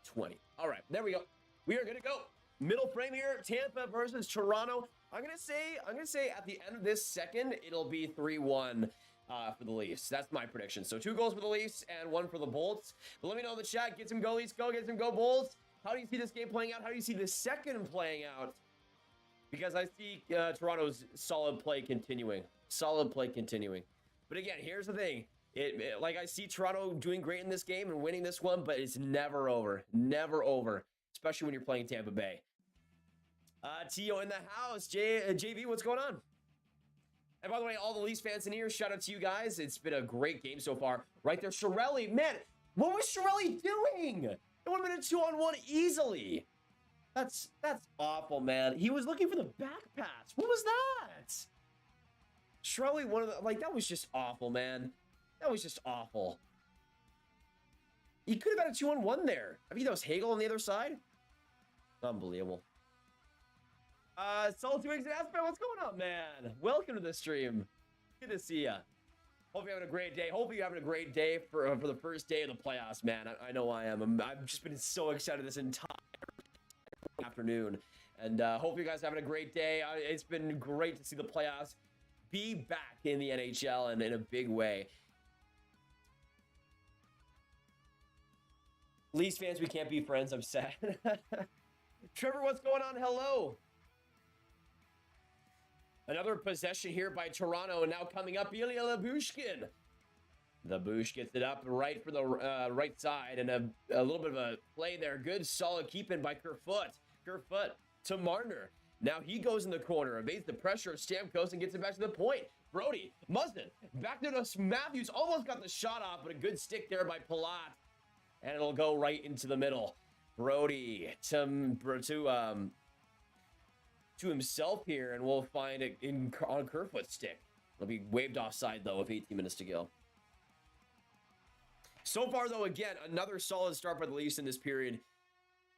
20. All right, there we go. We are gonna go. Middle frame here. Tampa versus Toronto. I'm gonna say at the end of this second, it'll be 3-1 for the Leafs. That's my prediction. So 2 goals for the Leafs and 1 for the Bolts. But let me know in the chat. Get some go Leafs. Go. Get some go Bolts. How do you see this game playing out? How do you see the second playing out? Because I see Toronto's solid play continuing. Solid play continuing. But again, here's the thing. Like I see Toronto doing great in this game and winning this one, but it's never over. Never over. Especially when you're playing Tampa Bay. Tio in the house. JV, what's going on? And by the way, all the Leafs fans in here, shout out to you guys. It's been a great game so far. Right there, Chiarelli. Man, what was Chiarelli doing? It would have been a 2-on-1 easily. That's awful, man. He was looking for the back pass. What was that? Chiarelli, that was just awful, man. That was just awful. He could have had a 2-on-1 there. I mean, that was Hagel on the other side. Unbelievable. Solid 2 Weeks in Aspen, what's going on, man? Welcome to the stream. Good to see ya. Hope you're having a great day. Hope you're having a great day for the first day of the playoffs, man. I know I am. I've just been so excited this entire afternoon. And hope you guys are having a great day. It's been great to see the playoffs be back in the NHL and in a big way. Leafs fans, we can't be friends. I'm sad. Trevor, what's going on? Hello. Another possession here by Toronto, and now coming up, Elliotte. The Bush gets it up right for the right side, and a little bit of a play there. Good, solid keep-in by Kerfoot. Kerfoot to Marner. Now he goes in the corner, evades the pressure of Stamkos, and gets it back to the point. Brody, Muzzin, back there to Matthews, almost got the shot off, but a good stick there by Palat, and it'll go right into the middle. Brody to himself here, and we'll find it on Kerfoot's stick. It'll be waved offside, though, with 18 minutes to go. So far, though, again, another solid start by the Leafs in this period.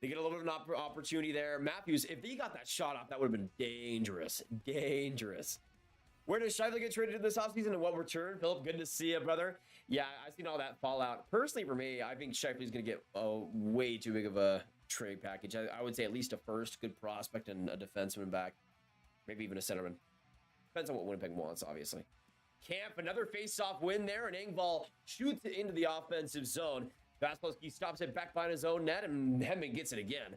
They get a little bit of an opportunity there. Matthews, if he got that shot off, that would have been dangerous. Dangerous. Where does Scheifele get traded in this offseason and what return? Philip, good to see you, brother. Yeah, I've seen all that fallout. Personally, for me, I think Scheifele's going to get way too big of a trade package. I would say at least a first, good prospect, and a defenseman back. Maybe even a centerman. Depends on what Winnipeg wants, obviously. Camp, another face-off win there, and Engvall shoots it into the offensive zone. Vasilevsky stops it back behind his own net, and Hedman gets it again.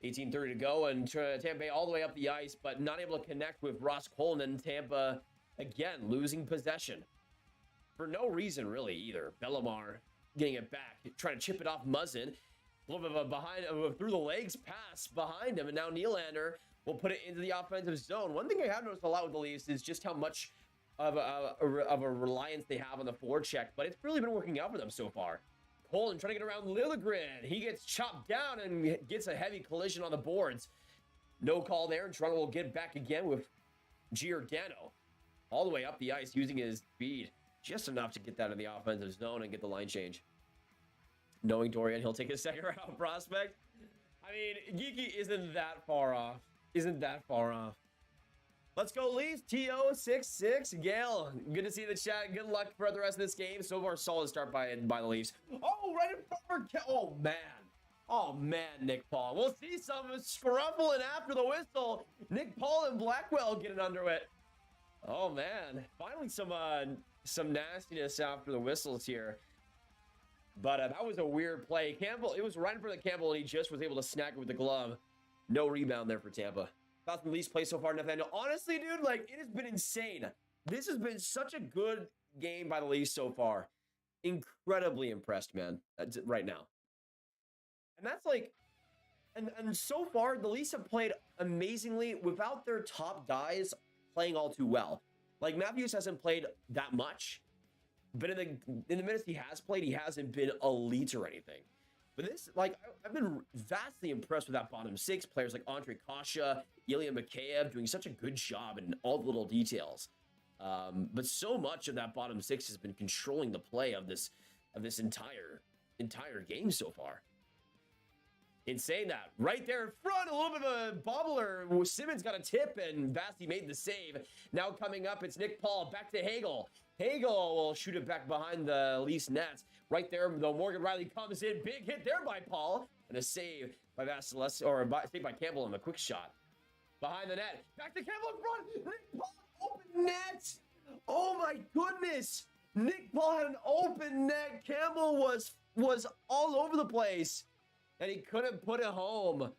18:30 to go, and Tampa Bay all the way up the ice, but not able to connect with Ross Colton. Tampa, again, losing possession. For no reason, really, either. Bellemare getting it back, trying to chip it off Muzzin. A little bit of a through the legs pass behind him, and now Nylander will put it into the offensive zone. One thing I have noticed a lot with the Leafs is just how much of a reliance they have on the forecheck, but it's really been working out for them so far. Colton trying to get around Liljegren. He gets chopped down and gets a heavy collision on the boards. No call there, and Toronto will get back again with Giordano all the way up the ice using his speed. Just enough to get that in the offensive zone and get the line change. Knowing Dorian, he'll take a second round prospect. I mean, Geeky isn't that far off. Isn't that far off. Let's go Leafs. TO66. Gail, good to see the chat. Good luck for the rest of this game. So far, solid start by the Leafs. Oh, right in front of oh, man. Oh, man, Nick Paul. We'll see some scruffling after the whistle. Nick Paul and Blackwell getting under it. Oh, man. Finally, some nastiness after the whistles here. But that was a weird play. Campbell, it was right in front of Campbell, and he just was able to snag it with the glove. No rebound there for Tampa. Thoughts on the Leafs play so far, Nathaniel? Honestly, dude, like, it has been insane. This has been such a good game by the Leafs so far. Incredibly impressed, man, right now. And that's like, and so far, the Leafs have played amazingly without their top guys playing all too well. Like, Matthews hasn't played that much, but in the minutes he has played, he hasn't been elite or anything. But this, like, I've been vastly impressed with that bottom six. Players like Andre Kasha, Ilya Mikheyev doing such a good job in all the little details. But so much of that bottom six has been controlling the play of this entire game so far. In saying that, right there in front, a little bit of a bobbler. Simmons got a tip, and Vasi made the save. Now coming up, it's Nick Paul back to Hagel. Hagel will shoot it back behind the Leafs nets. Right there, though, Morgan Rielly comes in. Big hit there by Paul. And a save by Vasilevskiy, or save by Campbell on the quick shot. Behind the net. Back to Campbell in front. Nick Paul, open net. Oh, my goodness. Nick Paul had an open net. Campbell was all over the place. And he couldn't put it home.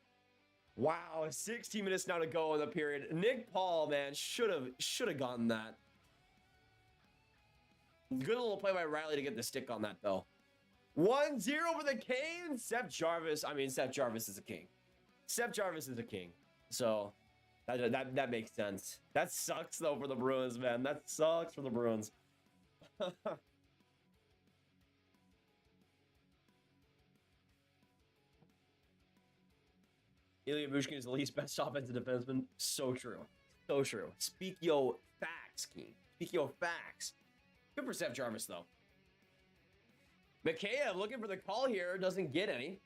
Wow, 16 minutes now to go in the period. Nick Paul, man, should have gotten that. Good little play by Rielly to get the stick on that, though. 1-0 for the Canes. Seth Jarvis is a king. Seth Jarvis is a king. So that makes sense. That sucks, though, for the Bruins, man. That sucks for the Bruins. Ilya Bushkin is the least best offensive defenseman. So true. So true. Speak yo facts, King. Speak yo facts. Good for Seth Jarvis, though. Mikheyev looking for the call here. Doesn't get any.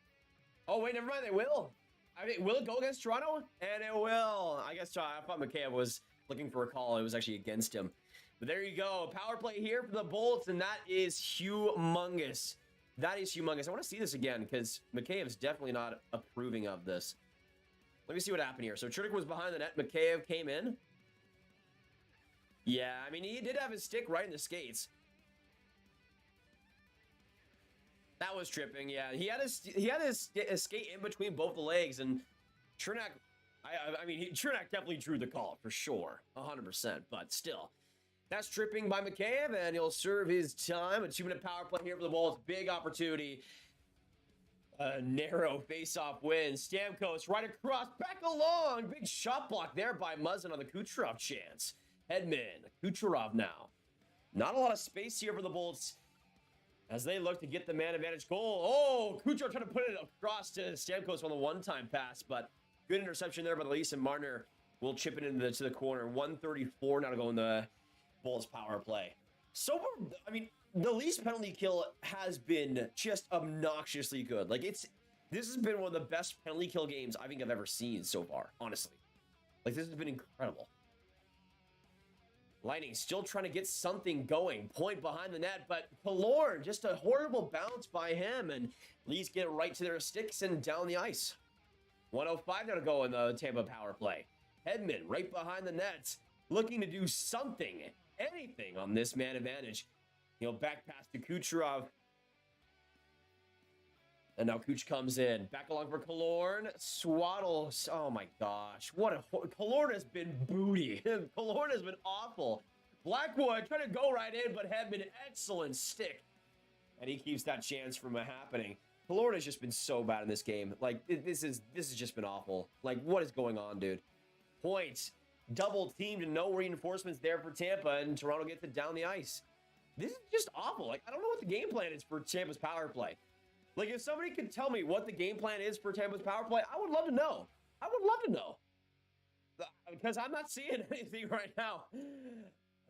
Oh, wait, never mind. They will. I mean, will it go against Toronto? And it will. I guess I thought Mikheyev was looking for a call. It was actually against him. But there you go. Power play here for the Bolts, and that is humongous. That is humongous. I want to see this again because Mikheyev's definitely not approving of this. Let me see what happened here. So Churchick was behind the net. Mikheyev came in. Yeah, I mean, he did have his stick right in the skates. That was tripping, yeah. He had his skate in between both the legs, and Chernak, Chernak definitely drew the call, for sure. 100%, but still. That's tripping by Mikheyev, and he'll serve his time. A 2-minute power play here for the Bolts. Big opportunity. A narrow face-off win. Stamkos right across, back along. Big shot block there by Muzzin on the Kucherov chance. Hedman, Kucherov now. Not a lot of space here for the Bolts as they look to get the man advantage goal. Oh, Kucherov trying to put it across to Stamkos on the one-time pass, but good interception there by the Leafs, and Marner will chip it into the corner. 1:34 now to go in the Bolts power play. So far, I mean, the Leafs penalty kill has been just obnoxiously good. Like, this has been one of the best penalty kill games I think I've ever seen so far, honestly. Like, this has been incredible. Lightning still trying to get something going. Point behind the net, but Killorn, just a horrible bounce by him, and Leafs get right to their sticks and down the ice. 1:05 now to go in the Tampa power play. Hedman right behind the nets, looking to do something, anything on this man advantage. He'll back pass to Kucherov. And now Kuch comes in. Back along for Killorn. Swaddle. Oh my gosh. Killorn has been booty. Killorn has been awful. Blackwood trying to go right in, but Hedman, excellent stick. And he keeps that chance from happening. Killorn has just been so bad in this game. Like, this has just been awful. Like, what is going on, dude? Points. Double teamed and no reinforcements there for Tampa, and Toronto gets it down the ice. This is just awful. Like, I don't know what the game plan is for Tampa's power play. Like, if somebody could tell me what the game plan is for Tampa's power play, I would love to know. I would love to know. Because I'm not seeing anything right now.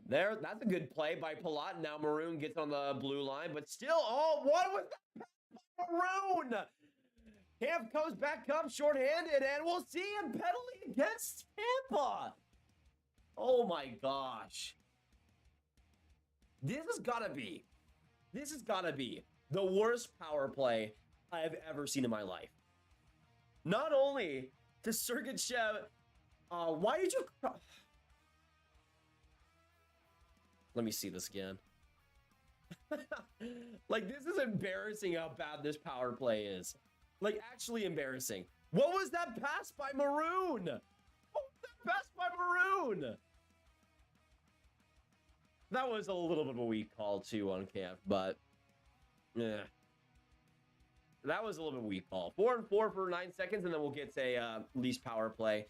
That's a good play by Palat. Now Maroon gets on the blue line, but still, oh, what was that? Maroon! Camp comes back up shorthanded, and we'll see him penalty against Tampa. Oh my gosh. This has got to be the worst power play I have ever seen in my life. Not only to Sergachev, why did you... Let me see this again. Like, this is embarrassing how bad this power play is. Like, actually embarrassing. What was that pass by Maroon? What was that pass by Maroon? That was a little bit of a weak call, too, on Camp, but... yeah. That was a little bit of a weak call. 4-4 for 9 seconds, and then we'll get a Leafs power play.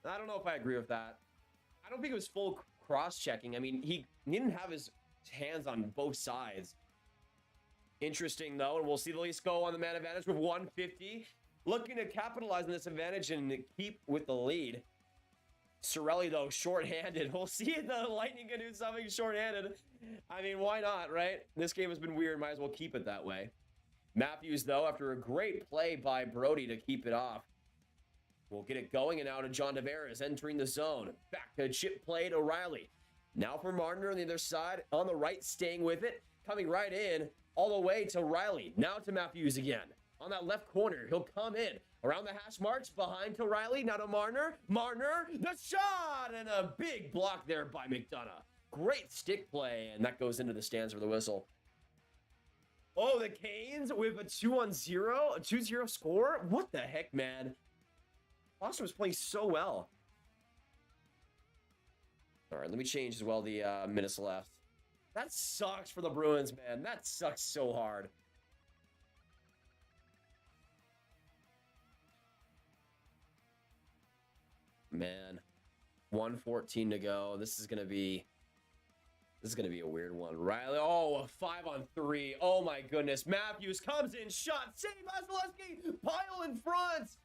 I don't know if I agree with that. I don't think it was full cross-checking. I mean, he didn't have his hands on both sides. Interesting, though, and we'll see the Leafs go on the man advantage with 150. Looking to capitalize on this advantage and keep with the lead. Cirelli, though, shorthanded. We'll see if the Lightning can do something shorthanded. I mean, why not, right? This game has been weird. Might as well keep it that way. Matthews, though, after a great play by Brody to keep it off, will get it going, and now to John Tavares entering the zone. Back to chip play to O'Reilly. Now for Marner on the other side. On the right, staying with it. Coming right in, all the way to Riley. Now to Matthews again. On that left corner, he'll come in. Around the hash marks, behind to Riley. Now to Marner. Marner, the shot! And a big block there by McDonough. Great stick play, and that goes into the stands for the whistle. Oh, the Canes with a 2-0, a 2-0 score? What the heck, man? Boston was playing so well. All right, let me change as well the minutes left. That sucks for the Bruins, man. That sucks so hard. Man, 1:14 to go. This is gonna be a weird one. Riley, oh, a 5-on-3. Oh my goodness. Matthews comes in, shot, save Vasilevsky, pile in front.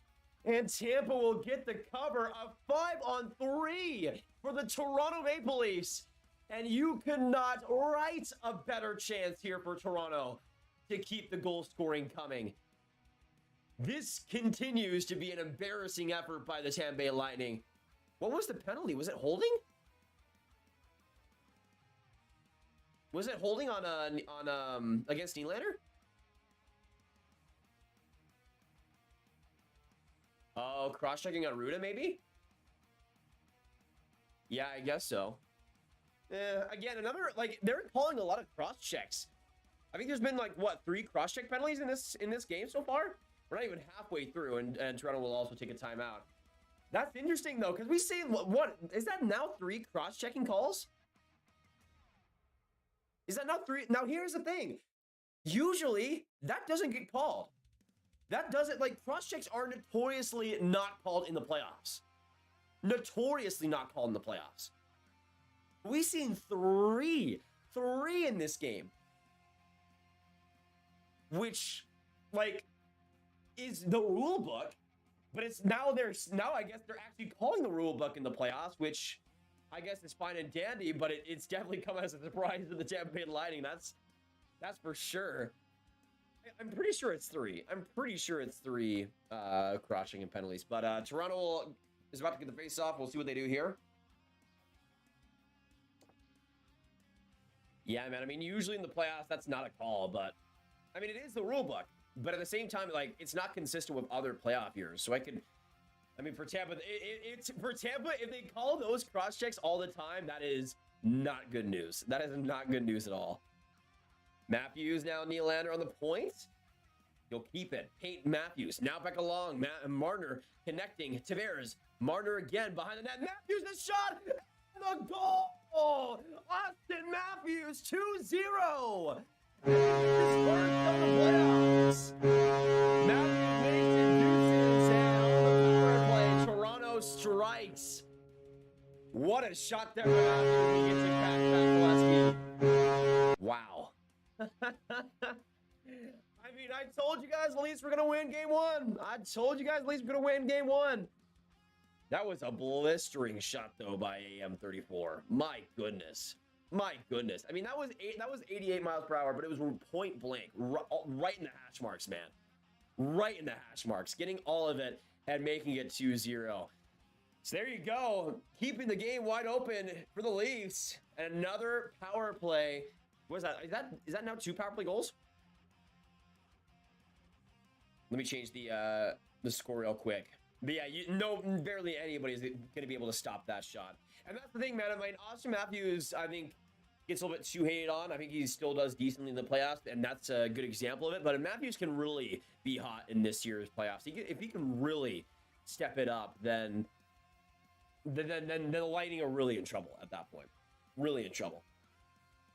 And Tampa will get the cover, a 5-on-3 for the Toronto Maple Leafs. And you cannot write a better chance here for Toronto to keep the goal scoring coming. This continues to be an embarrassing effort by the Tampa Bay Lightning. What was the penalty? Was it holding? Was it holding on against Nylander? Oh, cross-checking on Ruda, maybe? Yeah, I guess so. Again, another, like, they're calling a lot of cross-checks. I think there's been, like, what, 3 cross-check penalties in this game so far? We're not even halfway through, and Toronto will also take a timeout. That's interesting, though, because we see, what, is that now 3 cross-checking calls? Is that not 3? Now, here's the thing. Usually, that doesn't get called. That doesn't, like, cross-checks are notoriously not called in the playoffs. Notoriously not called in the playoffs. We've seen 3 in this game. Which, like, is the rule book, but it's now I guess they're actually calling the rule book in the playoffs, which I guess is fine and dandy, but it's definitely come as a surprise to the Tampa Bay Lightning. That's for sure. I'm pretty sure it's 3. I'm pretty sure it's 3 crossing and penalties. But Toronto is about to get the face off. We'll see what they do here. Yeah, man. I mean, usually in the playoffs, that's not a call, but I mean, it is the rule book. But at the same time, like, it's not consistent with other playoff years. So I mean, for Tampa, for Tampa, if they call those cross checks all the time, that is not good news. That is not good news at all. Matthews now, Nylander on the point. He'll keep it. Peyton Matthews now back along. Marner connecting. Tavares. Marner again behind the net. Matthews, the shot. And the goal. Austin Matthews, 2-0. His first of the playoffs. Matthews makes it deuces, and on the power play, Toronto strikes. What a shot there by Matthews. He gets it back, Vasilevsky. Wow. I mean, I told you guys at least we're gonna win game 1. I told you guys at least we're gonna win game 1. That was a blistering shot though by AM34. My goodness. My goodness. I mean, that was 88 miles per hour, but it was point blank, right in the hash marks, man. Right in the hash marks, getting all of it and making it 2-0. So there you go, keeping the game wide open for the Leafs. And another power play. What is that? Is that now 2 power play goals? Let me change the score real quick. But yeah, barely anybody's going to be able to stop that shot. And that's the thing, man. I mean, Austin Matthews, I think, gets a little bit too hated on. I think he still does decently in the playoffs, and that's a good example of it. But Matthews can really be hot in this year's playoffs. If he can really step it up, then the Lightning are really in trouble at that point. Really in trouble.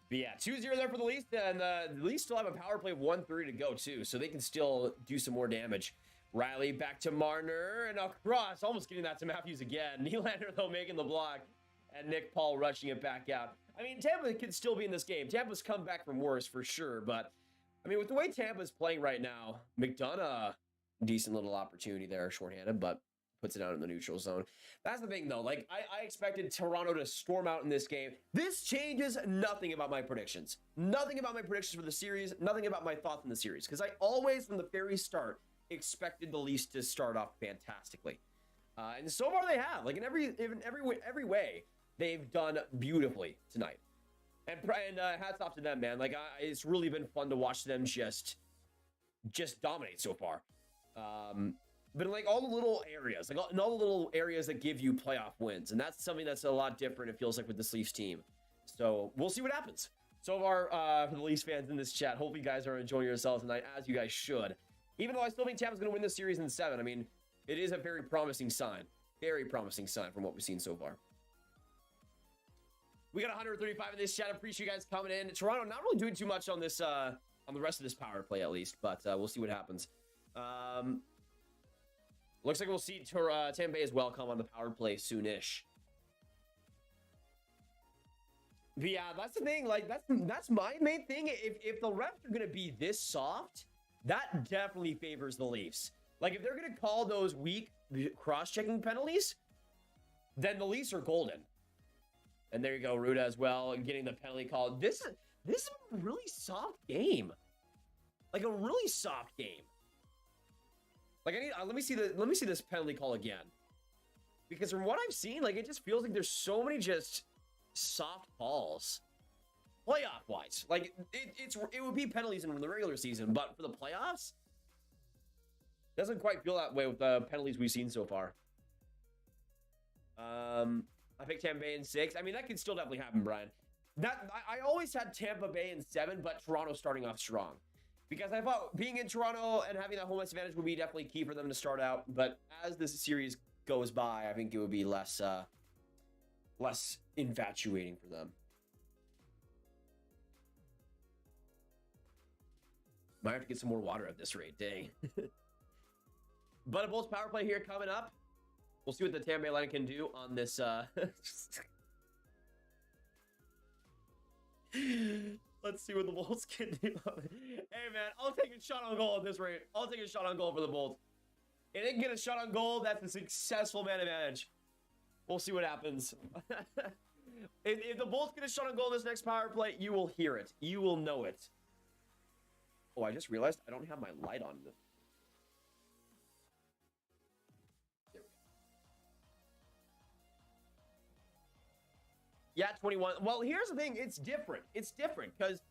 But yeah, 2-0 there for the Leafs, and the Leafs still have a power play of 1-3 to go, too, so they can still do some more damage. Riley back to Marner, and across, almost getting that to Matthews again. Nylander, though, making the block, and Nick Paul rushing it back out. I mean, Tampa could still be in this game. Tampa's come back from worse, for sure, but I mean, with the way Tampa's playing right now, McDonough, decent little opportunity there, shorthanded, but puts it out in the neutral zone. That's the thing, though. Like, I expected Toronto to storm out in this game. This changes nothing about my predictions. Nothing about my predictions for the series. Nothing about my thoughts in the series. Because I always, from the very start, expected the Leafs to start off fantastically. And so far they have. Like, in every way, they've done beautifully tonight. And hats off to them, man. Like, it's really been fun to watch them just dominate so far. But in, like, all the little areas, like in all the little areas that give you playoff wins. And that's something that's a lot different, it feels like, with this Leafs team. So we'll see what happens. So far, for the Leafs fans in this chat, hope you guys are enjoying yourselves tonight, as you guys should. Even though I still think Tampa's going to win this series in 7. I mean, it is a very promising sign. Very promising sign from what we've seen so far. We got 135 in this chat. I appreciate you guys coming in. Toronto not really doing too much on this, on the rest of this power play at least, but we'll see what happens. Looks like we'll see Tampa Bay as well come on the power play soonish. But yeah, that's the thing. Like, that's my main thing. If the refs are gonna be this soft, that definitely favors the Leafs. Like, if they're gonna call those weak cross-checking penalties, then the Leafs are golden. And there you go, Ruda as well, and getting the penalty call. This is a really soft game. Like, a really soft game. Like, I need let me see this penalty call again. Because from what I've seen, like, it just feels like there's so many just soft calls. Playoff-wise. Like, it would be penalties in the regular season, but for the playoffs, doesn't quite feel that way with the penalties we've seen so far. I picked Tampa Bay in 6. I mean, that could still definitely happen, Brian. I always had Tampa Bay in 7, but Toronto starting off strong. Because I thought being in Toronto and having that home ice advantage would be definitely key for them to start out. But as this series goes by, I think it would be less infatuating for them. Might have to get some more water at this rate, dang. But a Bulls power play here coming up. We'll see what the Tampa Bay line can do on this. Let's see what the Bulls can do. Hey, man, I'll take a shot on goal at this rate. I'll take a shot on goal for the Bulls. If they can get a shot on goal, that's a successful man advantage. We'll see what happens. If the Bulls get a shot on goal this next power play, you will hear it. You will know it. Oh, I just realized I don't have my light on. There we go. Yeah, 21. Well, here's the thing. It's different. It's different because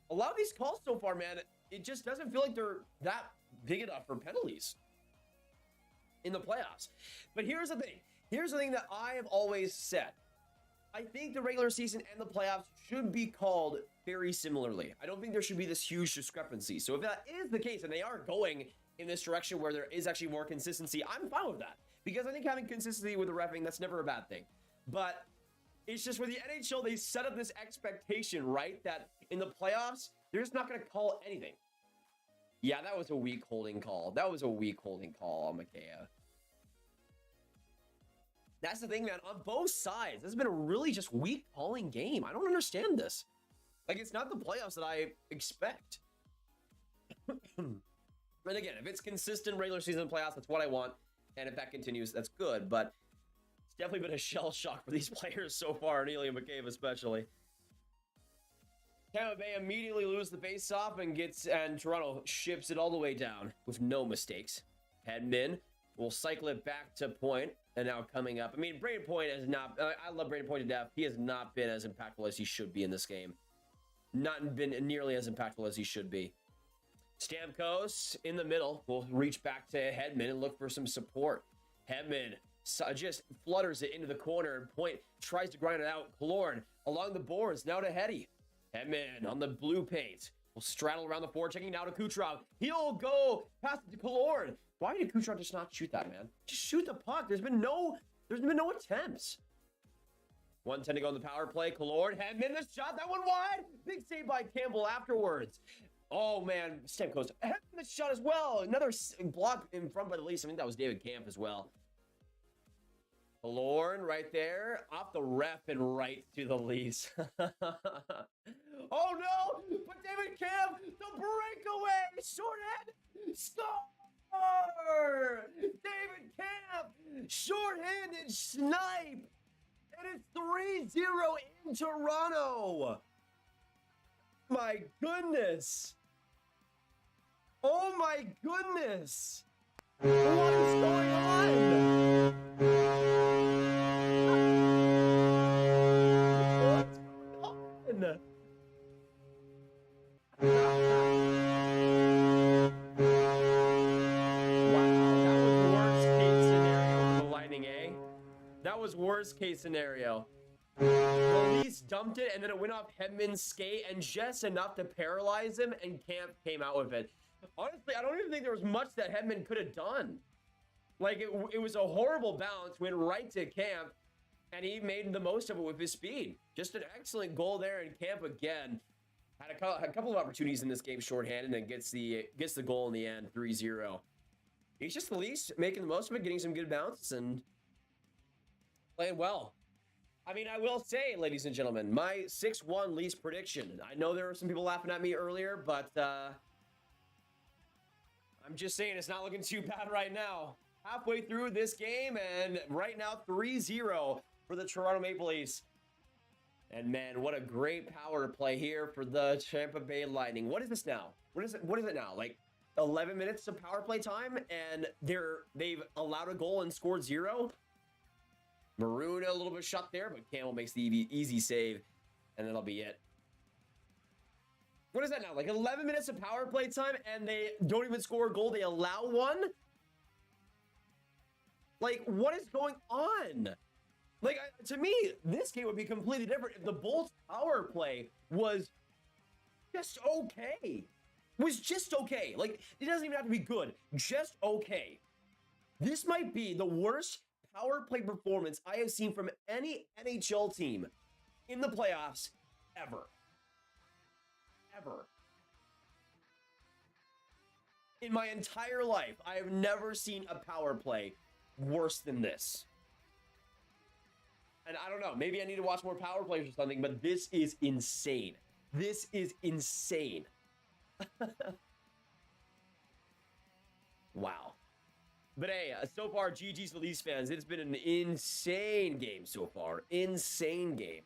a lot of these calls so far, man, it just doesn't feel like they're that big enough for penalties in the playoffs. But here's the thing. Here's the thing that I have always said. I think the regular season and the playoffs should be called very similarly. I don't think there should be this huge discrepancy. So if that is the case, and they are going in this direction where there is actually more consistency, I'm fine with that. Because I think having consistency with the reffing, that's never a bad thing. But it's just with the NHL, they set up this expectation, right? That in the playoffs, they're just not going to call anything. Yeah, that was a weak holding call. That was a weak holding call on Mikheyev. That's the thing, man. On both sides, this has been a really just weak calling game. I don't understand this. Like, it's not the playoffs that I expect. And again, if it's consistent regular season playoffs, that's what I want. And if that continues, that's good. But it's definitely been a shell shock for these players so far, and Elliotte McCabe especially. Tampa Bay immediately lose the face-off and Toronto ships it all the way down with no mistakes. Hedman will cycle it back to Point. And now coming up, I mean, Brayden Point has not, I love Brayden Point to death. He has not been as impactful as he should be in this game. Not been nearly as impactful as he should be. Stamkos in the middle will reach back to Hedman and look for some support. Hedman just flutters it into the corner, and Point tries to grind it out. Killorn along the boards, now to Heddy. Hedman on the blue paint will straddle around the forward, checking now to Kucherov. He'll go past it to Killorn. Why did Kucherov just not shoot that, man? Just shoot the puck. There's been no attempts. 1:10 to go on the power play. Killorn, Hedman, the shot. That one wide. Big save by Campbell afterwards. Oh, man. Stamkos, Hedman, the shot as well. Another block in front by the Leafs. I think that was David Kampf as well. Lorne right there, off the ref and right to the Leafs. Oh no! But David Camp, the breakaway, shorthand, score! David Camp, shorthanded snipe, and it's 3-0 in Toronto. My goodness! Oh my goodness! What is going on? What's going on? That was worst case scenario. The Leafs dumped it, and then it went off Hedman's skate, and just enough to paralyze him, and Camp came out with it. Honestly, I don't even think there was much that Hedman could have done. Like, it was a horrible bounce, went right to Camp, and he made the most of it with his speed. Just an excellent goal there, and Camp again had a couple of opportunities in this game shorthanded, and gets the goal in the end, 3-0. He's just the Leafs making the most of it, getting some good bounces, and playing well. I mean, I will say, ladies and gentlemen, my 6-1 Leafs prediction. I know there were some people laughing at me earlier, but I'm just saying it's not looking too bad right now. Halfway through this game, and right now 3-0 for the Toronto Maple Leafs. And man, what a great power play here for the Tampa Bay Lightning. What is this now? What is it now? Like 11 minutes of power play time, and they've allowed a goal and scored 0. Maroon a little bit shut there, but Campbell makes the easy save, and that'll be it. What is that now? Like 11 minutes of power play time, and they don't even score a goal. They allow one? Like, what is going on? Like, to me, this game would be completely different if the Bolts power play was just okay. Was just okay. Like, it doesn't even have to be good. Just okay. This might be the worst power play performance I have seen from any NHL team in the playoffs ever. Ever. In my entire life, I have never seen a power play worse than this. And I don't know, maybe I need to watch more power plays or something, but this is insane. This is insane. Wow. But hey, so far, GG's to Leafs fans. It's been an insane game so far. Insane game.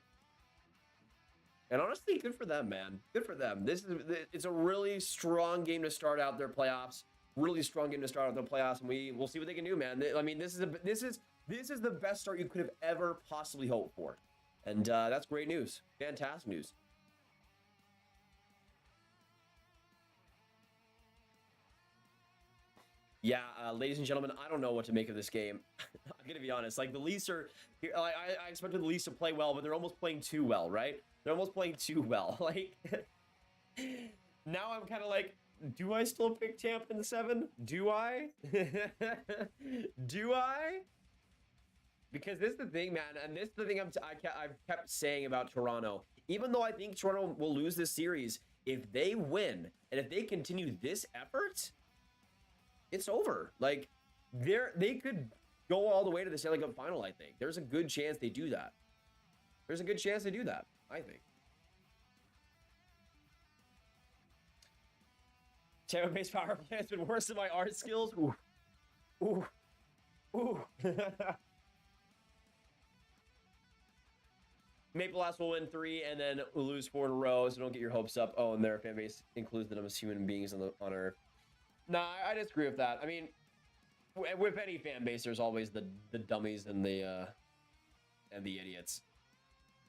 And honestly, good for them, man. Good for them. It's a really strong game to start out their playoffs. Really strong game to start out their playoffs, and we'll see what they can do, man. I mean, this is the best start you could have ever possibly hoped for, and that's great news. Fantastic news. Yeah, ladies and gentlemen, I don't know what to make of this game. I'm gonna be honest. Like, the Leafs are, I expected the Leafs to play well, but they're almost playing too well, right? They're almost playing too well. Like, now I'm kind of like, do I still pick Tampa in the 7? Do I? Do I? Because this is the thing, man, and this is the thing I've kept saying about Toronto. Even though I think Toronto will lose this series, if they win and if they continue this effort, it's over. Like, they could go all the way to the Stanley Cup final, I think. There's a good chance they do that. There's a good chance they do that, I think. Tampa Bay's power play has been worse than my art skills. Ooh. Ooh. Ooh. Maple Leafs will win 3 and then we'll lose 4 in a row, so don't get your hopes up. Oh, and their fan base includes the dumbest human beings on Earth. Nah, I disagree with that. I mean, with any fan base, there's always the dummies and the idiots.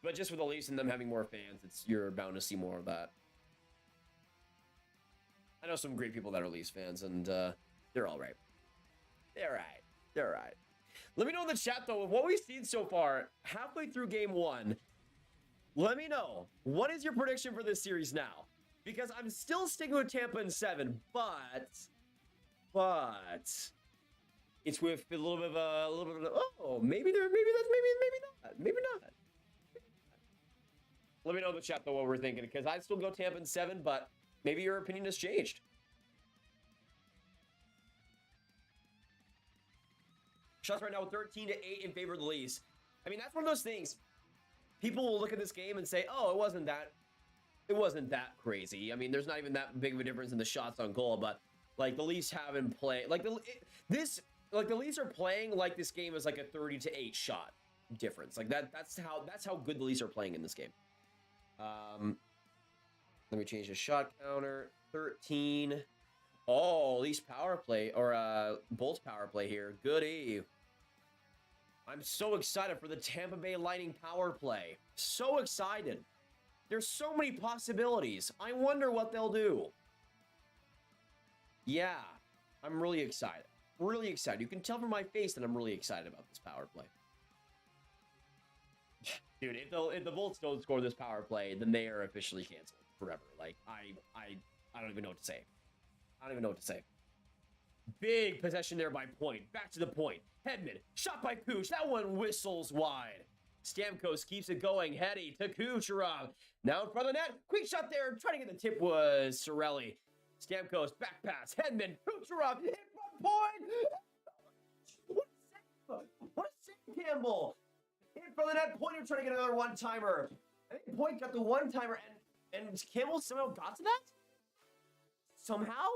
But just with the Leafs and them having more fans, you're bound to see more of that. I know some great people that are Leafs fans, and they're all right. They're right. They're right. Let me know in the chat, though, with what we've seen so far, halfway through game 1. Let me know, what is your prediction for this series now? Because I'm still sticking with Tampa in 7, but it's with a little bit of maybe not. Let me know in the chat, though, what we're thinking, because I'd still go Tampa in 7, but maybe your opinion has changed. Shots right now 13-8 in favor of the Leafs. I mean, that's one of those things. People will look at this game and say, "Oh, it wasn't that crazy." I mean, there's not even that big of a difference in the shots on goal, but like the Leafs haven't played like the Leafs are playing like this game is like a 30-8 shot difference. Like that's how good the Leafs are playing in this game. Let me change the shot counter. 13. Oh, Leafs power play or Bolts power play here. Goody. I'm so excited for the Tampa Bay Lightning power play. So excited. There's so many possibilities. I wonder what they'll do. Yeah, I'm really excited. Really excited. You can tell from my face that I'm really excited about this power play. Dude, if the Bolts don't score this power play, then they are officially canceled forever. Like, I don't even know what to say. I don't even know what to say. Big possession there by Point. Back to the point. Hedman, shot by Kuch. That one whistles wide. Stamkos keeps it going. Hetty to Kucherov. Now in front of the net. Quick shot there. Trying to get the tip was Cirelli. Stamkos, back pass. Hedman, Kucherov, hit from Point. What a save, Campbell. In front of the net. Point trying to get another one-timer. I think Point got the one-timer, and Campbell somehow got to that? Somehow?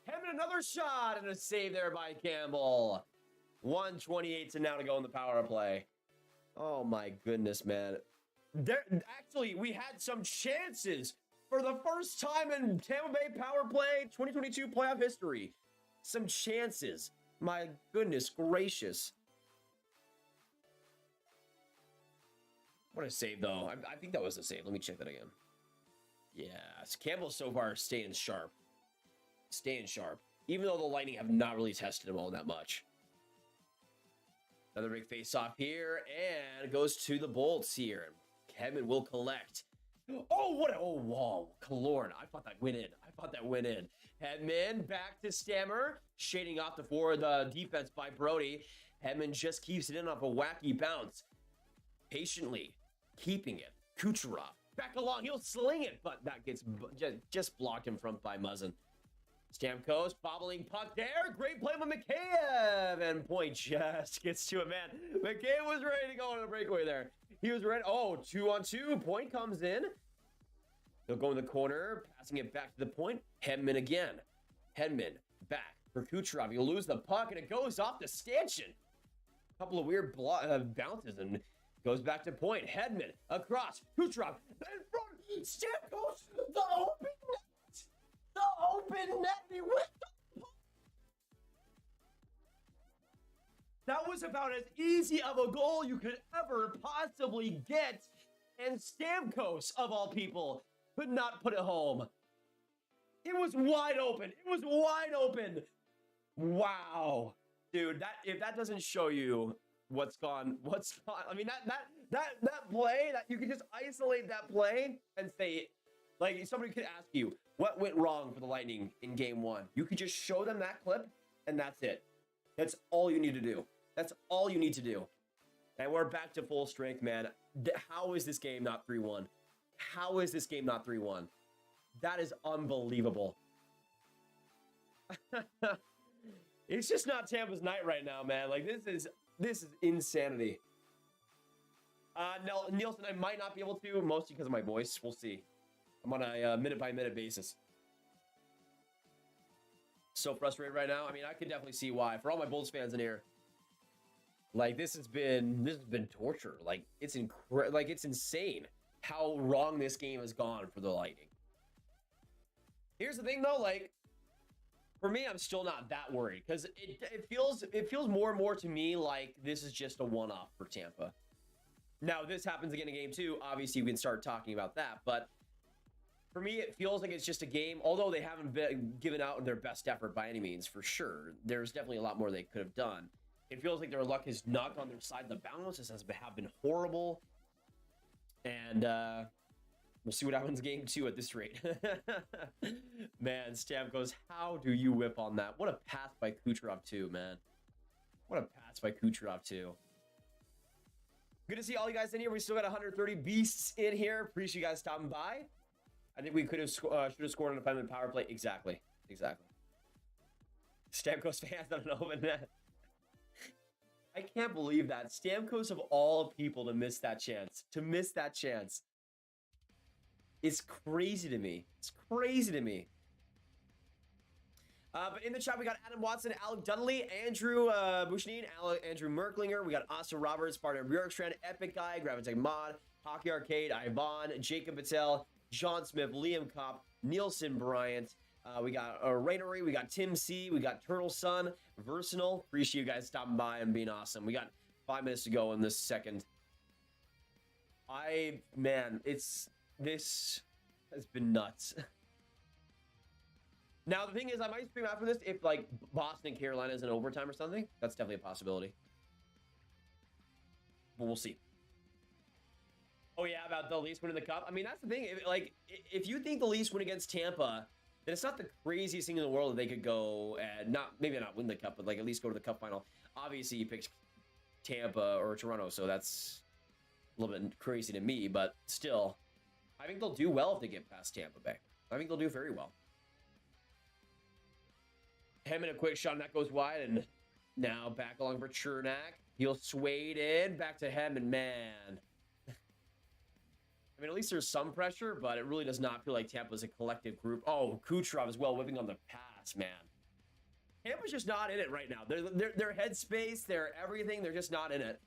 Hedman, another shot, and a save there by Campbell. 1:28 to now to go in the power play. Oh my goodness, man. Actually, we had some chances for the first time in Tampa Bay power play 2022 playoff history. Some chances. My goodness gracious. What a save, though. I think that was a save. Let me check that again. Yes, Campbell so far staying sharp. Staying sharp. Even though the Lightning have not really tested him all that much. Another big face-off here, and it goes to the Bolts here. Kevin will collect. Oh, whoa, Killorn. I thought that went in. Hedman back to Stammer, shading off the defense by Brody. Hedman just keeps it in off a wacky bounce. Patiently keeping it. Kucherov back along. He'll sling it, but that gets just blocked in front by Muzzin. Stamkos, bobbling puck there. Great play by Mikheyev. And Point just gets to it, man. Mikheyev was ready to go on a breakaway there. He was ready. Oh, 2-on-2. Point comes in. They'll go in the corner, passing it back to the Point. Hedman again. Hedman back for Kucherov. He'll lose the puck, and it goes off the stanchion. A couple of weird bounces, and goes back to Point. Hedman across. Kucherov in front. Stamkos, the open net. The open net. He went the puck. That was about as easy of a goal you could ever possibly get. And Stamkos, of all people, could not put it home. It was wide open. It was wide open. Wow. Dude, if that doesn't show you what's gone, I mean, that play, that you can just isolate that play and say, like, somebody could ask you, what went wrong for the Lightning in game one? You could just show them that clip, and that's it. That's all you need to do. That's all you need to do. And we're back to full strength, man. How is this game not 3-1? How is this game not 3-1? That is unbelievable. It's just not Tampa's night right now, man. Like, this is insanity. No, Nielsen, I might not be able to, mostly because of my voice. We'll see. I'm on a minute-by-minute basis. So frustrated right now. I mean, I can definitely see why. For all my Bulls fans in here, like, this has been torture. Like, it's it's insane how wrong this game has gone for the Lightning. Here's the thing, though, like, for me, I'm still not that worried because it feels more and more to me like this is just a one-off for Tampa. Now, if this happens again in game two, obviously we can start talking about that, but for me, it feels like it's just a game, although they haven't given out their best effort by any means, for sure. There's definitely a lot more they could have done. It feels like their luck has not on their side. The balances have been horrible. And we'll see what happens in game two at this rate. Man, Stamkos, how do you whip on that? What a pass by Kucherov, too, man. What a pass by Kucherov, too. Good to see all you guys in here. We still got 130 beasts in here. Appreciate you guys stopping by. I think we should have scored on a 5-minute power play. Exactly. Stamkos fans on an open net. I can't believe that. Stamkos of all people to miss that chance. To miss that chance. It's crazy to me. It's crazy to me. But in the chat, we got Adam Watson, Alec Dudley, Andrew Bouchnine, Andrew Merklinger. We got Austin Roberts, Barton Bjorkstrand, Epic Guy, Graviteh Mod, Hockey Arcade, Ivan, Jacob Patel, John Smith, Liam Kopp, Nielsen Bryant. We got Rainery, we got Tim C, we got Turtle Sun, Versatile. Appreciate you guys stopping by and being awesome. We got 5 minutes to go in this second. This has been nuts. Now, the thing is, I might stream after this if, like, Boston and Carolina is in overtime or something. That's definitely a possibility. But we'll see. Oh, yeah, about the Leafs winning the Cup. I mean, that's the thing. If you think the Leafs win against Tampa, then it's not the craziest thing in the world that they could go and maybe not win the Cup, but, like, at least go to the Cup final. Obviously, you picked Tampa or Toronto, so that's a little bit crazy to me. But still, I think they'll do well if they get past Tampa Bay. I think they'll do very well. Him in a quick shot, and that goes wide, and now back along for Chernak. He'll swayed in, back to him, and man. I mean, at least there's some pressure, but it really does not feel like Tampa's a collective group. Oh, Kucherov as well, whipping on the pass, man. Tampa's just not in it right now. Their headspace, their everything, they're just not in it.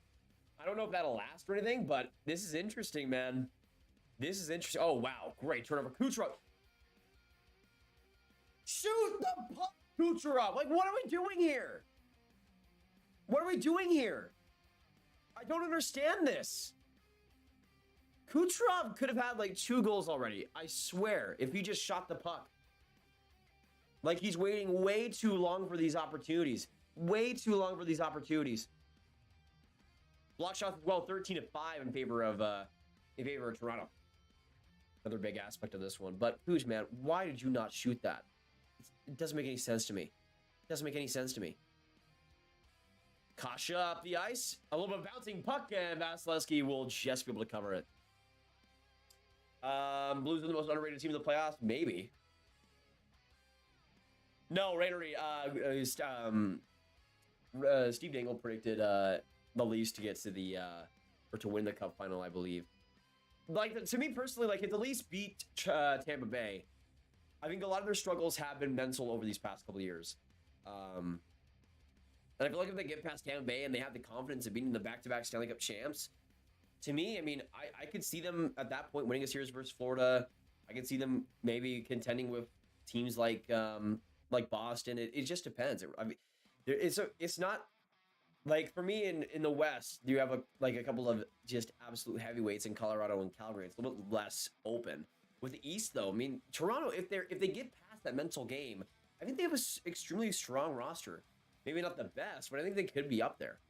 I don't know if that'll last or anything, but this is interesting, man. This is interesting. Oh, wow, great turnover. Kucherov. Shoot the puck! Kucherov, like, what are we doing here? What are we doing here? I don't understand this. Kucherov could have had like 2 goals already. I swear, if he just shot the puck. Like, he's waiting way too long for these opportunities. Way too long for these opportunities. Block shots as well, 13-5 in favor of Toronto. Another big aspect of this one. But Kuch, man, why did you not shoot that? It doesn't make any sense to me. It doesn't make any sense to me. Kasha up the ice. A little bit of bouncing puck, and Vasilevsky will just be able to cover it. Blues are the most underrated team in the playoffs? Maybe. No, Rainery. Steve Dangle predicted the Leafs to get to the or to win the Cup final, I believe. Like, to me personally, like, if the Leafs beat Tampa Bay, I think a lot of their struggles have been mental over these past couple of years. And I feel like if they get past Tampa Bay and they have the confidence of beating the back-to-back Stanley Cup champs, to me, I mean, I could see them at that point winning a series versus Florida. I could see them maybe contending with teams like Boston. It just depends. I mean, it's not like, for me in the West, you have a couple of just absolute heavyweights in Colorado and Calgary. It's a little bit less open. With the East, though, I mean, Toronto, if they get past that mental game, I think they have an extremely strong roster. Maybe not the best, but I think they could be up there.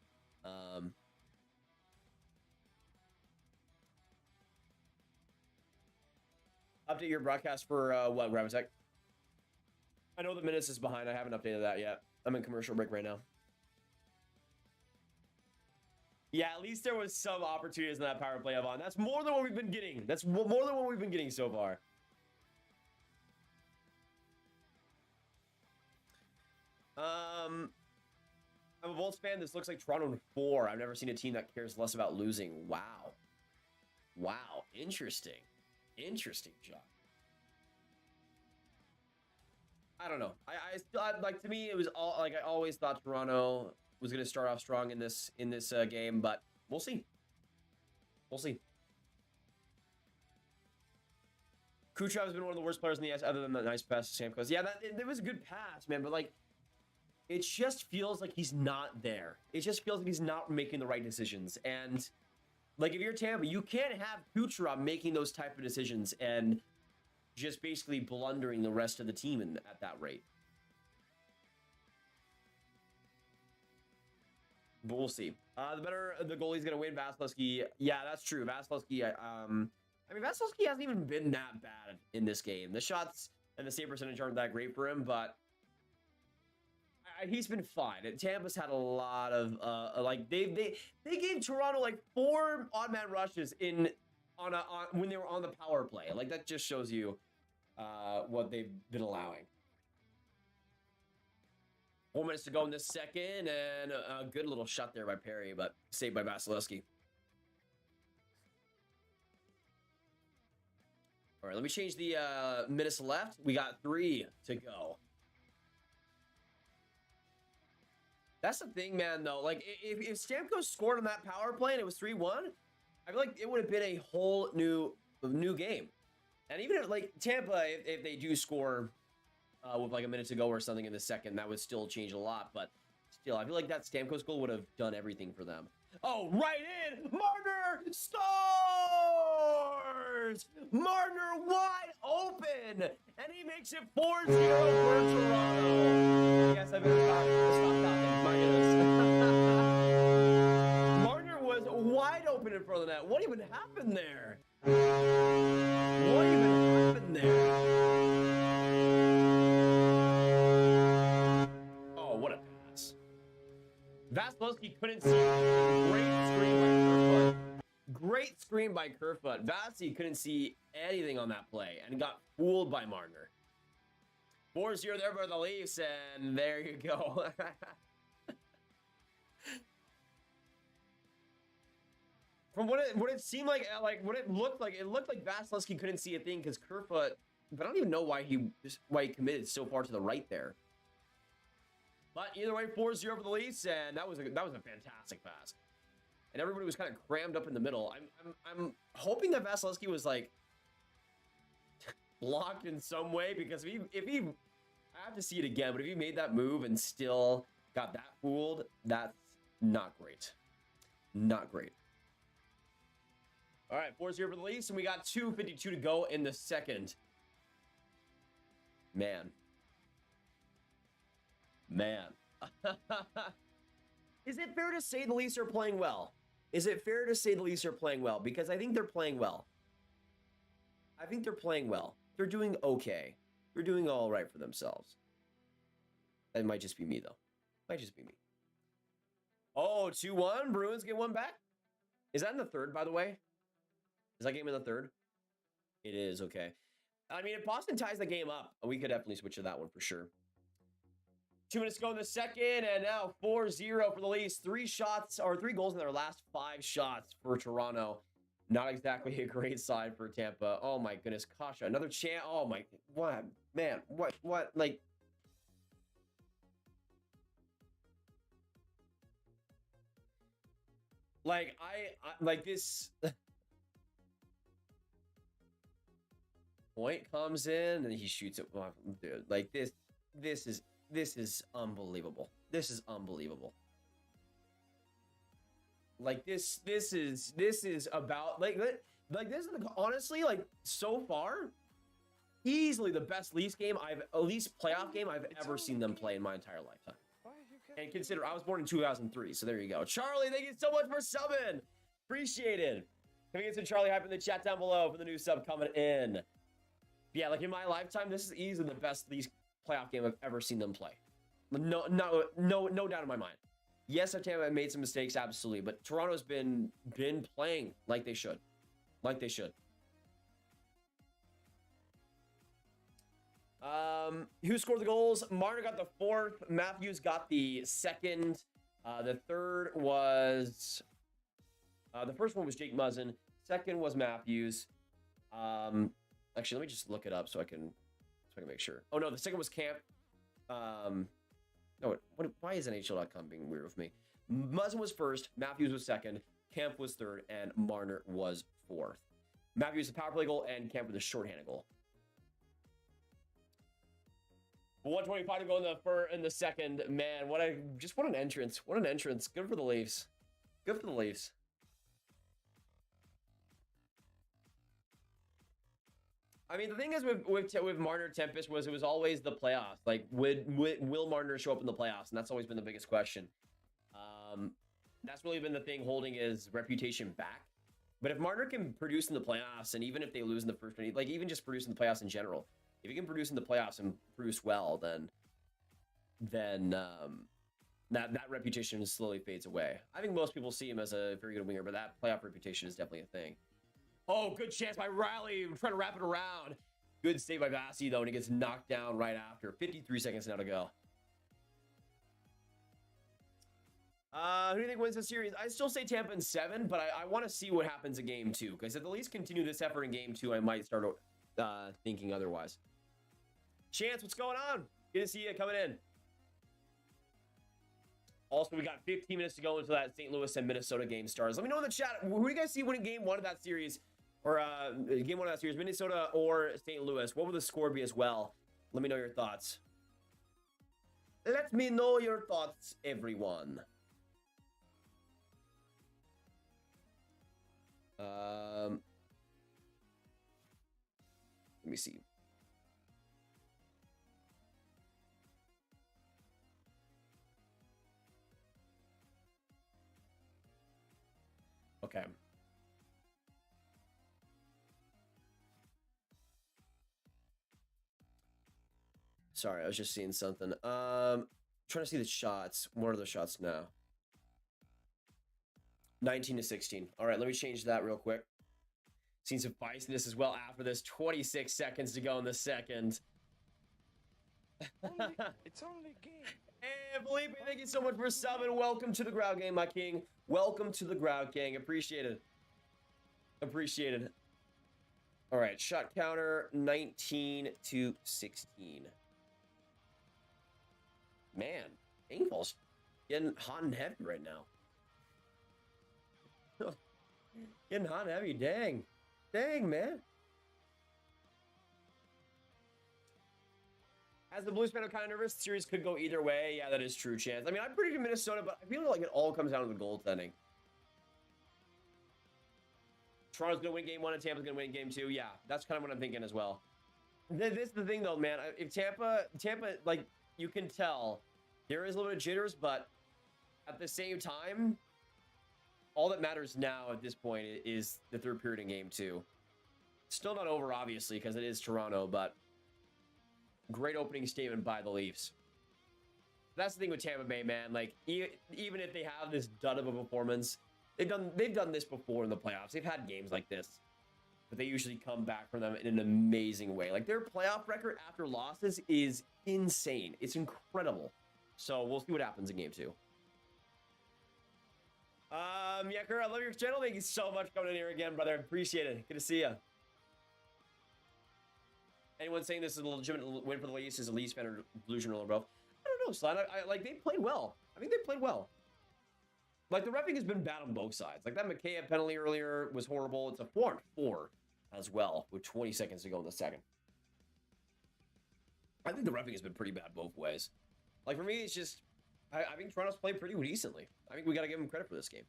Update your broadcast for what, Graviteh? I know the minutes is behind. I haven't updated that yet. I'm in commercial break right now. Yeah, at least there was some opportunities in that power play, Avon. That's more than what we've been getting. That's more than what we've been getting so far. I'm a Bolts fan. This looks like Toronto in 4. I've never seen a team that cares less about losing. Wow. Wow. Interesting. Interesting, John. I don't know. I still, like, to me, it was all, like, I always thought Toronto was going to start off strong in this game, but we'll see. We'll see. Kucherov has been one of the worst players in the ice, other than the nice pass to Stamkos. Yeah, it was a good pass, man, but, like, it just feels like he's not there. It just feels like he's not making the right decisions. And, like, if you're Tampa, you can't have Kucherov making those type of decisions and just basically blundering the rest of the team at that rate. But we'll see. The better the goalie's going to win, Vasilevsky. Yeah, that's true. Vasilevsky, I mean, Vasilevsky hasn't even been that bad in this game. The shots and the save percentage aren't that great for him, but he's been fine. Tampa's had a lot of like they gave Toronto like 4 odd man rushes when they were on the power play. Like, that just shows you what they've been allowing. 4 minutes to go in this second, and a good little shot there by Perry, but saved by Vasilevsky. All right, let me change the minutes left. We got 3 to go. That's the thing, man, though. Like, if Stamkos scored on that power play and it was 3-1, I feel like it would have been a whole new game. And even if, like, Tampa, if they do score with like a minute to go or something in the second, that would still change a lot. But still, I feel like that Stamkos goal would have done everything for them. Oh, right in! Marner scores! Marner wide open! And he makes it 4-0 for Toronto. Yes, I've been stop talking. My goodness. Marner was wide open in front of the net. What even happened there? What even happened there? Oh, what a pass. Vasilevsky couldn't see. Great screen by Kerfoot. Vasi couldn't see anything on that play and got fooled by Marner. 4-0 there for the Leafs, and there you go. From what it seemed like what it looked like Vasilevsky couldn't see a thing because Kerfoot, but I don't even know why he committed so far to the right there. But either way, 4-0 for the Leafs, and that was a fantastic pass. And everybody was kind of crammed up in the middle. I'm hoping that Vasilevsky was like blocked in some way, because if he I have to see it again, but if he made that move and still got that fooled, that's not great. Not great. All right, 4-0 for the Leafs, and we got 2:52 to go in the second. Man. Is it fair to say the Leafs are playing well? Is it fair to say the Leafs are playing well? Because I think they're playing well. I think they're playing well. They're doing okay. They're doing all right for themselves. That might just be me, though. Might just be me. Oh, 2-1. Bruins get one back. Is that in the third, by the way? Is that game in the third? It is, okay. I mean, if Boston ties the game up, we could definitely switch to that one for sure. 2 minutes to go in the second, and now 4-0 for the Leafs. 3 goals in their last 5 shots for Toronto. Not exactly a great side for Tampa. Oh my goodness, Kasha, another chance. Oh my, what, man, what, like. Like, I like this. Point comes in and he shoots it. Dude, like this is unbelievable. This is unbelievable. Like this is about like this is honestly, like, so far easily the best Leafs playoff game I've ever seen them play in my entire lifetime. And consider I was born in 2003, so there you go. Charlie, thank you so much for subbing. Appreciate it. Can we get some Charlie hype in the chat down below for the new sub coming in? Yeah, like in my lifetime, this is easily the best Leafs playoff game I've ever seen them play. No doubt in my mind. Yes, Tampa made some mistakes, absolutely, but Toronto's been playing like they should. Like they should. Who scored the goals? Marner got the 4th. Matthews got the 2nd. The 3rd was the first one was Jake Muzzin. 2nd was Matthews. Actually, let me just look it up so I can make sure. Oh no, the 2nd was Camp. No, why is NHL.com being weird with me? Muzzin was 1st, Matthews was 2nd, Camp was 3rd, and Marner was 4th. Matthews the power play goal, and Camp with a shorthanded goal. 125 to go in the second. Man, what an entrance. What an entrance. Good for the Leafs. Good for the Leafs. I mean, the thing is with Marner Tempest was it was always the playoffs. Like, will Marner show up in the playoffs? And that's always been the biggest question. That's really been the thing holding his reputation back. But if Marner can produce in the playoffs, and even if they lose in the first round, like even just produce in the playoffs in general, if he can produce in the playoffs and produce well, then that reputation slowly fades away. I think most people see him as a very good winger, but that playoff reputation is definitely a thing. Oh, good chance by Riley. We're trying to wrap it around. Good save by Vasi, though, and he gets knocked down right after. 53 seconds now to go. Who do you think wins the series? I still say Tampa in 7, but I want to see what happens in game 2. Because if the Leafs continue this effort in game 2, I might start thinking otherwise. Chance, what's going on? Good to see you coming in. Also, we got 15 minutes to go until that St. Louis and Minnesota game starts. Let me know in the chat, who do you guys see winning game 1 of that series? Or game 1 of that series, Minnesota or St. Louis? What will the score be as well? Let me know your thoughts. Let me know your thoughts, everyone. Let me see. Okay. Sorry, I was just seeing something. Trying to see the shots. What are the shots now? 19-16. All right, let me change that real quick. Seen some feistiness as well after this. 26 seconds to go in the second. It's only a game. Hey, Felipe, thank you so much for subbing. Welcome to the Ground Gang, my king. Welcome to the Ground Gang. Appreciate it. Appreciate it. All right, shot counter 19-16. Man, Engvall's getting hot and heavy right now. Getting hot and heavy. Dang. Dang, man. As the Blues fan, I'm kind of nervous. The series could go either way. Yeah, that is true, Chance. I mean, I'm predicting Minnesota, but I feel like it all comes down to the goaltending. Toronto's going to win game 1 and Tampa's going to win game 2. Yeah, that's kind of what I'm thinking as well. This is the thing, though, man. If Tampa, like, you can tell there is a little bit of jitters, but at the same time, all that matters now at this point is the third period in game 2. Still not over, obviously, because it is Toronto, but great opening statement by the Leafs. That's the thing with Tampa Bay, man. Like, even if they have this dud of a performance, they've done this before in the playoffs. They've had games like this, but they usually come back from them in an amazing way. Like, their playoff record after losses is insane. It's incredible. So we'll see what happens in game 2. Yeah, Kurt, I love your channel. Thank you so much for coming in here again, brother. Appreciate it. Good to see you. Anyone saying this is a legitimate win for the Leafs is a Leafs fan or delusional, bro? I don't know, Slide. Like, they played well. I think they played well. Like, the reffing has been bad on both sides. Like, that McKay penalty earlier was horrible. It's a 4-4 as well with 20 seconds to go in the second. I think the reffing has been pretty bad both ways. Like, for me, it's just, I think Toronto's played pretty decently. I think we got to give them credit for this game.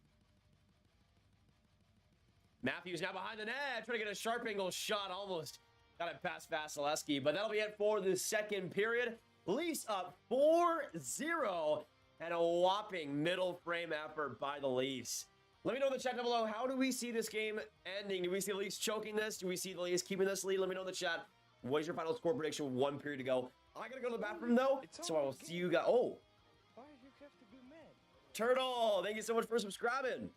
Matthews now behind the net, trying to get a sharp angle shot, almost got it past Vasilevsky, but that'll be it for the second period. Leafs up 4-0, and a whopping middle frame effort by the Leafs. Let me know in the chat down below, how do we see this game ending? Do we see the Leafs choking this? Do we see the Leafs keeping this lead? Let me know in the chat. What is your final score prediction with 1 period to go? I gotta go to the bathroom though, so I will see you guys. Oh, Why do you have to be mad? Turtle, thank you so much for subscribing.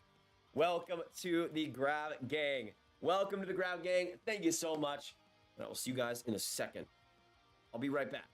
Welcome to the Grav Gang. Welcome to the Grav Gang. Thank you so much. And I will see you guys in a second. I'll be right back.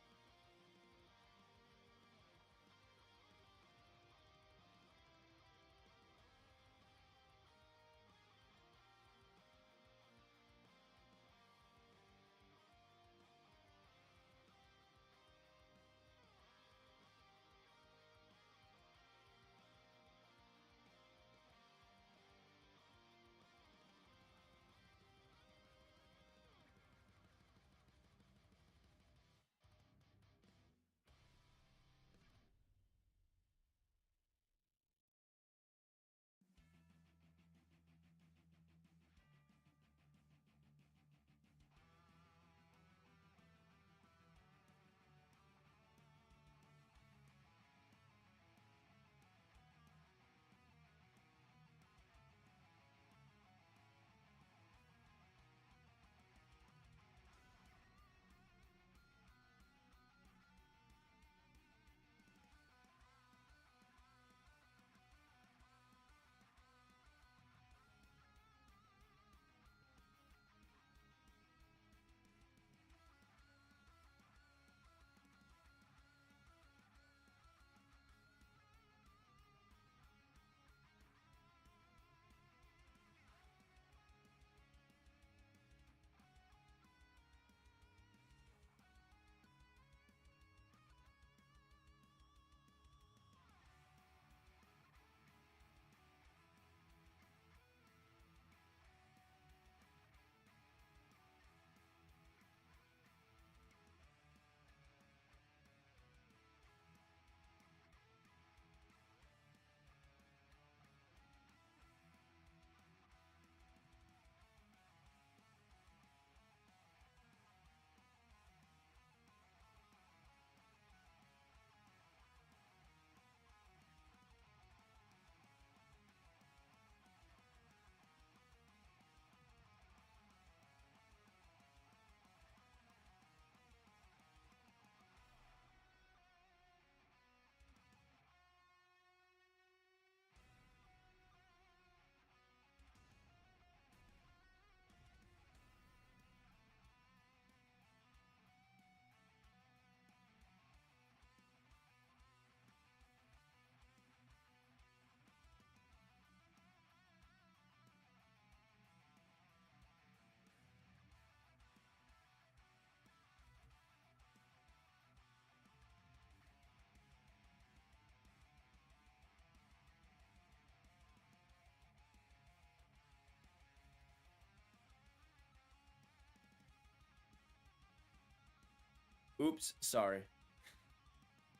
Oops, sorry.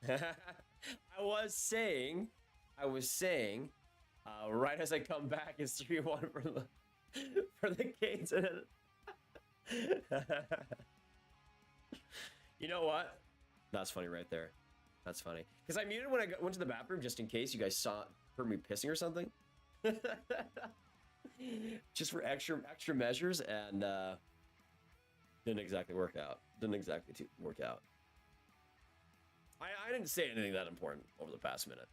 I was saying, right as I come back, it's 3-1 for the Canes. You know what? That's funny right there. That's funny. Because I muted when I went to the bathroom just in case you guys heard me pissing or something. Just for extra measures, and didn't exactly work out. I didn't say anything that important over the past minute.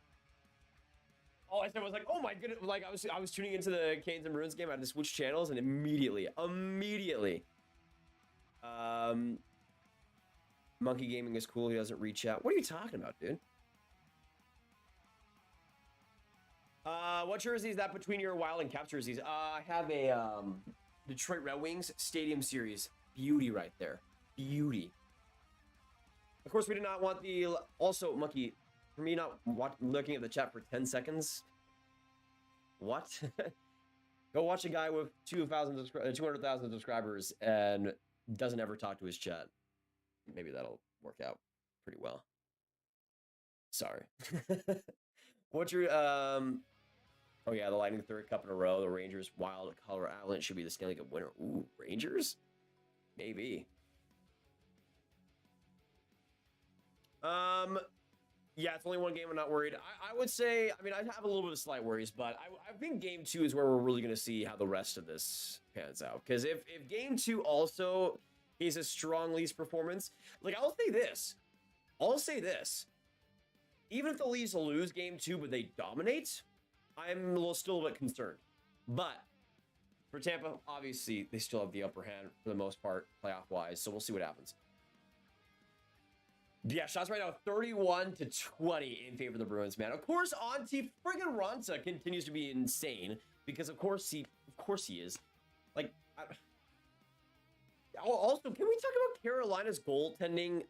All I said was like, oh my goodness, like I was tuning into the Canes and Bruins game. I had to switch channels, and immediately, Monkey Gaming is cool. He doesn't reach out. What are you talking about, dude? What jersey is that between your Wild and Caps jerseys? I have a Detroit Red Wings Stadium Series. Beauty right there. Beauty. Of course, we did not want the... Also, Monkey, for me not looking at the chat for 10 seconds. What? Go watch a guy with 200,000 subscribers and doesn't ever talk to his chat. Maybe that'll work out pretty well. Sorry. What's your... Oh yeah, the Lightning third cup in a row. The Rangers, Wild, Colorado Avalanche should be the Stanley Cup winner. Ooh, Rangers? Maybe. Yeah, it's only one game. I'm not worried. I would say, I mean, I have a little bit of slight worries, but I think game 2 is where we're really going to see how the rest of this pans out. Because if game 2 also is a strong Leafs performance, like I'll say this. Even if the Leafs lose game 2, but they dominate, I'm still a bit concerned. But for Tampa, obviously, they still have the upper hand for the most part, playoff-wise, so we'll see what happens. Yeah, shots right now, 31-20 in favor of the Bruins, man. Of course, Auntie friggin' Ronta continues to be insane, because of course he is. Like, also, can we talk about Carolina's goaltending,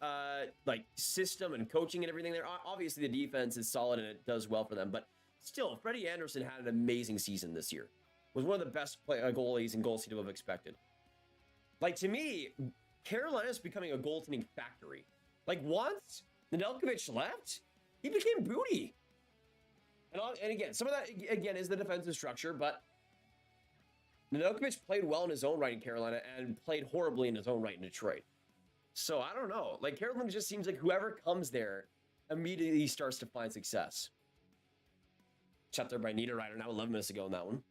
like, system and coaching and everything there? Obviously, the defense is solid and it does well for them, but still, Freddie Anderson had an amazing season this year. Was one of the best goalies and goals he'd have expected. Like, to me, Carolina's becoming a goaltending factory. Like, once Nedeljkovic left, he became booty. And again, some of that, again, is the defensive structure, but Nedeljkovic played well in his own right in Carolina and played horribly in his own right in Detroit. So, I don't know. Like, Carolina just seems like whoever comes there immediately starts to find success. Shot there by Niederreiter now 11 minutes ago in that one.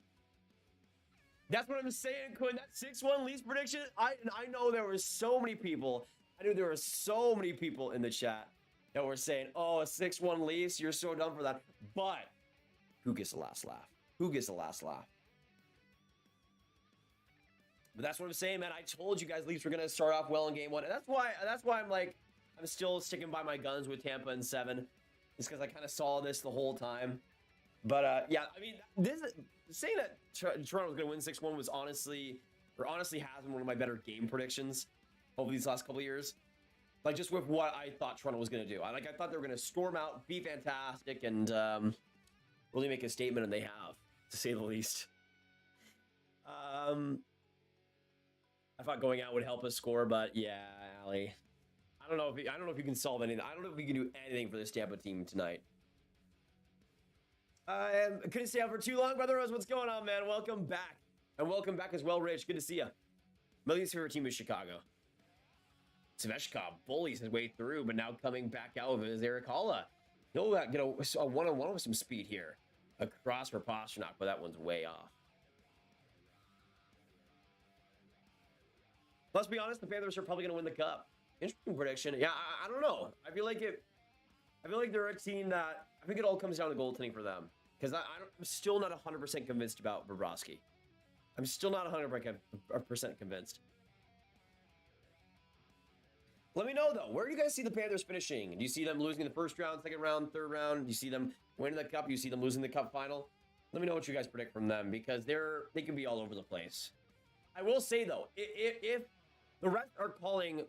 That's what I'm saying, Quinn. That 6-1 Leafs prediction, I know there were so many people. I knew there were so many people in the chat that were saying, oh, a 6-1 Leafs, you're so dumb for that. But who gets the last laugh? Who gets the last laugh? But that's what I'm saying, man. I told you guys Leafs were going to start off well in game 1. And that's why I'm like, I'm still sticking by my guns with Tampa in 7. It's because I kind of saw this the whole time. But, yeah, I mean, saying that Toronto was going to win 6-1 was honestly has been one of my better game predictions over these last couple of years. Like, just with what I thought Toronto was going to do. I thought they were going to storm out, be fantastic, and really make a statement, and they have, to say the least. I thought going out would help us score, but yeah, Ali. I don't know if you can solve anything. I don't know if we can do anything for this Tampa team tonight. Couldn't stay out for too long, Brother Rose. What's going on, man? Welcome back. And welcome back as well, Rich. Good to see you. My least favorite team is Chicago. Svechkov bullies his way through, but now coming back out of it is Eric Halla. He'll get a one-on-one with some speed here. Across for Pasternak, but that one's way off. Let's be honest, the Panthers are probably going to win the cup. Interesting prediction. Yeah, I don't know. I feel like they're a team that... I think it all comes down to goaltending for them. Because I'm still not 100% convinced about Bobrovsky. I'm still not 100% convinced. Let me know, though. Where do you guys see the Panthers finishing? Do you see them losing the first round, second round, third round? Do you see them winning the cup? Do you see them losing the cup final? Let me know what you guys predict from them, because they can be all over the place. I will say, though, if the rest are calling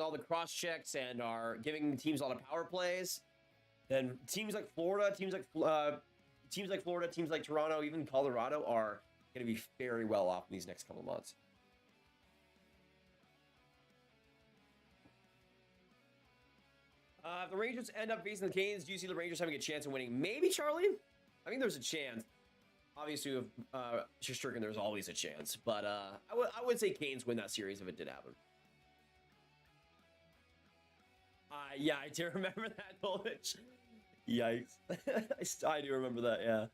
all the cross checks and are giving teams a lot of power plays, then teams like Florida, teams like Toronto, even Colorado are going to be very well off in these next couple of months. If the Rangers end up facing the Canes, do you see the Rangers having a chance of winning? Maybe, Charlie? I think there's a chance. Obviously, with Shesterkin, there's always a chance. But I would say Canes win that series if it did happen. Yeah, I do remember that, Dolitch. Yikes. I do remember that, yeah.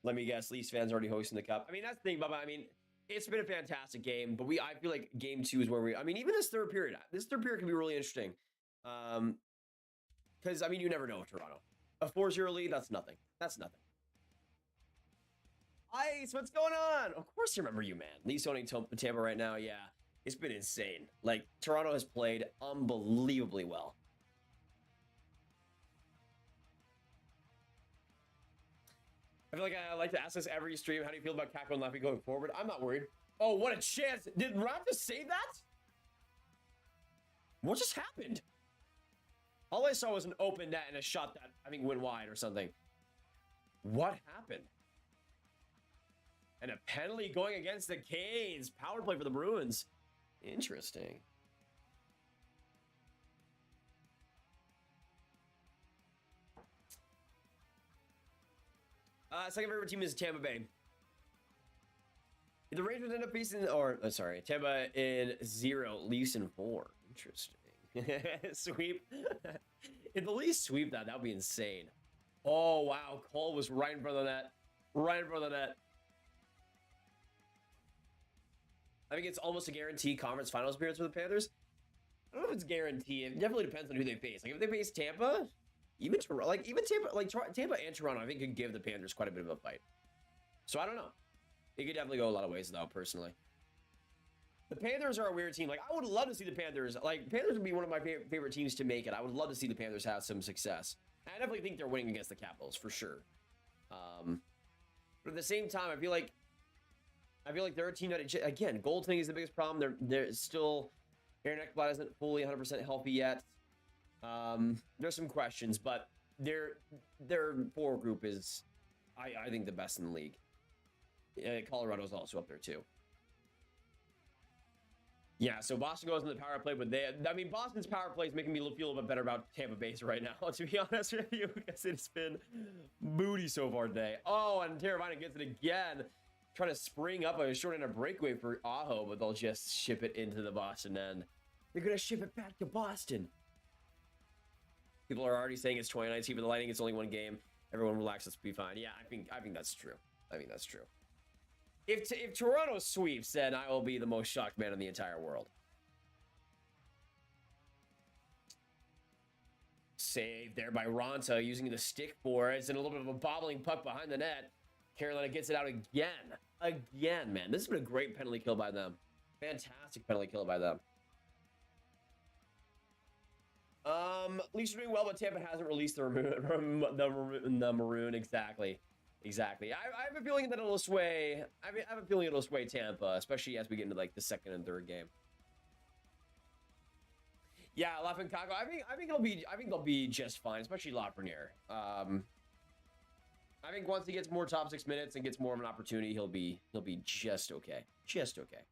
Let me guess, Leafs fans already hosting the cup. I mean, that's the thing, Bubba. I mean, it's been a fantastic game, but I feel like game 2 is where even this third period can be really interesting. Because, I mean, you never know with Toronto. A 4-0 lead, that's nothing. That's nothing. Ice, what's going on? Of course you remember you, man. Leafs owning Tampa right now, yeah. It's been insane. Like, Toronto has played unbelievably well. I feel like I like to ask this every stream. How do you feel about Kako and Laffy going forward? I'm not worried. Oh, what a chance. Did Ron just say that? What just happened? All I saw was an open net and a shot that I think went wide or something. What happened? And a penalty going against the Canes. Power play for the Bruins. Interesting. Second favorite team is Tampa Bay. The Rangers end up facing, Tampa in 0, Leafs in 4. Interesting. Sweep. If the Leafs sweep that would be insane. Oh, wow. Cole was right in front of the net. Right in front of the net. I think it's almost a guaranteed conference finals appearance for the Panthers. I don't know if it's guaranteed. It definitely depends on who they face. Like, if they face Tampa, even Tampa and Toronto, I think could give the Panthers quite a bit of a fight. So I don't know. It could definitely go a lot of ways, though, personally. The Panthers are a weird team. Like, I would love to see the Panthers. Like, Panthers would be one of my favorite teams to make it. I would love to see the Panthers have some success. And I definitely think they're winning against the Capitals, for sure. But at the same time, I feel like they're a team that, again, goaltending is the biggest problem. They're still, Aaron Ekblad isn't fully 100% healthy yet. There's some questions, but their forward group is, I think, the best in the league. Colorado's also up there too. Yeah, so Boston goes in the power play, but Boston's power play is making me feel a bit better about Tampa Bay's right now, to be honest with you, because it's been booty so far today. Oh, and Teravainen gets it again, trying to spring up a short end of breakaway for Aho, but they'll just ship it into the Boston end. They're gonna ship it back to Boston. People are already saying it's 2019 for the Lightning. It's only one game. Everyone relax. Let's be fine. Yeah, I think that's true. I think that's true. If Toronto sweeps, then I will be the most shocked man in the entire world. Save there by Ronta using the stick for it. It's in a little bit of a bobbling puck behind the net. Carolina gets it out again. Again, man. This has been a great penalty kill by them. Fantastic penalty kill by them. Leafs are doing well, but Tampa hasn't released the maroon. Exactly. I have a feeling that it'll sway. I have a feeling it'll sway Tampa, especially as we get into like the second and third game. Yeah, Lafrencago. I think they'll be just fine, especially Lafreniere. I think once he gets more top 6 minutes and gets more of an opportunity, he'll be just okay. Just okay.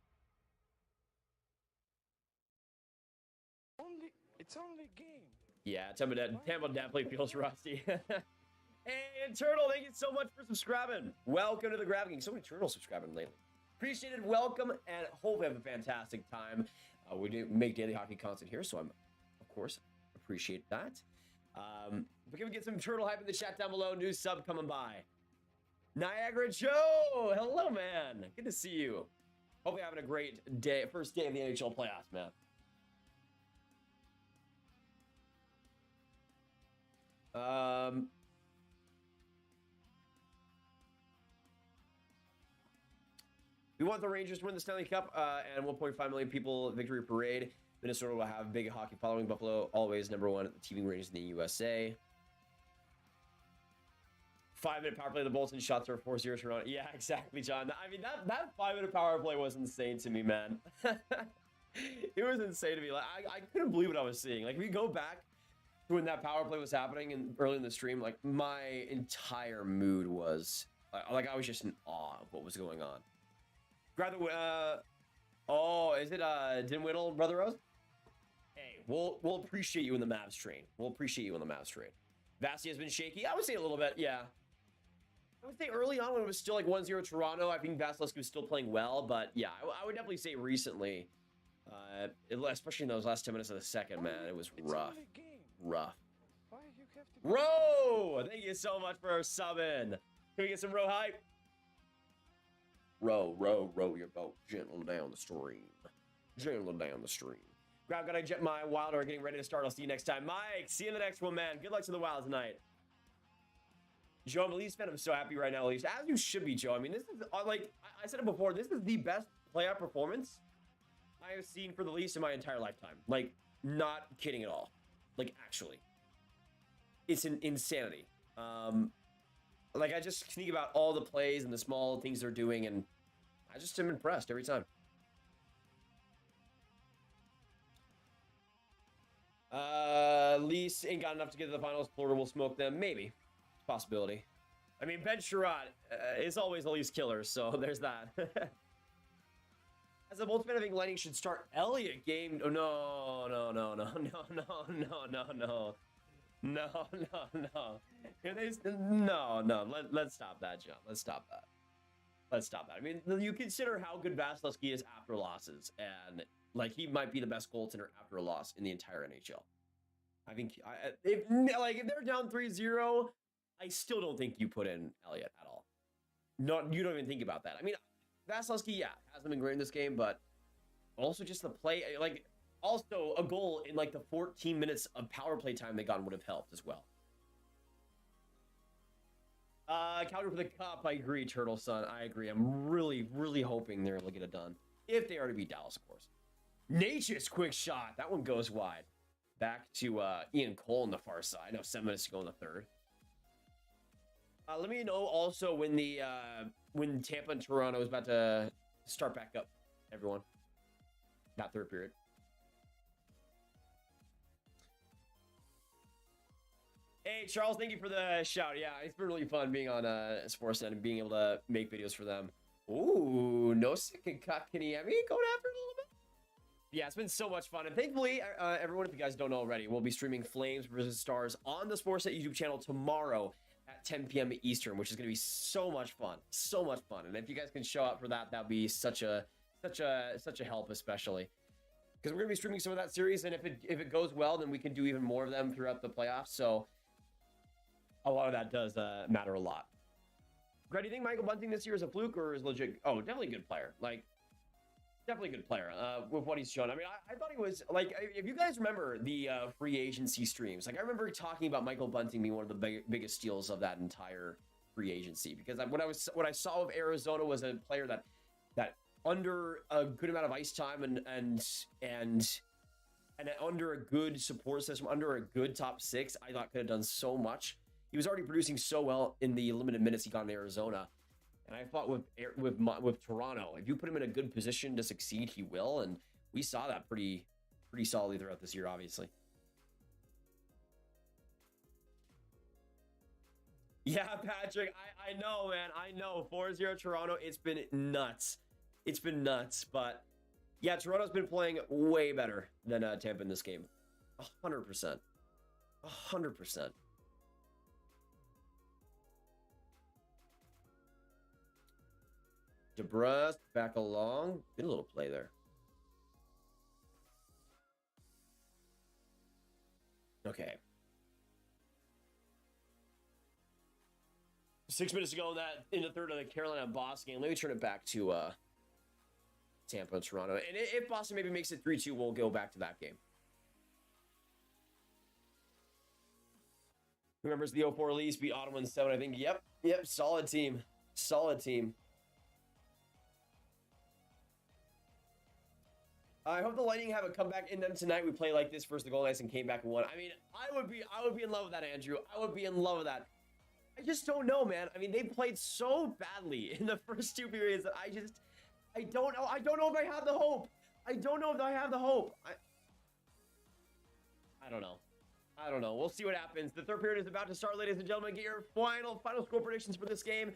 It's only a game. Yeah, Tampa definitely feels rusty. Hey, Turtle, thank you so much for subscribing. Welcome to the Graviteh. So many Turtles subscribing lately. Appreciate it. Welcome, and hopefully have a fantastic time. We do make daily hockey content here, so I'm, of course, appreciate that. But can we get some Turtle hype in the chat down below? New sub coming by. Niagara Joe, hello, man. Good to see you. Hopefully having a great day. First day of the NHL playoffs, man. We want the Rangers to win the Stanley Cup and 1.5 million people victory parade. Minnesota will have a big hockey following. Buffalo always #1 TV ratings in the USA. 5-minute power play. The Bolton shots are 4-0 Toronto. Yeah, exactly, John. I mean, that 5-minute power play was insane to me, man. It was insane to me. Like I couldn't believe what I was seeing. Like, if you go back to when that power play was happening and early in the stream, like my entire mood was like I was just in awe of what was going on. Grab the oh, is it Dinwiddie, Brother Rose? Hey, we'll appreciate you in the Mavs train. We'll appreciate you in the Mavs train. Vasi has been shaky. I would say a little bit, yeah. I would say early on when it was still like 1-0 Toronto, I think Vasilevsky was still playing well, but yeah, I would definitely say recently, especially in those last 10 minutes of the second, man, it was rough. Rough. Why you have to Ro! Thank you so much for subbing. Can we get some Ro hype? Row your boat gently down the stream. Gently down the stream. Grab, gotta jet my Wilder getting ready to start. I'll see you next time. Mike, see you in the next one, man. Good luck to the Wild tonight. Joe, I'm a Leafs fan. I'm so happy right now, Leafs. As you should be, Joe. I mean, this is, like I said it before, this is the best playoff performance I have seen for the Leafs in my entire lifetime. Like, not kidding at all. Like, actually. It's an insanity. Like, I just think about all the plays and the small things they're doing, and I just am impressed every time. Leafs ain't got enough to get to the finals. Florida will smoke them. Maybe. Possibility. I mean, Ben Sherrod is always a Leafs killer, so there's that. As a Bolts fan, I think Lightning should start Elliotte game. Oh, no. Let's stop that, John. Let's stop that. I mean, you consider how good Vasilevsky is after losses, and like he might be the best goaltender after a loss in the entire NHL. I think if they're down 3-0, I still don't think you put in Elliotte at all. You don't even think about that. I mean, Vasilevsky, yeah, hasn't been great in this game, but also just the play, like also a goal in like the 14 minutes of power play time they got would have helped as well. Calgary for the cup. I agree, Turtle Son. I agree. I'm really, really hoping they're able to get it done. If they are to beat Dallas, of course. Nature's quick shot. That one goes wide. Back to Ian Cole on the far side. No, 7 minutes to go in the third. Let me know also when when Tampa and Toronto is about to start back up, everyone. That third period. Hey, Charles, thank you for the shout. Yeah, it's been really fun being on Sportsnet and being able to make videos for them. Ooh, no second cut, Kiniemi going after it a little bit. Yeah, it's been so much fun. And thankfully, everyone, if you guys don't know already, we'll be streaming Flames versus Stars on the Sportsnet YouTube channel tomorrow at 10 p.m. Eastern, which is going to be so much fun. So much fun. And if you guys can show up for that, that'd be such a help, especially. Because we're going to be streaming some of that series, and if it goes well, then we can do even more of them throughout the playoffs. So a lot of that does matter a lot. Greg, do you think Michael Bunting this year is a fluke or is legit? Oh, definitely a good player. Like, definitely a good player with what he's shown. I mean, I thought he was, like, if you guys remember the free agency streams, like, I remember talking about Michael Bunting being one of the biggest steals of that entire free agency. Because what I saw of Arizona was a player that under a good amount of ice time and under a good support system, under a good top six, I thought could have done so much. He was already producing so well in the limited minutes he got in Arizona. And I thought with Toronto, if you put him in a good position to succeed, he will. And we saw that pretty solidly throughout this year, obviously. Yeah, Patrick, I know, man. I know. 4-0 Toronto, it's been nuts. It's been nuts. But, yeah, Toronto's been playing way better than Tampa in this game. 100%. 100%. DeBrusque back along. Good little play there. Okay. 6 minutes ago in the third of the Carolina and Boston game. Let me turn it back to Tampa and Toronto. And if Boston maybe makes it 3-2, we'll go back to that game. Remembers the 04 Leafs beat Ottawa in 7, I think. Yep. Solid team. Solid team. I hope the Lightning have a comeback in them tonight. We play like this versus the Golden Knights and came back and won. I mean, I would be in love with that, Andrew. I would be in love with that. I just don't know, man. I mean, they played so badly in the first two periods that I don't know. I don't know if I have the hope. I don't know if I have the hope. I don't know. I don't know. We'll see what happens. The third period is about to start, ladies and gentlemen. Get your final score predictions for this game.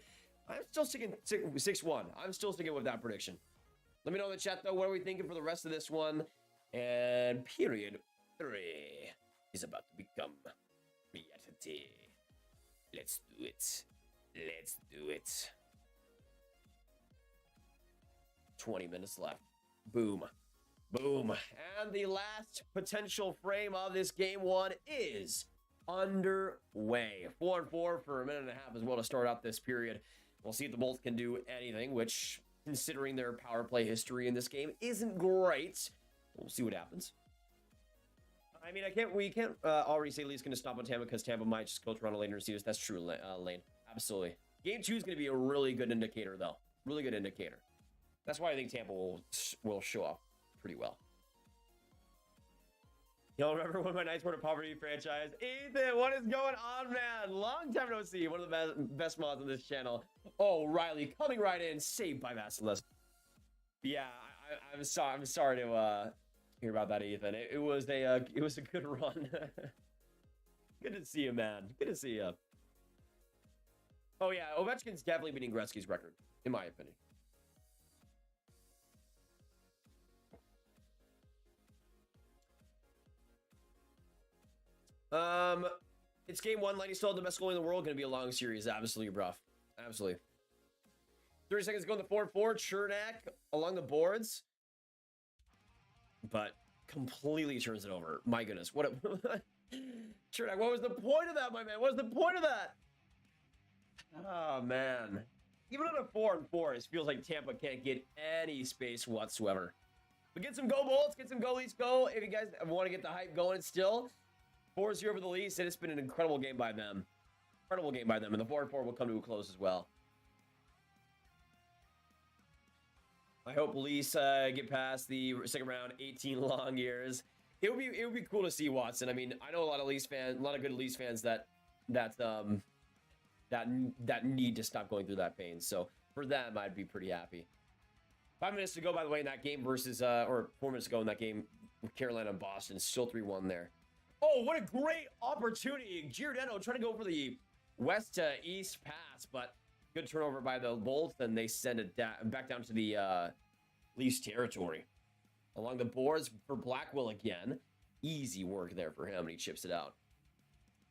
I'm still sticking 6-1. I'm still sticking with that prediction. Let me know in the chat, though, what are we thinking for the rest of this one? And period. Victory is about to become reality. Let's do it. Let's do it. 20 minutes left. Boom. Boom. And the last potential frame of this game one is underway. 4-4 for a minute and a half as well to start out this period. We'll see if the Bolts can do anything, which, considering their power play history in this game, isn't great. We'll see what happens. I mean, we can't already say Lee's going to stop on Tampa because Tampa might just go Toronto later in the series. That's true, Lane. Absolutely. Game 2 is going to be a really good indicator, though. Really good indicator. That's why I think Tampa will show up pretty well. Y'all remember when my Knights were a poverty franchise? Ethan, what is going on, man? Long time no see. One of the best mods on this channel. Oh, Riley coming right in, saved by Vassilis. Yeah, I'm sorry to hear about that, Ethan. It was a good run. Good to see you, man. Good to see you. Oh yeah, Ovechkin's definitely beating Gretzky's record, in my opinion. It's game 1. Lightning still have the best goalie in the world. Going to be a long series. Absolutely, bruv. Absolutely. 30 seconds going to 4-4. Chernak along the boards. But completely turns it over. My goodness. What a... Chernak, what was the point of that, my man? What was the point of that? Oh, man. Even on a 4-4, it feels like Tampa can't get any space whatsoever. But get some go Bolts. Get some go Leafs go. If you guys want to get the hype going still. 4-0 over the Leafs, and it's been an incredible game by them. Incredible game by them, and the 4-4 will come to a close as well. I hope Leafs get past the second round, 18 long years. It would be cool to see Watson. I mean, I know a lot of Leafs fans, a lot of good Leafs fans that need to stop going through that pain. So for them, I'd be pretty happy. 5 minutes to go, by the way, in that game versus, or 4 minutes ago in that game with Carolina and Boston, still 3-1 there. Oh, what a great opportunity. Giordano trying to go for the west to east pass, but good turnover by the Bolts, and they send it back down to the Leafs territory. Along the boards for Blackwell again. Easy work there for him, and he chips it out.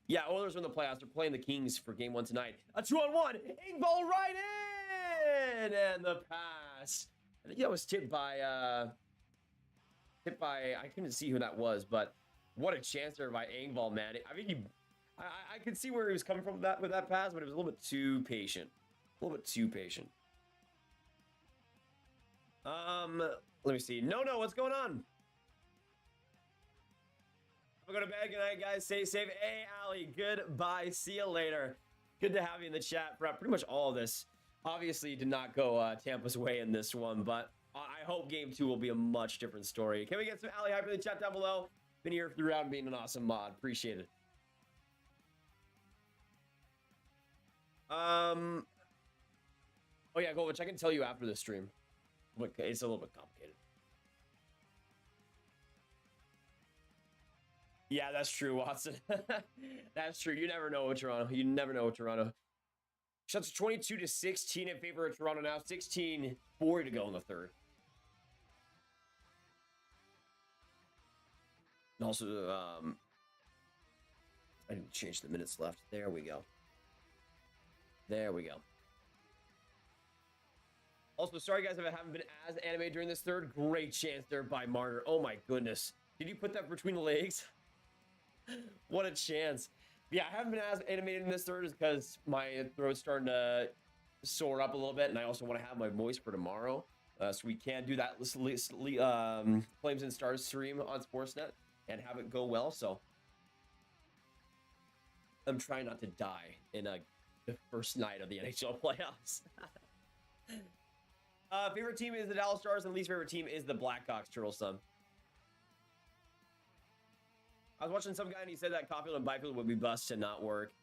Yeah, Oilers are in the playoffs. They're playing the Kings for game 1 tonight. A 2-on-1. Engvall right in! And the pass. I think that was tipped by, I couldn't see who that was, but what a chance there by Engvall, man. I mean, I could see where he was coming from with that pass, but it was a little bit too patient. A little bit too patient. Let me see. No, what's going on? I'm gonna go to bed. Good night, guys. Stay safe. Hey, Allie. Goodbye. See you later. Good to have you in the chat for pretty much all of this. Obviously, did not go Tampa's way in this one, but I hope game 2 will be a much different story. Can we get some Allie hype in the chat down below? Been here throughout and being an awesome mod. Appreciate it. Oh yeah, Govich, I can tell you after the stream. But it's a little bit complicated. Yeah, that's true, Watson. That's true. You never know with Toronto. You never know with Toronto. Shots 22-16 in favor of Toronto now. 16-40 to go in the third. And also, I didn't change the minutes left. There we go. There we go. Also, sorry guys if I haven't been as animated during this third. Great chance there by Marner. Oh my goodness. Did you put that between the legs? What a chance. Yeah, I haven't been as animated in this third is because my throat's starting to sore up a little bit, and I also want to have my voice for tomorrow. So we can do that Flames and Stars stream on Sportsnet and have it go well. So I'm trying not to die in the first night of the NHL playoffs. Favorite team is the Dallas Stars, and least favorite team is the Blackhawks, Turtle Sun. I was watching some guy, and he said that Caulfield and Byfield would be bust to not work.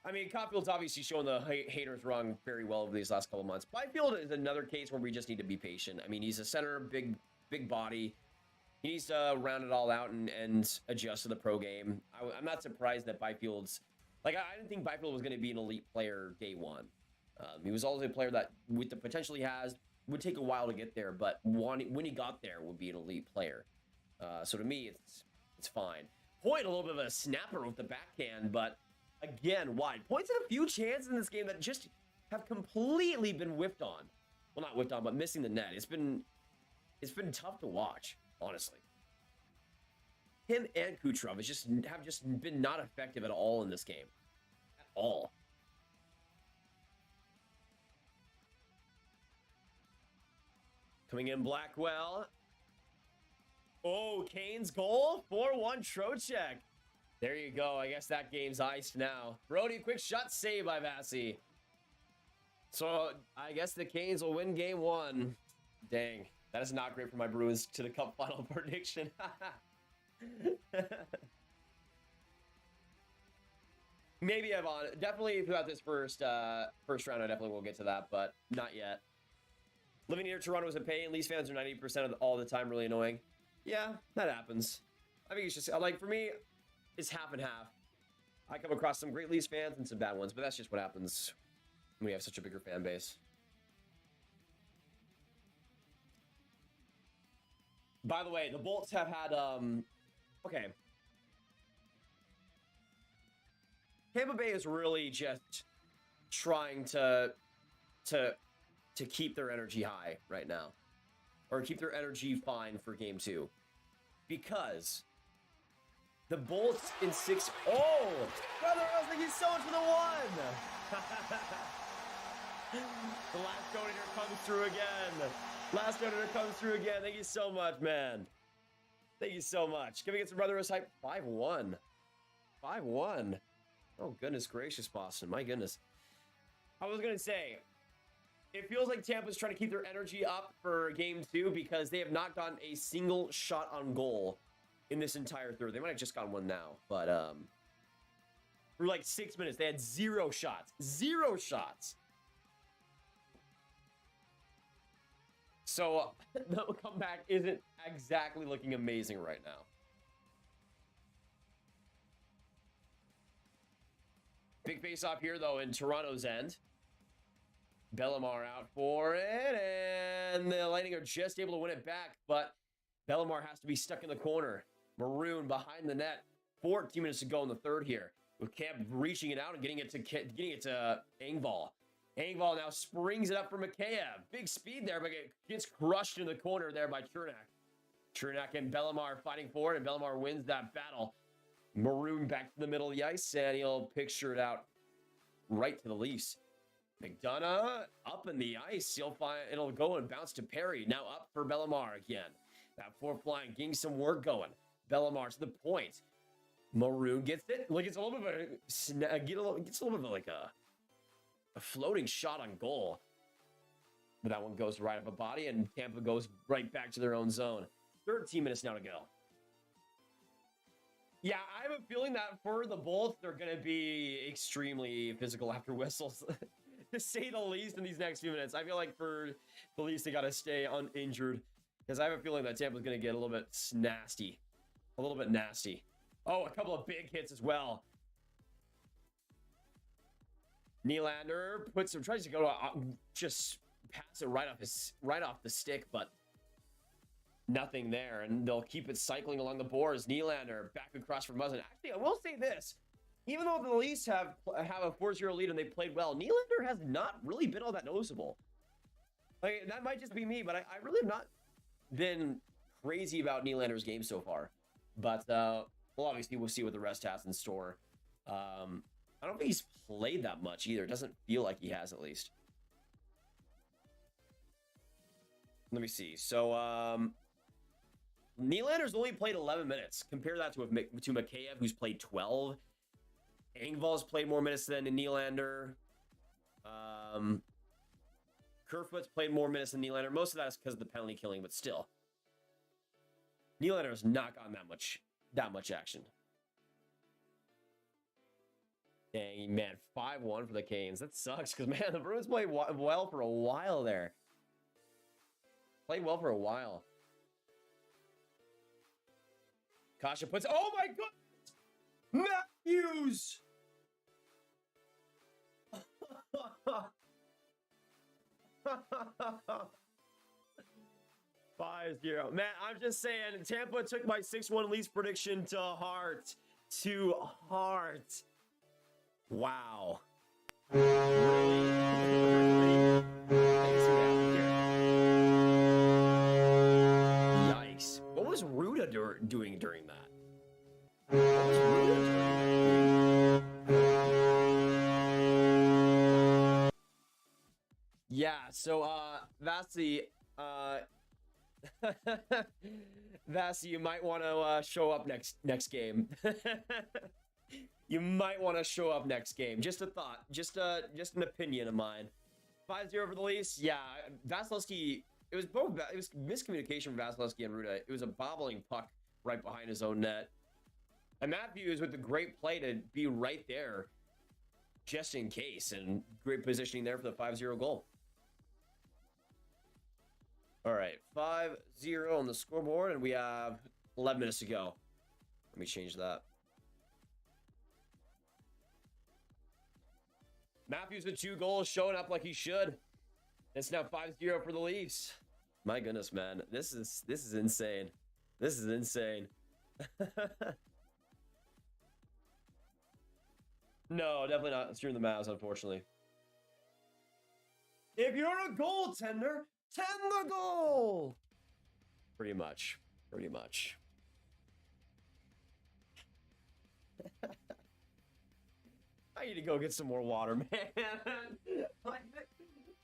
I mean, Caulfield's obviously showing the haters wrong very well over these last couple of months. Byfield is another case where we just need to be patient. I mean, he's a center, big body. He needs to round it all out and adjust to the pro game. I'm not surprised that Byfield's... Like, I didn't think Byfield was going to be an elite player day one. He was always a player that, with the potential he has, would take a while to get there, but when he got there, would be an elite player. So to me, it's It's fine. Point, a little bit of a snapper with the backhand, but again, wide. Point's had a few chances in this game that just have completely been whiffed on. Well, not whiffed on, but missing the net. It's been tough to watch, honestly. Him and Kucherov have just been not effective at all in this game. At all. Coming in, Blackwell. Oh, Kane's goal. 4-1 Trocheck. There you go. I guess that game's iced now. Brody, quick shot save by Vasi. So I guess the Canes will win game 1. Dang. That is not great for my Bruins to the Cup final prediction. Maybe Evan. Definitely throughout this first round, I definitely will get to that, but not yet. Living near Toronto is a pain. Leafs fans are 90% of all the time really annoying. Yeah, that happens. I think it's just, like, for me, it's half and half. I come across some great Leafs fans and some bad ones, but that's just what happens when we have such a bigger fan base. By the way, the Bolts have had, okay. Tampa Bay is really just trying to keep their energy high right now. Or keep their energy fine for game 2. Because the Bolts in 6... Oh! Brother, I was thinking so much for the 1! The last donator comes through again. Last donator comes through again. Thank you so much, man. Thank you so much. Can we get some Brother hype? 5-1. 5-1. Oh, goodness gracious, Boston. My goodness. I was going to say... It feels like Tampa's trying to keep their energy up for game 2 because they have not gotten a single shot on goal in this entire third. They might have just gotten one now, but for like 6 minutes, they had 0 shots. 0 shots. So the comeback isn't exactly looking amazing right now. Big face-off here, though, in Toronto's end. Bellemare out for it, and the Lightning are just able to win it back, but Bellemare has to be stuck in the corner. Maroon behind the net. 14 minutes to go in the third here, with Camp reaching it out and getting it to Engvall. Engvall now springs it up for Mikheyev. Big speed there, but it gets crushed in the corner there by Chernak. Chernak and Bellemare fighting for it, and Bellemare wins that battle. Maroon back to the middle of the ice, and he'll picture it out right to the Leafs. McDonough up in the ice. It'll go and bounce to Perry. Now up for Bellemare again. That fourth line getting some work going. Bellemare to the point. Maroon gets it. Like it's a little bit of a floating shot on goal. But that one goes right up a body, and Tampa goes right back to their own zone. 13 minutes now to go. Yeah, I have a feeling that for the Bolts, they're going to be extremely physical after whistles. To say the least in these next few minutes. I feel like for the Leafs, they got to stay uninjured. Because I have a feeling that Tampa's going to get a little bit nasty. A little bit nasty. Oh, a couple of big hits as well. Nylander tries to go to just pass it right off the stick, but nothing there. And they'll keep it cycling along the boards. Nylander back across from Muzzin. Actually, I will say this. Even though the Leafs have a 4-0 lead and they played well, Nylander has not really been all that noticeable. Like, that might just be me, but I really have not been crazy about Nylander's game so far. But well, obviously we'll see what the rest has in store. I don't think he's played that much either. It doesn't feel like he has, at least. Let me see. So Nylander's only played 11 minutes. Compare that to Mikheyev, who's played 12. Engvall's played more minutes than Nylander. Kerfoot's played more minutes than Nylander. Most of that is because of the penalty killing, but still. Nylander has not gotten that much action. Dang, man, 5-1 for the Canes. That sucks, because, man, the Bruins played well for a while there. Played well for a while. Kasha puts... Oh, my God! Matthews! 5-0. Man, I'm just saying, Tampa took my 6-1 Leafs prediction to heart. To heart. Wow. Yikes. What was Ruda doing during that? What was Ruda doing? Yeah, so, Vasi, Vasi, you might want to show up next game. You might want to show up next game. Just a thought. Just an opinion of mine. 5-0 for the Leafs. Yeah, Vasilevsky. It was miscommunication from Vasilevsky and Ruda. It was a bobbling puck right behind his own net. And Matthews with the great play to be right there, just in case, and great positioning there for the 5-0 goal. All right, 5-0 on the scoreboard, and we have 11 minutes to go. Let me change that. Matthews with 2 goals, showing up like he should. It's now 5-0 for the Leafs. My goodness, man. This is insane. This is insane. No, definitely not stream the Mavs, unfortunately. If you're a goaltender, tend the goal. Pretty much. Pretty much. I need to go get some more water, man. Like,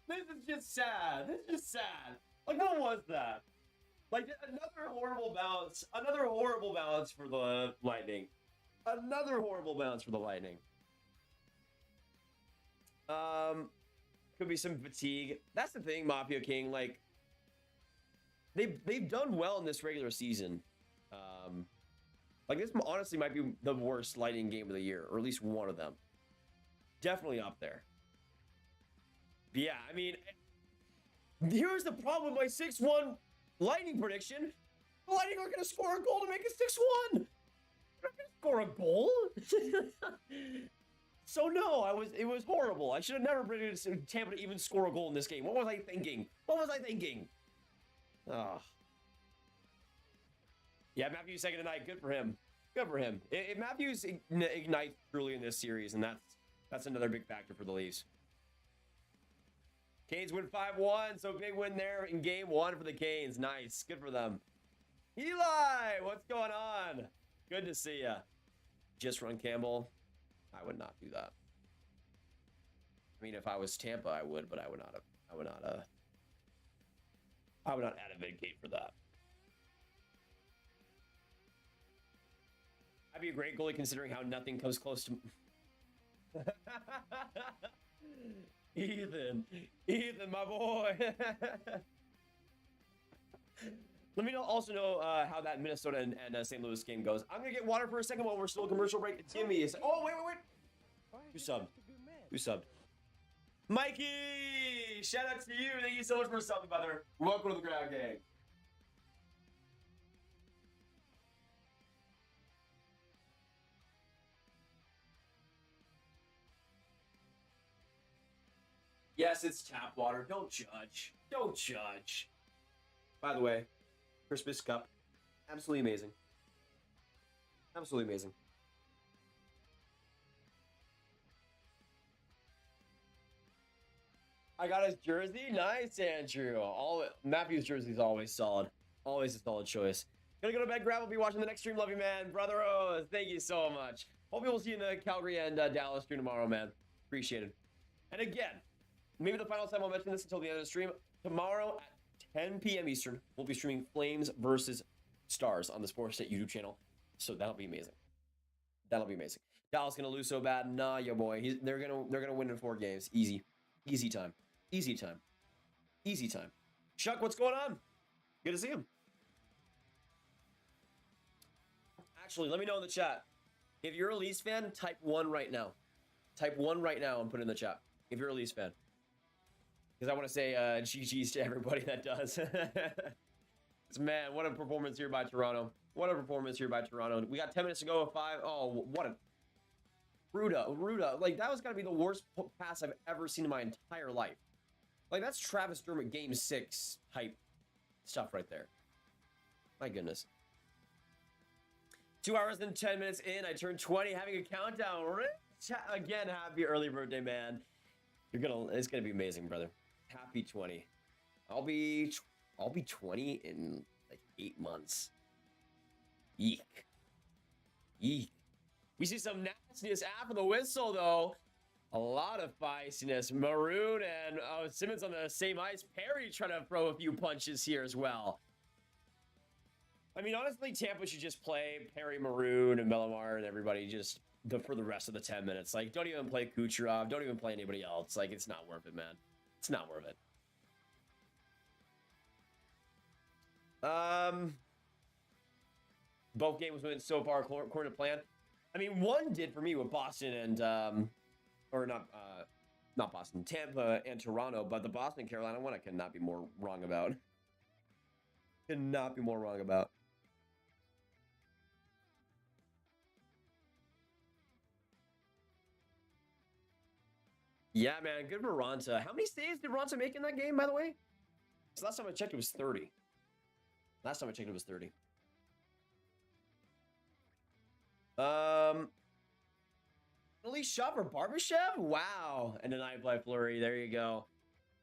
this is just sad. This is just sad. Like, what was that? Like, another horrible bounce. Another horrible bounce for the Lightning. Another horrible bounce for the Lightning. Could be some fatigue. That's the thing, Mafia King. Like, they've done well in this regular season. Like, this honestly might be the worst Lightning game of the year, or at least one of them. Definitely up there. But yeah, I mean, here's the problem with my 6-1 Lightning prediction. The Lightning aren't going to score a goal to make it 6-1. They're not going to score a goal. So no, it was horrible. I should have never predicted Tampa to even score a goal in this game. What was I thinking? What was I thinking? Oh. Yeah, Matthews second tonight. Good for him. Good for him. If Matthews ignites truly in this series, and that's another big factor for the Leafs. Canes win 5-1, so big win there in game 1 for the Canes. Nice. Good for them. Eli, what's going on? Good to see ya. Just run Campbell. I would not do that. I mean, if I was Tampa, I would, but I would not advocate for that. I'd be a great goalie considering how nothing comes close to Ethan, my boy. Let me also know how that Minnesota and St. Louis game goes. I'm gonna get water for a second while we're still a commercial break. Timmy is. Oh wait. Who subbed? Who subbed? Mikey! Shout out to you. Thank you so much for subbing, brother. Welcome to the Ground Gang. Yes, it's tap water. Don't judge. Don't judge. By the way, Christmas cup. Absolutely amazing. Absolutely amazing. I got his jersey. Nice, Andrew. Matthew's jersey is always solid. Always a solid choice. Gonna go to bed, grab. We'll be watching the next stream. Love you, man. Brother Rose, thank you so much. Hope we will see you in the Calgary and Dallas stream tomorrow, man. Appreciate it. And again, maybe the final time I'll mention this until the end of the stream. Tomorrow at 10 p.m. Eastern, we'll be streaming Flames versus Stars on the Sportsnet YouTube channel. So that'll be amazing. That'll be amazing. Dallas gonna lose so bad. Nah, yo boy. They're gonna win in 4 games. Easy. Easy time. Easy time. Easy time. Chuck, what's going on? Good to see him. Actually, let me know in the chat. If you're a Leafs fan, type 1 right now. Type 1 right now and put it in the chat. If you're a Leafs fan. Because I want to say GG's to everybody that does. Man, what a performance here by Toronto. What a performance here by Toronto. We got 10 minutes to go at 5. Oh, what a... Ruda. Like, that was got to be the worst pass I've ever seen in my entire life. Like, that's Travis Dermott Game 6 type stuff right there. My goodness. 2 hours and 10 minutes in, I turned 20, having a countdown. Rich, again, happy early birthday, man. It's gonna be amazing, brother. Happy 20. I'll be 20 in like 8 months. Eek. Eek. We see some nastiness after the whistle, though. A lot of feistiness. Maroon and Simmons on the same ice. Perry trying to throw a few punches here as well. I mean, honestly, Tampa should just play Perry, Maroon, and Bellemare and everybody just for the rest of the 10 minutes. Like, don't even play Kucherov. Don't even play anybody else. Like, it's not worth it, man. It's not worth it. Both games went so far according to plan. I mean, one did for me with Boston and or not Boston, Tampa and Toronto, but the Boston Carolina one I cannot be more wrong about. Cannot be more wrong about. Yeah, man, good for Ronta. How many saves did Ronta make in that game, by the way? Because last time I checked, it was 30. Last time I checked, it was 30. Elite shot for Barbashev? Wow. And then I play Flurry. There you go.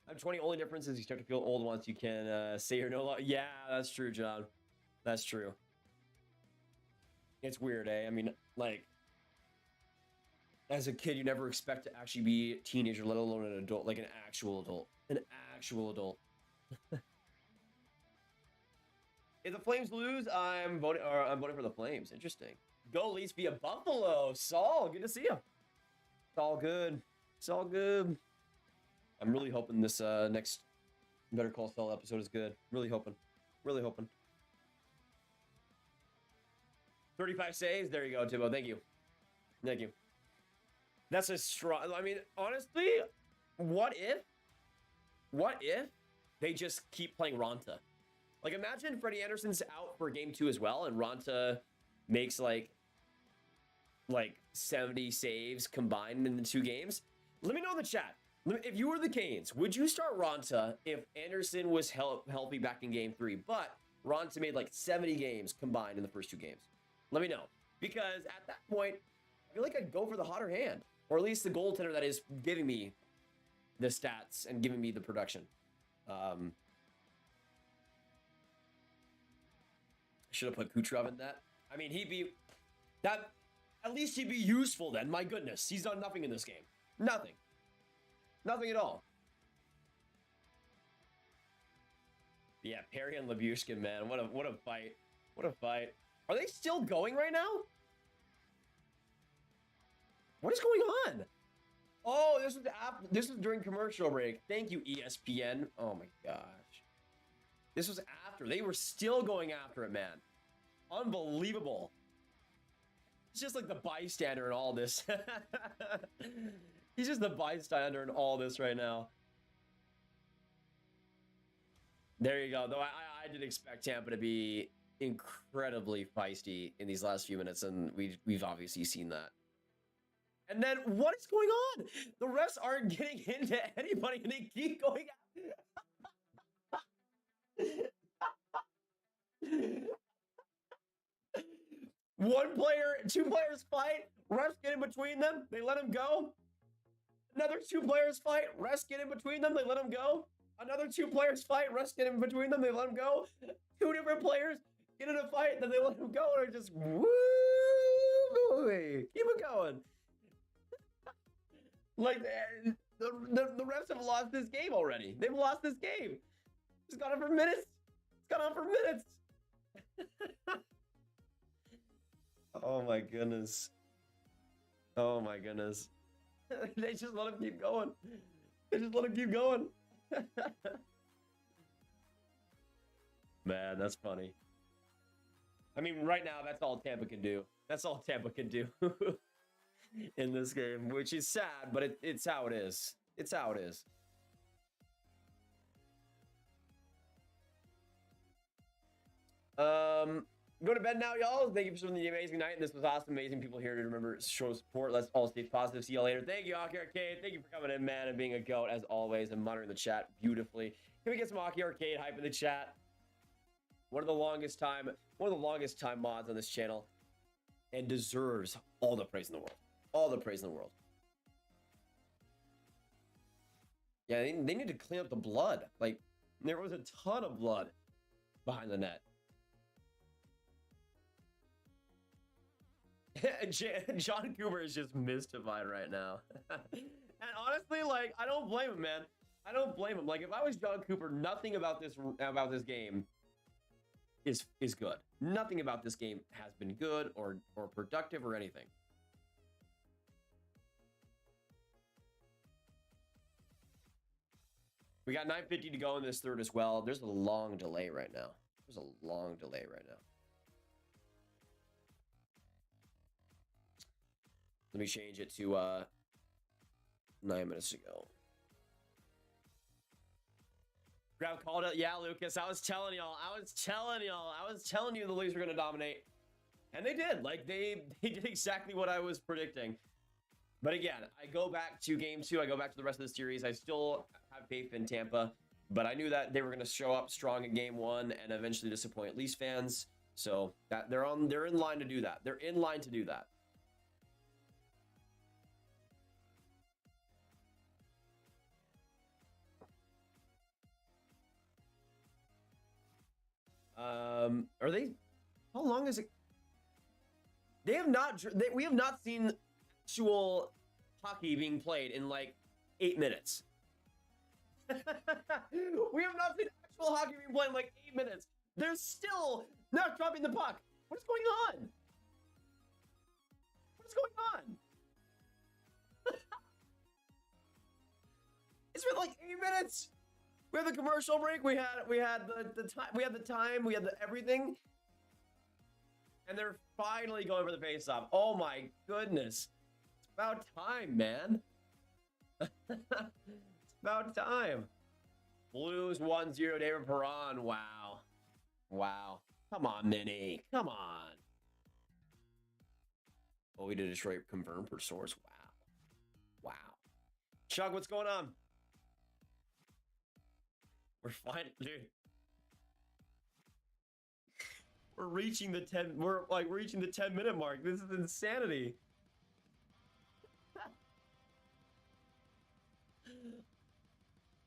I'm 20. Only difference is you start to feel old once you can say you're no longer. Yeah, that's true, John. That's true. It's weird, eh? I mean, like, as a kid, you never expect to actually be a teenager, let alone an adult, like an actual adult. An actual adult. If the Flames lose, I'm voting for the Flames. Interesting. Go Leafs via Buffalo. Saul, good to see you. It's all good. It's all good. I'm really hoping this next Better Call Saul episode is good. Really hoping. Really hoping. 35 saves. There you go, Tibbo. Thank you. Thank you. That's a strong... I mean, honestly, what if they just keep playing Ronta? Like, imagine Freddie Anderson's out for game 2 as well, and Ronta makes, like 70 saves combined in the 2 games. Let me know in the chat. If you were the Canes, would you start Ronta if Anderson was healthy back in game 3, but Ronta made like 70 games combined in the first 2 games? Let me know. Because at that point, I feel like I'd go for the hotter hand. Or at least the goaltender that is giving me the stats and giving me the production. Should have put Kucherov in that. I mean, at least he'd be useful then. My goodness, he's done nothing in this game. Nothing. Nothing at all. Yeah, Perry and Labushkin, man. What a fight. What a fight. Are they still going right now? What is going on? Oh, this was during commercial break. Thank you, ESPN. Oh my gosh. This was after. They were still going after it, man. Unbelievable. It's just like the bystander in all this. He's just the bystander in all this right now. There you go. Though I did expect Tampa to be incredibly feisty in these last few minutes, and we've obviously seen that. And then what is going on? The refs aren't getting into anybody, and they keep going One player, 2 players fight, refs get in between them, they let him go. Another 2 players fight, refs get in between them, they let him go. Another 2 players fight, refs get in between them, they let him go. 2 different players get in a fight, then they let him go, and they're just woo, keep it going. Like, the refs have lost this game already. They've lost this game. It's gone on for minutes. It's gone on for minutes. Oh my goodness. Oh my goodness. They just let him keep going. They just let him keep going. Man, that's funny. I mean, right now, that's all Tampa can do. That's all Tampa can do. In this game, which is sad, but it's how it is. It's how it is. Go to bed now, y'all. Thank you for spending the amazing night. This was awesome. Amazing people here to remember show support. Let's all stay positive. See you later. Thank you, Hockey Arcade. Thank you for coming in, man, and being a goat as always and monitoring the chat beautifully. Can we get some Hockey Arcade hype in the chat? One of the longest time mods on this channel, and deserves all the praise in the world. All the praise in the world. Yeah, they need to clean up the blood. Like, there was a ton of blood behind the net. John Cooper is just mystified right now. And honestly, like, I don't blame him, man. I don't blame him. Like, if I was John Cooper, nothing about this game is good. Nothing about this game has been good or productive or anything. We got 9:50 to go in this third as well. There's a long delay right now. There's a long delay right now. Let me change it to 9 minutes to go. Grav called it. Yeah, Lucas, I was telling y'all. I was telling you the Leafs were going to dominate. And they did. Like, they did exactly what I was predicting. But again, I go back to game 2. I go back to the rest of the series. I still have faith in Tampa. But I knew that they were going to show up strong in game 1 and eventually disappoint Leafs fans. So that they're in line to do that. They're in line to do that. Are they? How long is it? They have not. We have not seen actual hockey being played in like 8 minutes. We have not seen actual hockey being played in like 8 minutes. They're still not dropping the puck. What is going on? What is going on? It's been like 8 minutes. We had the commercial break. We had the time. We had the time. We had the everything. And they're finally going for the face-off. Oh my goodness! It's about time, man. It's about time. Blues 1-0. David Perron. Wow. Wow. Come on, Minnie. Come on. Oh, we did a straight confirm per source. Wow. Wow. Chuck, what's going on? We're fine, dude. We're reaching the 10. We're like reaching the 10-minute mark. This is insanity.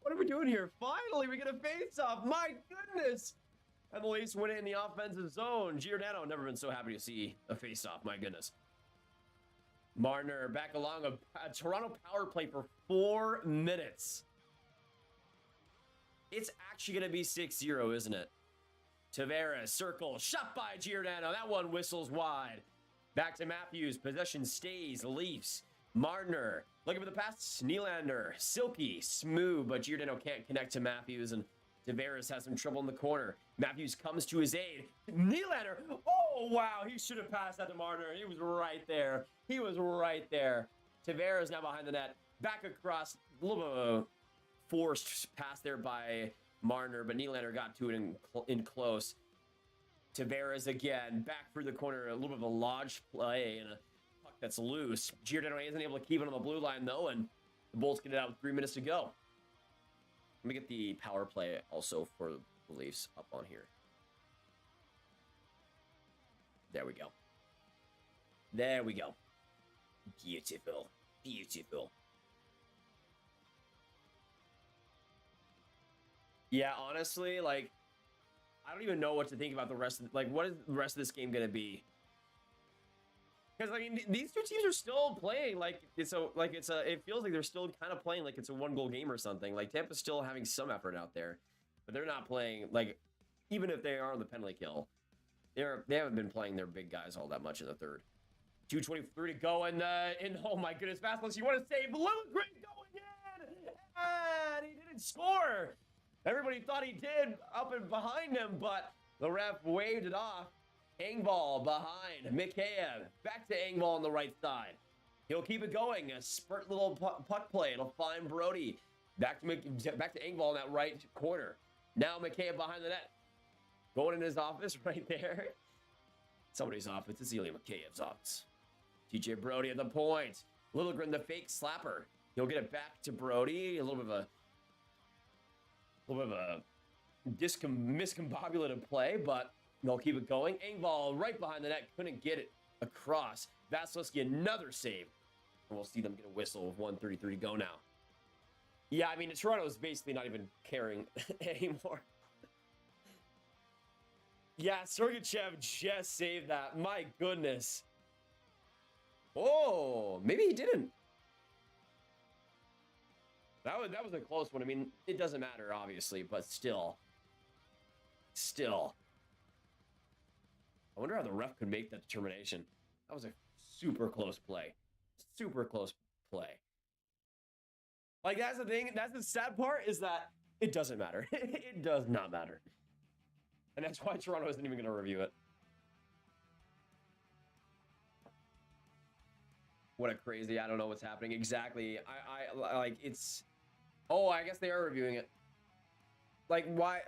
What are we doing here? Finally, we get a face-off. My goodness. And the Leafs win it in the offensive zone. Giordano, never been so happy to see a face-off. My goodness. Marner back along a Toronto power play for 4 minutes. It's actually going to be 6-0, isn't it? Tavares, circle, shot by Giordano. That one whistles wide. Back to Matthews. Possession stays. Leafs. Marner. Looking for the pass. Nylander. Silky. Smooth, but Giordano can't connect to Matthews, and Tavares has some trouble in the corner. Matthews comes to his aid. Nylander. Oh, wow. He should have passed that to Marner. He was right there. He was right there. Tavares now behind the net. Back across. A little bit of a forced pass there by Marner, but Nylander got to it in close. Tavares again, back through the corner, a little bit of a lodge play and a puck that's loose. Giordano isn't able to keep it on the blue line though, and the Bolts get it out with 3 minutes to go. Let me get the power play also for the Leafs up on here. There we go. There we go. Beautiful. Beautiful. Yeah, honestly, like, I don't even know what to think about the rest of, like, what is the rest of this game going to be? Because, I mean, these two teams are still playing, like, it feels like they're still kind of playing like it's a 1-goal game or something. Like, Tampa's still having some effort out there, but they're not playing, like, even if they are on the penalty kill, they haven't been playing their big guys all that much in the third. 2:23 to go, and oh my goodness, Vasquez, you want to save Lundgren going in, and he didn't score. Everybody thought he did up and behind him, but the ref waved it off. Engvall behind Mikheyev. Back to Engvall on the right side. He'll keep it going. A spurt little puck play. It'll find Brody. Back to Engvall in that right corner. Now Mikheyev behind the net. Going in his office right there. Somebody's office. It's Ilya Mikheyev's office. TJ Brody at the point. Littlegren, the fake slapper. He'll get it back to Brody. A little bit of a miscombobulated play, but they'll keep it going. Engvall right behind the net, couldn't get it across. Vasilevsky, another save. And we'll see them get a whistle with 1:33 to go now. Yeah, I mean, Toronto is basically not even caring anymore. Yeah, Sergachev just saved that. My goodness. Oh, maybe he didn't. That was a close one. I mean, it doesn't matter, obviously, but still. Still. I wonder how the ref could make that determination. That was a super close play. Super close play. Like, that's the thing. That's the sad part, is that it doesn't matter. It does not matter. And that's why Toronto isn't even going to review it. What a crazy, I don't know what's happening exactly. I like, it's... Oh, I guess they are reviewing it. Like, why?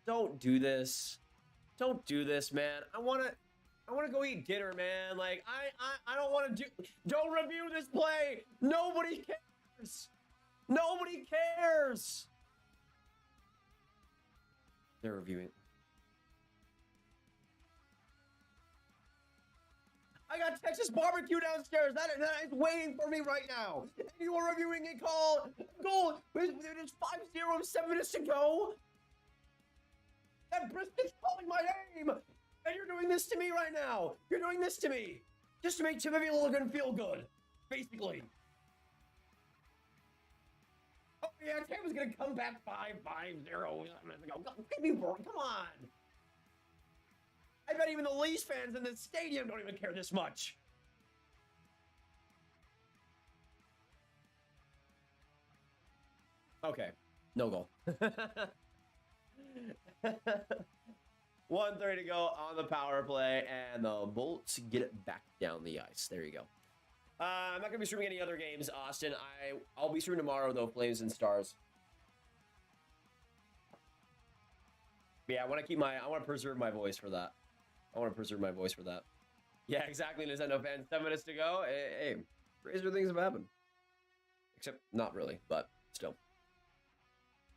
Don't do this. Don't do this, man. I want to go eat dinner, man. Like, I don't want to do... Don't review this play. Nobody cares. Nobody cares. They're reviewing. I got Texas barbecue downstairs. That is waiting for me right now. And you are reviewing a call. Goal. It is 5-0, 7 minutes to go. That brisket's calling my name. And you're doing this to me right now. You're doing this to me. Just to make Timothy Logan feel good. Basically. Oh, yeah, Tampa's going to come back 5-0. Give me more. Come on. I bet even the Leafs fans in the stadium don't even care this much. Okay, no goal. 1:30 to go on the power play, and the Bolts get it back down the ice. There you go. I'm not going to be streaming any other games, Austin. I'll be streaming tomorrow, though, Flames and Stars. Yeah, I want to preserve my voice for that. Yeah, exactly, Nintendo fans. 7 minutes to go. Hey, crazier things have happened. Except, not really, but still.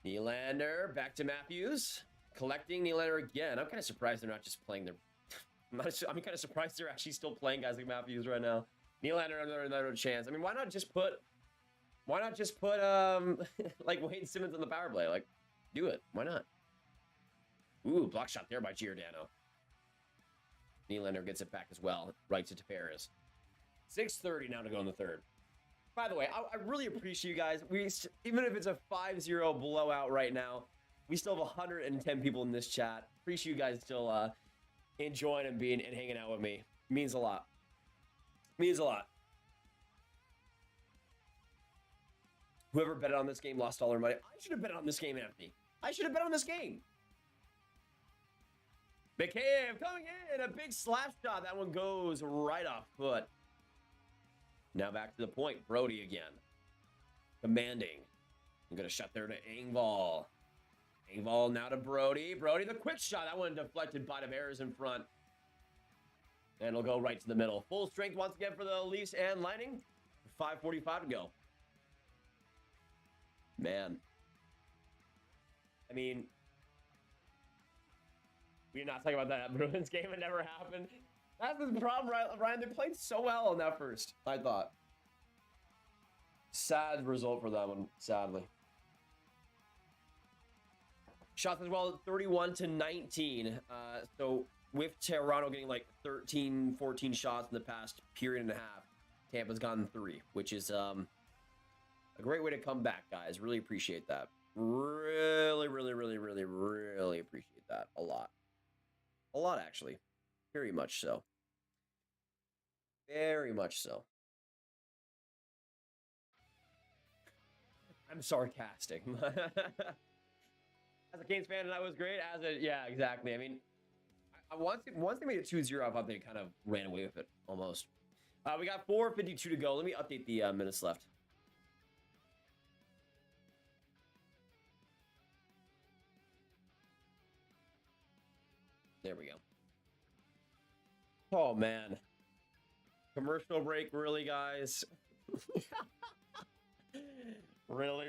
Nylander, back to Matthews. Collecting Nylander again. I'm kind of surprised they're not just playing their... I'm kind of surprised they're actually still playing guys like Matthews right now. Nylander, another chance. I mean, why not just put like, Wayne Simmons on the power play? Like, do it. Why not? Ooh, block shot there by Giordano. Nylander gets it back as well. Right to Tavares. 6:30 now to go in the third. By the way, I really appreciate you guys. Even if it's a 5-0 blowout right now, we still have 110 people in this chat. Appreciate you guys still enjoying and hanging out with me. Means a lot. Means a lot. Whoever betted on this game lost all their money. I should have bet on this game, Anthony. I should have bet on this game. McCabe coming in, a big slap shot. That one goes right off foot. Now back to the point. Brody again. Commanding. I'm going to shut there to Engvall. Engvall now to Brody. Brody, the quick shot. That one deflected by Tavares in front. And it'll go right to the middle. Full strength once again for the Leafs and Lightning. 5:45 to go. Man. I mean... We're not talking about that Bruins game. It never happened. That's the problem, Ryan. They played so well in that first, I thought. Sad result for that one, sadly. Shots as well, 31-19. So with Toronto getting like 13, 14 shots in the past period and a half, Tampa's gotten 3, which is a great way to come back, guys. Really appreciate that. Really appreciate that a lot. A lot, actually. Very much so. Very much so. I'm sarcastic. As a Canes fan, that was great. Yeah, exactly. I mean, once they made it 2-0, I thought they kind of ran away with it, almost. We got 4:52 to go. Let me update the minutes left. There we go. Oh, man. Commercial break, really, guys? Really?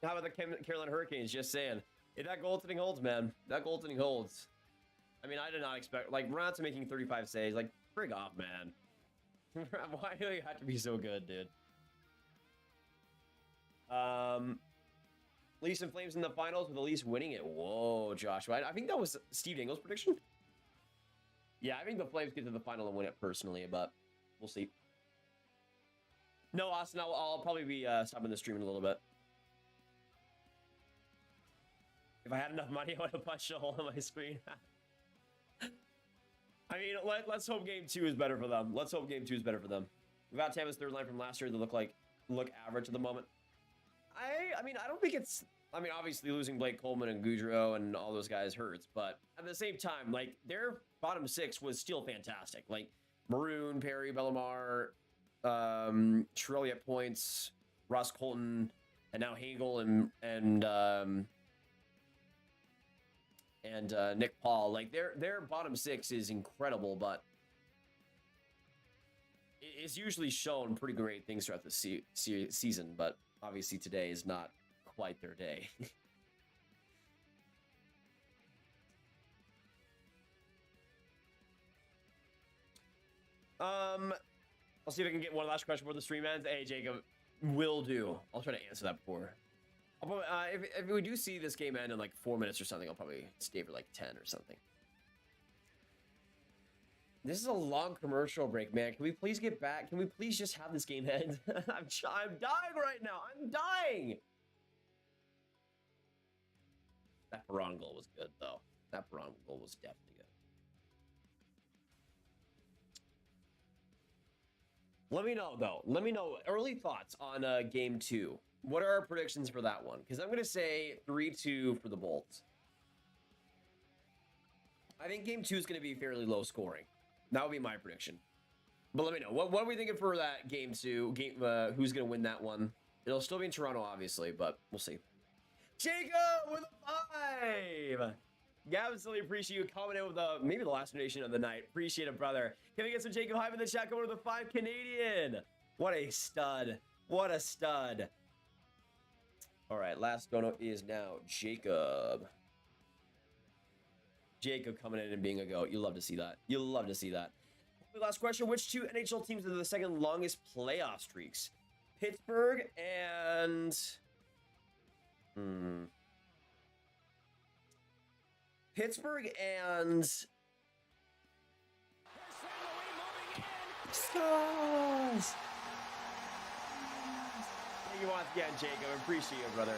How about the Carolina Hurricanes? Just saying. If that goaltending holds, man. That goaltending holds. I mean, I did not expect... Like, Ronaldo making 35 saves. Like, frig off, man. Why do you have to be so good, dude? Leafs and Flames in the finals with the Leafs winning it. Whoa, Joshua. I think that was Steve Dingle's prediction. Yeah, I think the Flames get to the final and win it personally, but we'll see. No, Austin, I'll probably be stopping the stream in a little bit. If I had enough money, I would have punched a hole in my screen. I mean, let's hope game 2 is better for them. Let's hope game 2 is better for them. Without Tampa's third line from last year, they look average at the moment. I mean, I don't think it's... I mean, obviously losing Blake Coleman and Gaudreau and all those guys hurts, but at the same time, like, their bottom 6 was still fantastic. Like, Maroon, Perry, Bellemare, Chiarelli at points, Ross Colton, and now Hagel and Nick Paul. Like, their bottom 6 is incredible, but it's usually shown pretty great things throughout the season, but obviously today is not quite their day. I'll see if I can get one last question before the stream ends. Hey, Jacob, will do. I'll try to answer that before. I'll probably, if we do see this game end in like 4 minutes or something, I'll probably stay for like 10 or something. This is a long commercial break, man. Can we please get back? Can we please just have this game end? I'm dying right now. I'm dying. That Perron goal was good, though. That Perron goal was definitely good. Let me know, though. Let me know early thoughts on game 2. What are our predictions for that one? Because I'm going to say 3-2 for the Bolts. I think game 2 is going to be fairly low scoring. That would be my prediction. But let me know. What are we thinking for that game 2? Who's going to win that one? It'll still be in Toronto, obviously, but we'll see. Jacob with a 5! Yeah, I absolutely appreciate you coming in with maybe the last donation of the night. Appreciate it, brother. Can we get some Jacob Hive in the chat? Going to the 5 Canadian. What a stud. What a stud. All right, last dono is now Jacob. Jacob coming in and being a goat. You'll love to see that. You'll love to see that. Last question. Which 2 NHL teams are the second longest playoff streaks? Pittsburgh and... Pittsburgh and... Stars! Thank you once again, Jacob. Appreciate you, brother.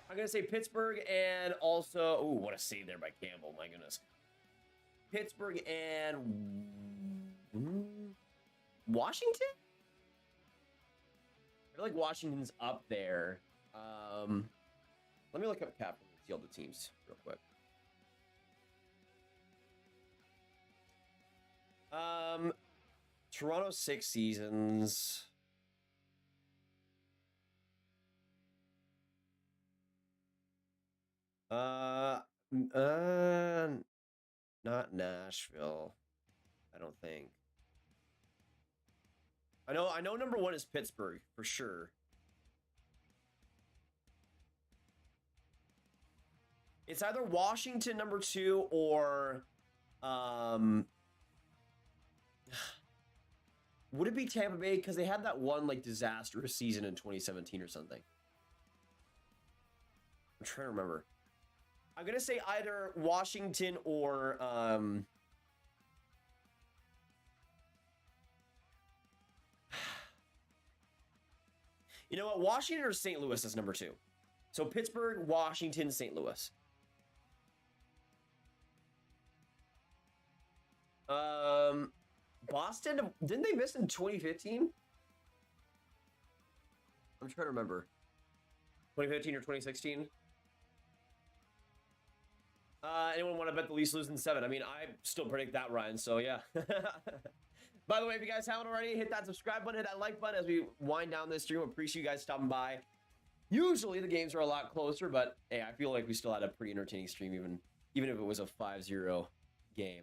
I'm going to say Pittsburgh and also... Ooh, what a save there by Campbell. My goodness. Pittsburgh and... Washington? I feel like Washington's up there. Let me look up cap and see all the teams real quick. Toronto 6 seasons. Not Nashville. I don't think. I know number 1 is Pittsburgh for sure. It's either Washington number 2 or would it be Tampa Bay, because they had that one like disastrous season in 2017 or something. I'm trying to remember. I'm gonna say either Washington or you know what? Washington or St. Louis is number 2. So Pittsburgh, Washington, St. Louis. Boston, didn't they miss in 2015? I'm trying to remember. 2015 or 2016? Anyone want to bet the Leafs lose in 7? I mean, I still predict that, Ryan, so yeah. By the way, if you guys haven't already, hit that subscribe button, hit that like button as we wind down this stream. Appreciate you guys stopping by. Usually the games are a lot closer, but hey, I feel like we still had a pretty entertaining stream, even if it was a 5-0 game.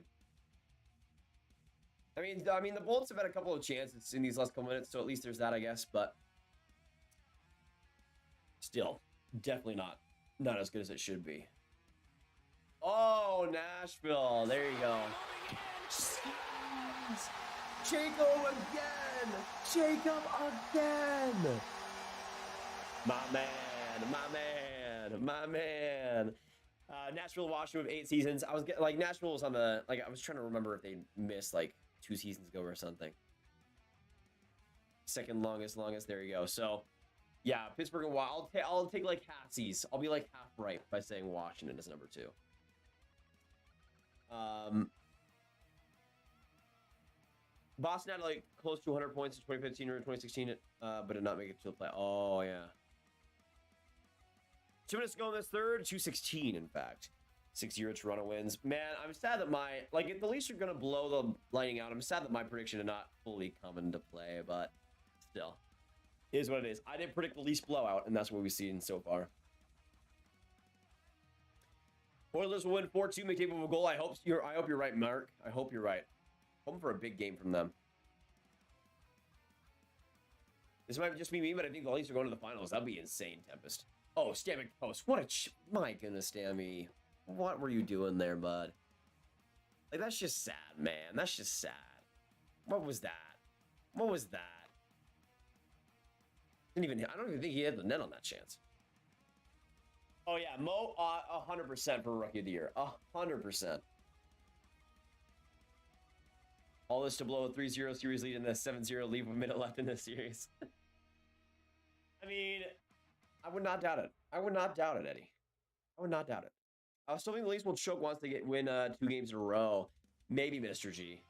I mean, the Bolts have had a couple of chances in these last couple minutes, so at least there's that, I guess. But still definitely not as good as it should be. Oh, Nashville. There you go. Jacob again. Jacob again. My man. Nashville, Washington with 8 seasons. I was like, Nashville was on the, like, I was trying to remember if they missed like 2 seasons ago or something. Second longest. There you go. So, yeah, Pittsburgh and I'll take like halfsies. I'll be like half right by saying Washington is number 2. Boston had like close to 100 points in 2015 or 2016, but did not make it to the play. Oh yeah. 2 minutes ago in this third, 216 in fact. 6-0 Toronto wins. Man, I'm sad that if the Leafs are gonna blow the Lightning out, I'm sad that my prediction did not fully come into play, but still, it is what it is. I didn't predict the Leafs blowout, and that's what we've seen so far. Oilers will win 4-2, McDavid with a goal. I hope you're right, Mark. I hope you're right. Hoping for a big game from them. This might just be me, but I think the Leafs are going to the finals. That'd be insane, Tempest. Oh, Stammy Post. My goodness, Stammy. What were you doing there, bud? Like, that's just sad, man. That's just sad. What was that? I don't even think he had the net on that chance. Oh, yeah, Mo, 100% for Rookie of the Year. 100%. All this to blow a 3-0 series lead and a 7-0 lead with a minute left in this series. I mean, I would not doubt it. Eddie. I would not doubt it. I still think the Leafs will choke once they win 2 games in a row. Maybe Mr. G.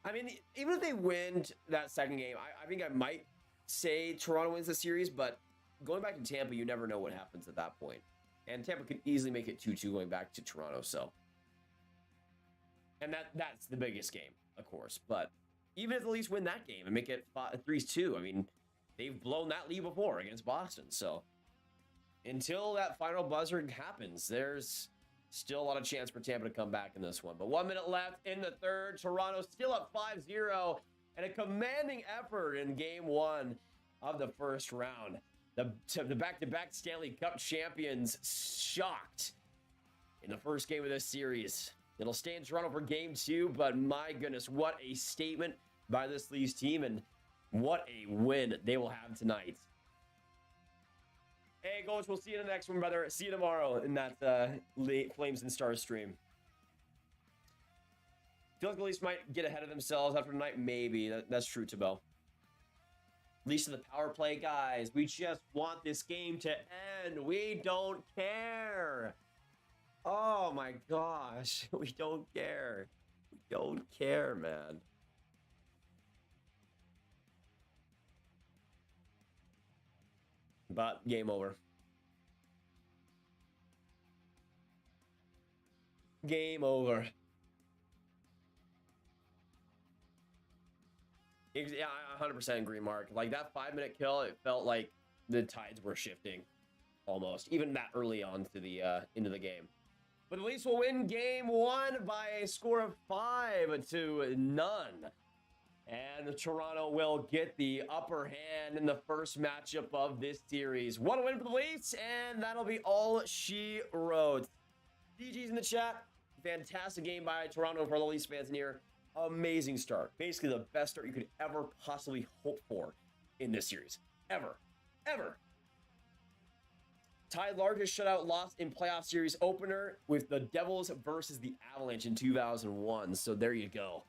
I mean, even if they win that second game, I think I might say Toronto wins the series, but going back to Tampa, you never know what happens at that point. And Tampa could easily make it 2-2 going back to Toronto, so. And that's the biggest game, of course. But even if the Leafs win that game and make it 3-2, I mean, they've blown that lead before against Boston. So until that final buzzer happens, there's still a lot of chance for Tampa to come back in this one. But 1 minute left in the third. Toronto still up 5-0 and a commanding effort in game 1 of the first round. The back-to-back Stanley Cup champions shocked in the first game of this series. It'll stay in Toronto for game 2, but my goodness, what a statement by this Leafs team, and what a win they will have tonight. Hey, Ghost, we'll see you in the next one, brother. See you tomorrow in that Flames and Stars stream. Feel like the Leafs might get ahead of themselves after tonight. Maybe. That's true, Tabo. Least of the power play, guys. We just want this game to end. We don't care. Oh my gosh. We don't care. We don't care, man. But game over. Game over. Yeah, I 100% agree, Mark. Like, that 5-minute kill, it felt like the tides were shifting almost, even that early on to the into the game. But the Leafs will win game 1 by a score of 5-0. And Toronto will get the upper hand in the first matchup of this series. One win for the Leafs, and that'll be all she wrote. DG's in the chat. Fantastic game by Toronto for the Leafs fans in here. Amazing start. Basically the best start you could ever possibly hope for in this series. Ever. Tied largest shutout loss in playoff series opener with the Devils versus the Avalanche in 2001. So there you go.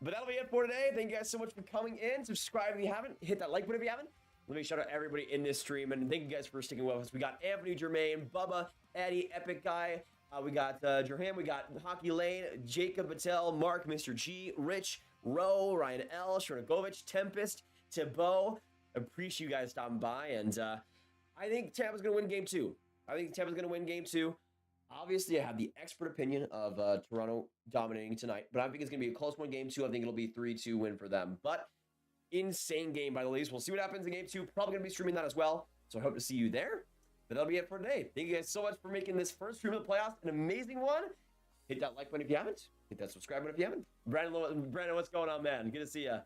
But that'll be it for today. Thank you guys so much for coming in. Subscribe if you haven't. Hit that like button if you haven't. Let me shout out everybody in this stream. And thank you guys for sticking with us. We got Anthony Germain, Bubba, Eddie, Epic Guy. We got Jerham. We got Hockey Lane, Jacob Patel, Mark, Mr. G, Rich, Rowe, Ryan L, Shernagovich, Tempest, Thibault. Appreciate you guys stopping by. And I think Tampa's going to win game 2. Obviously, I have the expert opinion of Toronto dominating tonight, but I think it's going to be a close one game 2. I think it'll be 3-2 win for them. But insane game by the Leafs. We'll see what happens in game 2. Probably going to be streaming that as well. So I hope to see you there. But that'll be it for today. Thank you guys so much for making this first stream of the playoffs an amazing one. Hit that like button if you haven't. Hit that subscribe button if you haven't. Brandon, what's going on, man? Good to see ya.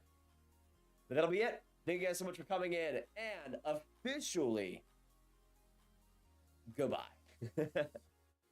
But that'll be it. Thank you guys so much for coming in, and officially, goodbye.